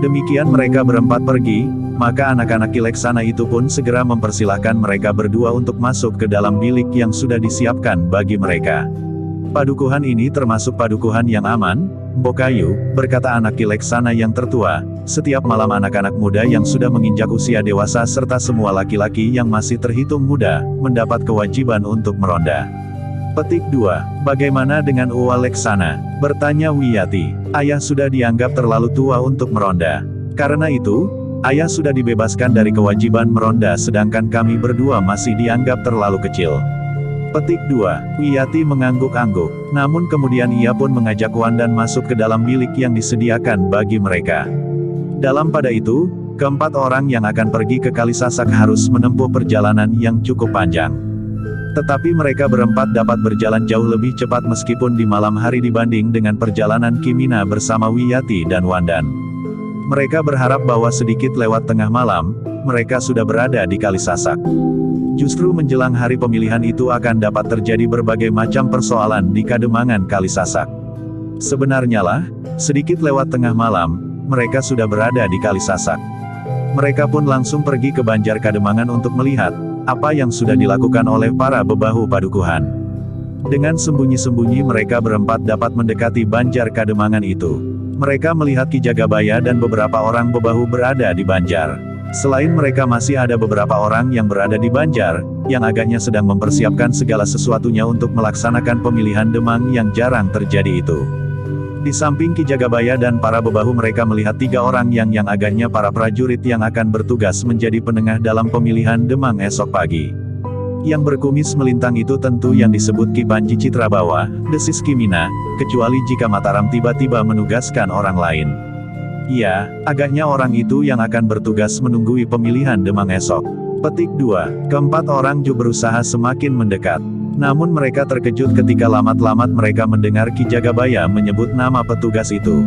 Demikian mereka berempat pergi, maka anak-anak Kileksana itu pun segera mempersilahkan mereka berdua untuk masuk ke dalam bilik yang sudah disiapkan bagi mereka. Padukuhan ini termasuk padukuhan yang aman, Mbokayu, berkata anak Kileksana yang tertua, setiap malam anak-anak muda yang sudah menginjak usia dewasa serta semua laki-laki yang masih terhitung muda, mendapat kewajiban untuk meronda. Petik 2, bagaimana dengan Uwaleksana? Bertanya Wiyati. Ayah sudah dianggap terlalu tua untuk meronda. Karena itu, ayah sudah dibebaskan dari kewajiban meronda sedangkan kami berdua masih dianggap terlalu kecil. Petik 2, Wiyati mengangguk-angguk, namun kemudian ia pun mengajak Wandan masuk ke dalam bilik yang disediakan bagi mereka. Dalam pada itu, keempat orang yang akan pergi ke Kalisasak harus menempuh perjalanan yang cukup panjang. Tetapi mereka berempat dapat berjalan jauh lebih cepat meskipun di malam hari dibanding dengan perjalanan Kimina bersama Wiyati dan Wandan. Mereka berharap bahwa sedikit lewat tengah malam, mereka sudah berada di Kalisasak. Justru menjelang hari pemilihan itu akan dapat terjadi berbagai macam persoalan di Kademangan Kalisasak. Sebenarnya lah, sedikit lewat tengah malam, mereka sudah berada di Kalisasak. Mereka pun langsung pergi ke Banjar Kademangan untuk melihat apa yang sudah dilakukan oleh para bebahu padukuhan. Dengan sembunyi-sembunyi mereka berempat dapat mendekati Banjar Kademangan itu. Mereka melihat Ki Jagabaya dan beberapa orang bebahu berada di Banjar. Selain mereka masih ada beberapa orang yang berada di Banjar, yang agaknya sedang mempersiapkan segala sesuatunya untuk melaksanakan pemilihan Demang yang jarang terjadi itu. Di samping Ki Jagabaya dan para bebahu mereka melihat 3 orang yang agaknya para prajurit yang akan bertugas menjadi penengah dalam pemilihan Demang esok pagi. Yang berkumis melintang itu tentu yang disebut Ki Panji Citrabawa, desis Kimina, kecuali jika Mataram tiba-tiba menugaskan orang lain. Ya, agaknya orang itu yang akan bertugas menunggui pemilihan Demang esok. Petik 2. Keempat orang Ju berusaha semakin mendekat. Namun mereka terkejut ketika lamat-lamat mereka mendengar Ki Jagabaya menyebut nama petugas itu.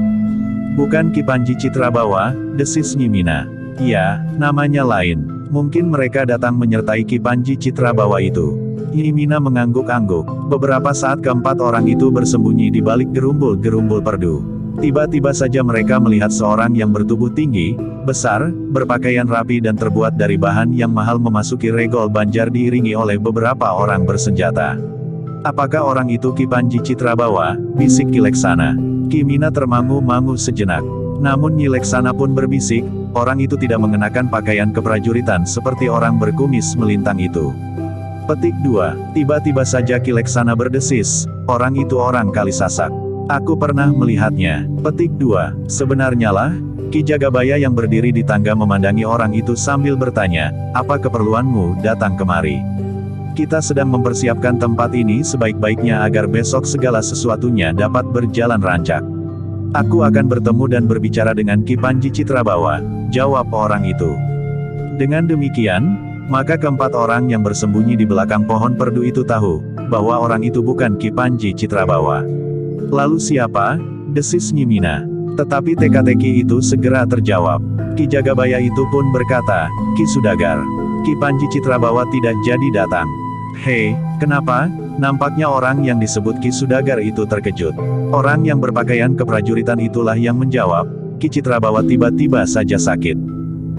Bukan Ki Panji Citrabawa, desis Nyimina. Ya, namanya lain. Mungkin mereka datang menyertai Ki Panji Citrabawa itu. Nyimina mengangguk-angguk. Beberapa saat keempat orang itu bersembunyi di balik gerumbul-gerumbul perdu. Tiba-tiba saja mereka melihat seorang yang bertubuh tinggi, besar, berpakaian rapi dan terbuat dari bahan yang mahal memasuki regol Banjar diiringi oleh beberapa orang bersenjata. Apakah orang itu Ki Panji Citrabawa? Bisik Ki Leksana. Kimina termangu-mangu sejenak. Namun Nyi Leksana pun berbisik, orang itu tidak mengenakan pakaian keprajuritan seperti orang berkumis melintang itu. Petik 2. Tiba-tiba saja Ki Leksana berdesis, orang itu orang Kalisasak. Aku pernah melihatnya. Petik 2. Sebenarnya lah, Ki Jagabaya yang berdiri di tangga memandangi orang itu sambil bertanya, apa keperluanmu datang kemari? Kita sedang mempersiapkan tempat ini sebaik-baiknya agar besok segala sesuatunya dapat berjalan rancak. Aku akan bertemu dan berbicara dengan Ki Panji Citrabawa, jawab orang itu. Dengan demikian, maka keempat orang yang bersembunyi di belakang pohon perdu itu tahu, bahwa orang itu bukan Ki Panji Citrabawa. Lalu siapa? Desis Nyimina. Tetapi teka-teki itu segera terjawab. Ki Jagabaya itu pun berkata, Ki Sudagar, Ki Panji Citrabawa tidak jadi datang. Hei, kenapa? Nampaknya orang yang disebut Ki Sudagar itu terkejut. Orang yang berpakaian keprajuritan itulah yang menjawab, Ki Citrabawa tiba-tiba saja sakit.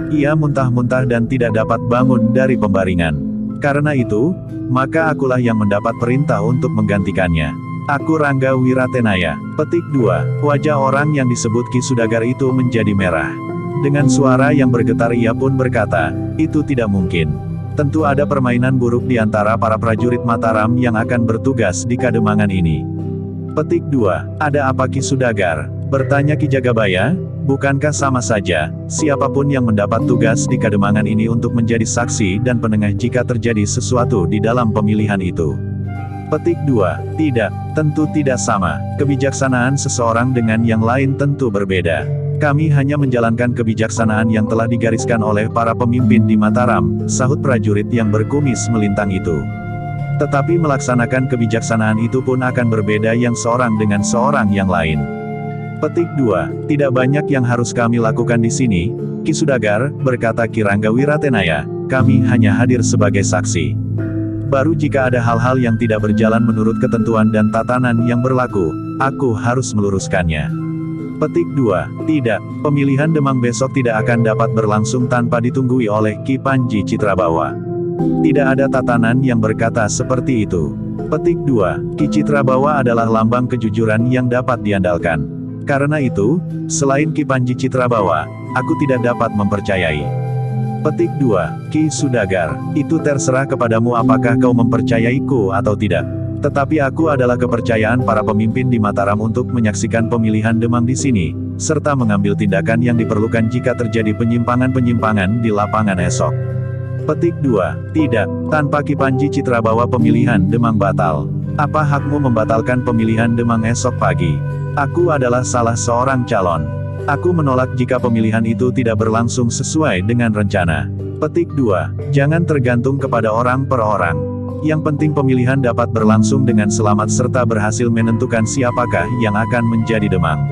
Ia muntah-muntah dan tidak dapat bangun dari pembaringan. Karena itu, maka akulah yang mendapat perintah untuk menggantikannya. Aku Rangga Wiratenaya. Petik 2. Wajah orang yang disebut Ki Sudagar itu menjadi merah. Dengan suara yang bergetar ia pun berkata, itu tidak mungkin. Tentu ada permainan buruk di antara para prajurit Mataram yang akan bertugas di Kademangan ini. Petik 2. Ada apa Ki Sudagar? Bertanya Ki Jagabaya, bukankah sama saja, siapapun yang mendapat tugas di Kademangan ini untuk menjadi saksi dan penengah jika terjadi sesuatu di dalam pemilihan itu? Petik 2. Tidak, tentu tidak sama. Kebijaksanaan seseorang dengan yang lain tentu berbeda. Kami hanya menjalankan kebijaksanaan yang telah digariskan oleh para pemimpin di Mataram, sahut prajurit yang berkumis melintang itu. Tetapi melaksanakan kebijaksanaan itu pun akan berbeda yang seorang dengan seorang yang lain. Petik 2. Tidak banyak yang harus kami lakukan di sini, Ki Sudagar, berkata Ki Rangga Wiratenaya, kami hanya hadir sebagai saksi. Baru jika ada hal-hal yang tidak berjalan menurut ketentuan dan tatanan yang berlaku, aku harus meluruskannya. Petik 2. Tidak, pemilihan Demang besok tidak akan dapat berlangsung tanpa ditunggui oleh Ki Panji Citrabawa. Tidak ada tatanan yang berkata seperti itu. Petik 2. Ki Citrabawa adalah lambang kejujuran yang dapat diandalkan. Karena itu, selain Ki Panji Citrabawa, aku tidak dapat mempercayai. Petik 2. Ki Sudagar, itu terserah kepadamu apakah kau mempercayaiku atau tidak. Tetapi aku adalah kepercayaan para pemimpin di Mataram untuk menyaksikan pemilihan Demang di sini, serta mengambil tindakan yang diperlukan jika terjadi penyimpangan-penyimpangan di lapangan esok. Petik 2. Tidak, tanpa Ki Panji Citrabawa pemilihan Demang batal. Apa hakmu membatalkan pemilihan Demang esok pagi? Aku adalah salah seorang calon. Aku menolak jika pemilihan itu tidak berlangsung sesuai dengan rencana. Petik 2. Jangan tergantung kepada orang per orang. Yang penting pemilihan dapat berlangsung dengan selamat serta berhasil menentukan siapakah yang akan menjadi Demang.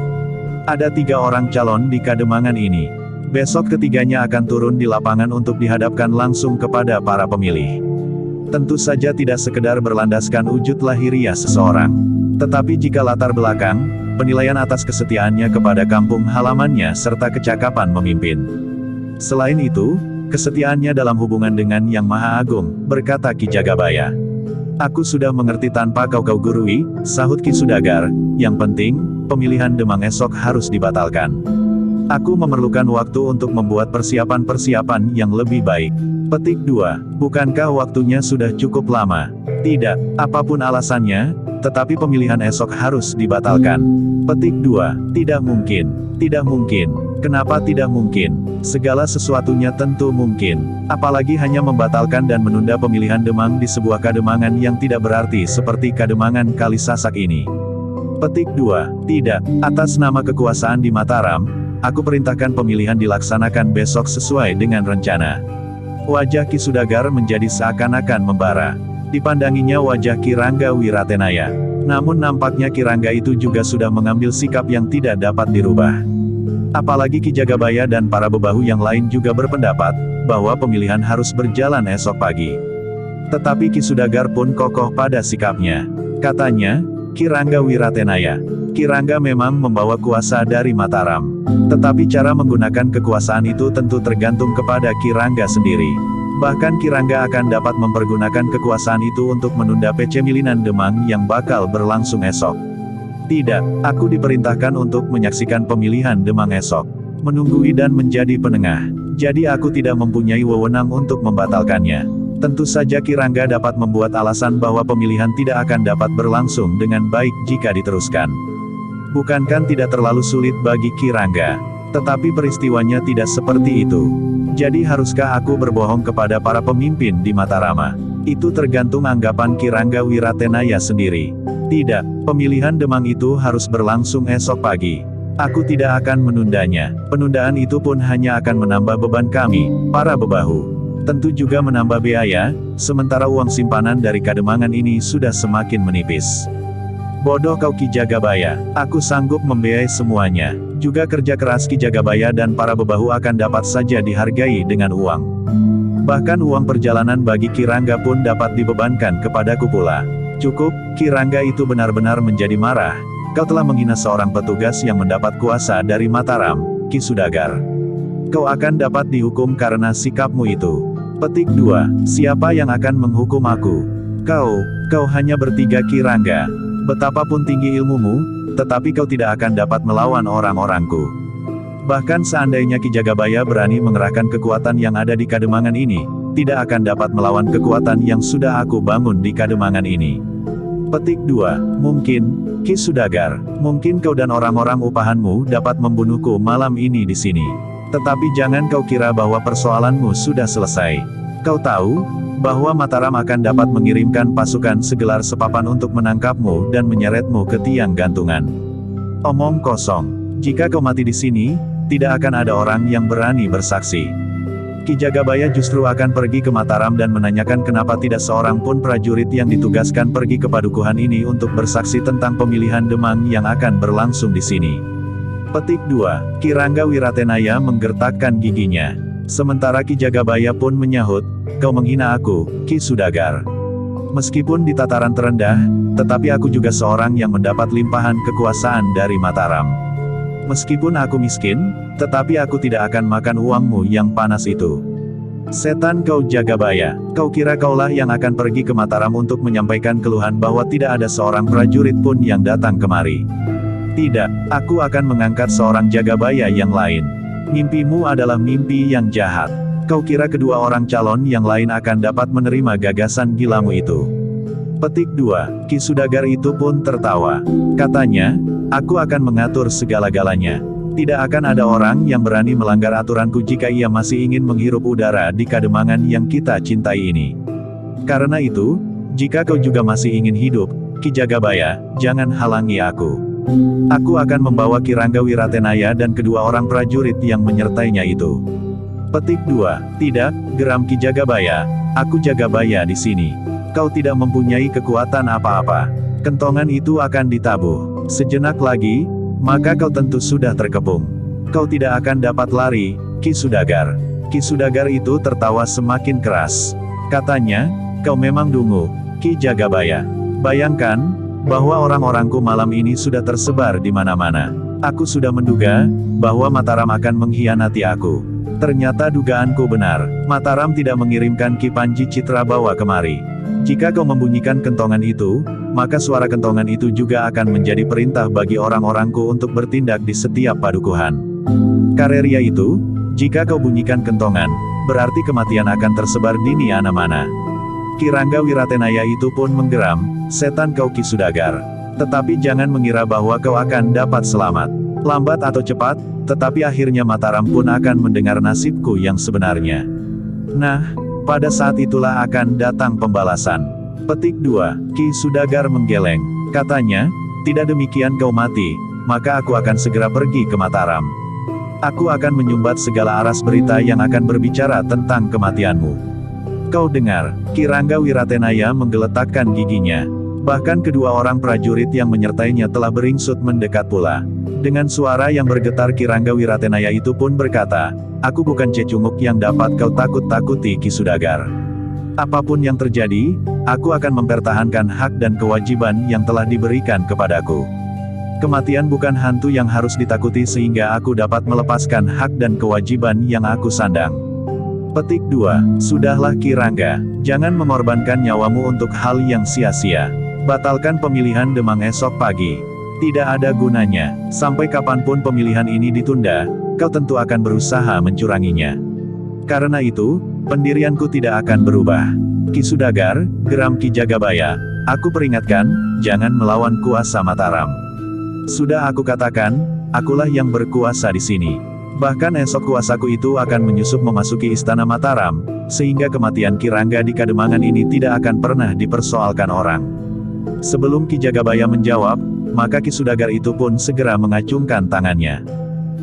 Ada 3 orang calon di Kademangan ini. Besok ketiganya akan turun di lapangan untuk dihadapkan langsung kepada para pemilih. Tentu saja tidak sekedar berlandaskan wujud lahiriah seseorang. Tetapi jika latar belakang, penilaian atas kesetiaannya kepada kampung halamannya serta kecakapan memimpin. Selain itu, kesetiaannya dalam hubungan dengan Yang Maha Agung, berkata Ki Jagabaya. Aku sudah mengerti tanpa kau gurui, sahut Ki Sudagar, yang penting, pemilihan Demang esok harus dibatalkan. Aku memerlukan waktu untuk membuat persiapan-persiapan yang lebih baik. Petik 2. Bukankah waktunya sudah cukup lama? Tidak, apapun alasannya, tetapi pemilihan esok harus dibatalkan. Petik 2. Tidak mungkin. Tidak mungkin. Kenapa tidak mungkin? Segala sesuatunya tentu mungkin. Apalagi hanya membatalkan dan menunda pemilihan Demang di sebuah kademangan yang tidak berarti seperti kademangan Kalisasak ini. Petik 2. Tidak, atas nama kekuasaan di Mataram, aku perintahkan pemilihan dilaksanakan besok sesuai dengan rencana. Wajah Ki Sudagar menjadi seakan-akan membara. Dipandanginya wajah Ki Rangga Wiratenaya. Namun nampaknya Ki Rangga itu juga sudah mengambil sikap yang tidak dapat dirubah. Apalagi Ki Jagabaya dan para bebahu yang lain juga berpendapat, bahwa pemilihan harus berjalan esok pagi. Tetapi Ki Sudagar pun kokoh pada sikapnya. Katanya, Ki Rangga Wiratenaya, Ki Rangga memang membawa kuasa dari Mataram. Tetapi cara menggunakan kekuasaan itu tentu tergantung kepada Ki Rangga sendiri. Bahkan Ki Rangga akan dapat mempergunakan kekuasaan itu untuk menunda pemilihan Demang yang bakal berlangsung esok. Tidak, aku diperintahkan untuk menyaksikan pemilihan Demang esok. Menunggui dan menjadi penengah. Jadi aku tidak mempunyai wewenang untuk membatalkannya. Tentu saja Ki Rangga dapat membuat alasan bahwa pemilihan tidak akan dapat berlangsung dengan baik jika diteruskan. Bukankah tidak terlalu sulit bagi Ki Rangga? Tetapi peristiwanya tidak seperti itu. Jadi haruskah aku berbohong kepada para pemimpin di Matarama? Itu tergantung anggapan Ki Rangga Wiratenaya sendiri. Tidak, pemilihan Demang itu harus berlangsung esok pagi. Aku tidak akan menundanya. Penundaan itu pun hanya akan menambah beban kami, para bebahu. Tentu juga menambah biaya, sementara uang simpanan dari kademangan ini sudah semakin menipis. Bodoh kau Ki Jagabaya, aku sanggup membiayai semuanya. Juga kerja keras Ki Jagabaya dan para bebahu akan dapat saja dihargai dengan uang. Bahkan uang perjalanan bagi Ki Rangga pun dapat dibebankan kepadaku pula. Cukup, Ki Rangga itu benar-benar menjadi marah. Kau telah menghina seorang petugas yang mendapat kuasa dari Mataram, Ki Sudagar. Kau akan dapat dihukum karena sikapmu itu. Petik 2. Siapa yang akan menghukum aku? Kau hanya bertiga Ki Rangga. Betapapun tinggi ilmumu, tetapi kau tidak akan dapat melawan orang-orangku. Bahkan seandainya Ki Jagabaya berani mengerahkan kekuatan yang ada di kademangan ini, tidak akan dapat melawan kekuatan yang sudah aku bangun di kademangan ini. Petik 2. Mungkin, Ki Sudagar, mungkin kau dan orang-orang upahanmu dapat membunuhku malam ini di sini. Tetapi jangan kau kira bahwa persoalanmu sudah selesai. Kau tahu, bahwa Mataram akan dapat mengirimkan pasukan segelar sepapan untuk menangkapmu dan menyeretmu ke tiang gantungan. Omong kosong. Jika kau mati di sini, tidak akan ada orang yang berani bersaksi. Ki Jagabaya justru akan pergi ke Mataram dan menanyakan kenapa tidak seorang pun prajurit yang ditugaskan pergi ke padukuhan ini untuk bersaksi tentang pemilihan Demang yang akan berlangsung di sini. Petik 2. Ki Rangga Wiratenaya menggertakkan giginya. Sementara Ki Jagabaya pun menyahut, kau menghina aku, Ki Sudagar. Meskipun di tataran terendah, tetapi aku juga seorang yang mendapat limpahan kekuasaan dari Mataram. Meskipun aku miskin, tetapi aku tidak akan makan uangmu yang panas itu. Setan kau Jagabaya, kau kira kaulah yang akan pergi ke Mataram untuk menyampaikan keluhan bahwa tidak ada seorang prajurit pun yang datang kemari. Tidak, aku akan mengangkat seorang Jagabaya yang lain. Mimpimu adalah mimpi yang jahat. Kau kira kedua orang calon yang lain akan dapat menerima gagasan gilamu itu. Petik 2. Ki Sudagar itu pun tertawa. Katanya, aku akan mengatur segala-galanya. Tidak akan ada orang yang berani melanggar aturanku jika ia masih ingin menghirup udara di kademangan yang kita cintai ini. Karena itu, jika kau juga masih ingin hidup, Ki Jagabaya, jangan halangi aku. Aku akan membawa Ki Rangga Wiratenaya dan kedua orang prajurit yang menyertainya itu. Petik 2. Tidak, geram Ki Jagabaya, aku Jagabaya di sini. Kau tidak mempunyai kekuatan apa-apa. Kentongan itu akan ditabuh. Sejenak lagi, maka kau tentu sudah terkepung. Kau tidak akan dapat lari, Ki Sudagar. Ki Sudagar itu tertawa semakin keras. Katanya, kau memang dungu, Ki Jagabaya. Bayangkan, bahwa orang-orangku malam ini sudah tersebar di mana-mana. Aku sudah menduga, bahwa Mataram akan mengkhianati aku. Ternyata dugaanku benar, Mataram tidak mengirimkan Ki Panji Citrabawa kemari. Jika kau membunyikan kentongan itu, maka suara kentongan itu juga akan menjadi perintah bagi orang-orangku untuk bertindak di setiap padukuhan. Kareria itu, jika kau bunyikan kentongan, berarti kematian akan tersebar di mana-mana. Ki Rangga Wiratenaya itu pun menggeram, setan kau Ki Sudagar. Tetapi jangan mengira bahwa kau akan dapat selamat. Lambat atau cepat, tetapi akhirnya Mataram pun akan mendengar nasibku yang sebenarnya. Nah, pada saat itulah akan datang pembalasan. Petik 2, Ki Sudagar menggeleng. Katanya, tidak demikian kau mati, maka aku akan segera pergi ke Mataram. Aku akan menyumbat segala aras berita yang akan berbicara tentang kematianmu. Kau dengar, Ki Rangga Wiratenaya menggeletakkan giginya. Bahkan kedua orang prajurit yang menyertainya telah beringsut mendekat pula. Dengan suara yang bergetar Ki Rangga Wiratenaya itu pun berkata, aku bukan cecunguk yang dapat kau takut-takuti Ki Sudagar. Apapun yang terjadi, aku akan mempertahankan hak dan kewajiban yang telah diberikan kepadaku. Kematian bukan hantu yang harus ditakuti sehingga aku dapat melepaskan hak dan kewajiban yang aku sandang. Petik 2, sudahlah Ki Rangga, jangan mengorbankan nyawamu untuk hal yang sia-sia. Batalkan pemilihan Demang esok pagi. Tidak ada gunanya, sampai kapanpun pemilihan ini ditunda, kau tentu akan berusaha mencuranginya. Karena itu, pendirianku tidak akan berubah. Ki Sudagar, geram Ki Jagabaya, aku peringatkan, jangan melawan kuasa Mataram. Sudah aku katakan, akulah yang berkuasa di sini. Bahkan esok kuasaku itu akan menyusup memasuki istana Mataram, sehingga kematian Ki Rangga di Kademangan ini tidak akan pernah dipersoalkan orang. Sebelum Ki Jagabaya menjawab, maka Ki Sudagar itu pun segera mengacungkan tangannya.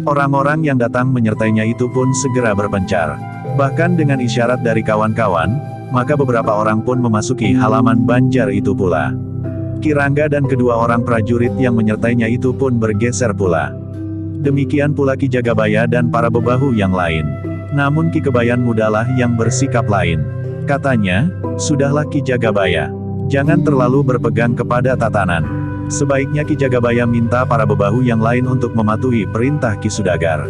Orang-orang yang datang menyertainya itu pun segera berpencar. Bahkan dengan isyarat dari kawan-kawan, maka beberapa orang pun memasuki halaman banjar itu pula. Ki Rangga dan kedua orang prajurit yang menyertainya itu pun bergeser pula. Demikian pula Ki Jagabaya dan para bebahu yang lain. Namun Ki Kebayan Mudalah yang bersikap lain. Katanya, sudahlah Ki Jagabaya. Jangan terlalu berpegang kepada tatanan. Sebaiknya Ki Jagabaya minta para bebahu yang lain untuk mematuhi perintah Ki Sudagar.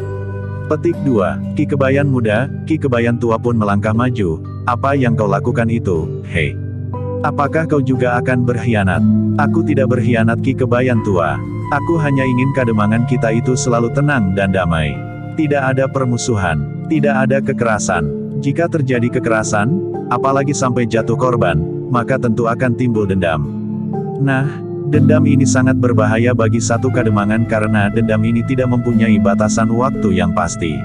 Petik 2, Ki Kebayan Muda, Ki Kebayan Tua pun melangkah maju. Apa yang kau lakukan itu, hei? Apakah kau juga akan berkhianat? Aku tidak berkhianat Ki Kebayan Tua. Aku hanya ingin Kademangan kita itu selalu tenang dan damai. Tidak ada permusuhan, tidak ada kekerasan. Jika terjadi kekerasan, apalagi sampai jatuh korban, maka tentu akan timbul dendam. Nah, dendam ini sangat berbahaya bagi satu Kademangan karena dendam ini tidak mempunyai batasan waktu yang pasti.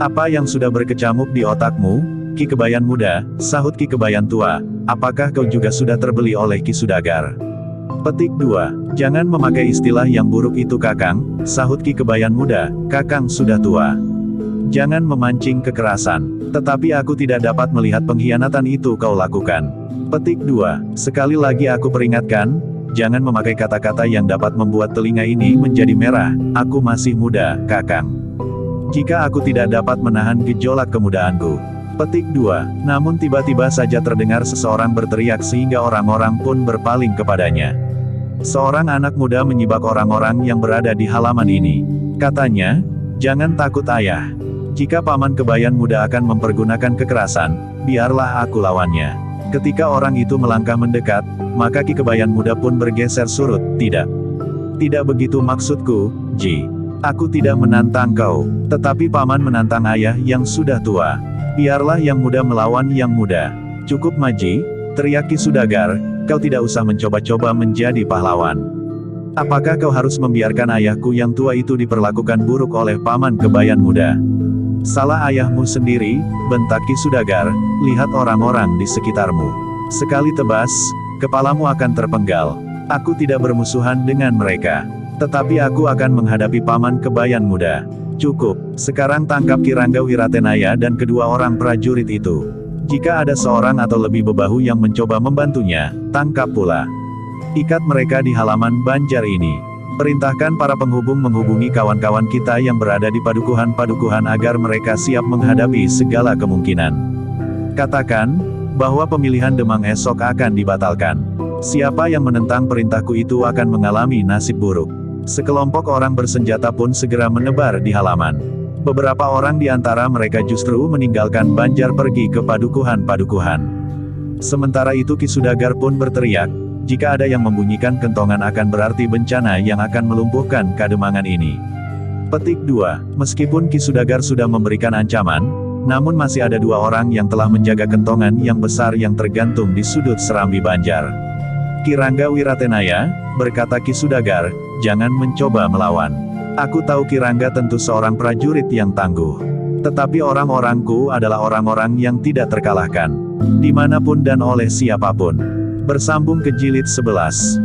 Apa yang sudah berkecamuk di otakmu, Ki Kebayan Muda, sahut Ki Kebayan Tua, apakah kau juga sudah terbeli oleh Ki Sudagar? Petik 2, jangan memakai istilah yang buruk itu Kakang, sahut Ki Kebayan Muda, Kakang sudah tua. Jangan memancing kekerasan, tetapi aku tidak dapat melihat pengkhianatan itu kau lakukan. Petik 2, sekali lagi aku peringatkan, jangan memakai kata-kata yang dapat membuat telinga ini menjadi merah, aku masih muda, Kakang. Jika aku tidak dapat menahan gejolak kemudaanku. Petik 2, namun tiba-tiba saja terdengar seseorang berteriak sehingga orang-orang pun berpaling kepadanya. Seorang anak muda menyibak orang-orang yang berada di halaman ini. Katanya, jangan takut ayah. Jika Paman Kebayan Muda akan mempergunakan kekerasan, biarlah aku lawannya. Ketika orang itu melangkah mendekat, maka Ki Kebayan Muda pun bergeser surut, tidak. Tidak begitu maksudku, Ji. Aku tidak menantang kau, tetapi Paman menantang ayah yang sudah tua. Biarlah yang muda melawan yang muda. Cukup Maji, teriak Ki Sudagar, kau tidak usah mencoba-coba menjadi pahlawan. Apakah kau harus membiarkan ayahku yang tua itu diperlakukan buruk oleh Paman Kebayan Muda? Salah ayahmu sendiri, bentak Ki Sudagar, lihat orang-orang di sekitarmu. Sekali tebas, kepalamu akan terpenggal. Aku tidak bermusuhan dengan mereka. Tetapi aku akan menghadapi Paman Kebayan Muda. Cukup, sekarang tangkap Ki Rangga Wiratenaya dan kedua orang prajurit itu. Jika ada seorang atau lebih bebahu yang mencoba membantunya, tangkap pula. Ikat mereka di halaman banjar ini. Perintahkan para penghubung menghubungi kawan-kawan kita yang berada di padukuhan-padukuhan agar mereka siap menghadapi segala kemungkinan. Katakan, bahwa pemilihan Demang esok akan dibatalkan. Siapa yang menentang perintahku itu akan mengalami nasib buruk. Sekelompok orang bersenjata pun segera menebar di halaman. Beberapa orang di antara mereka justru meninggalkan Banjar pergi ke padukuhan-padukuhan. Sementara itu Ki Sudagar pun berteriak, jika ada yang membunyikan kentongan akan berarti bencana yang akan melumpuhkan Kademangan ini. Petik 2. Meskipun Ki Sudagar sudah memberikan ancaman, namun masih ada 2 orang yang telah menjaga kentongan yang besar yang tergantung di sudut serambi Banjar. Ki Rangga Wiratenaya, berkata Ki Sudagar, jangan mencoba melawan. Aku tahu Ki Rangga tentu seorang prajurit yang tangguh. Tetapi orang-orangku adalah orang-orang yang tidak terkalahkan. Dimanapun dan oleh siapapun. Bersambung ke jilid 11.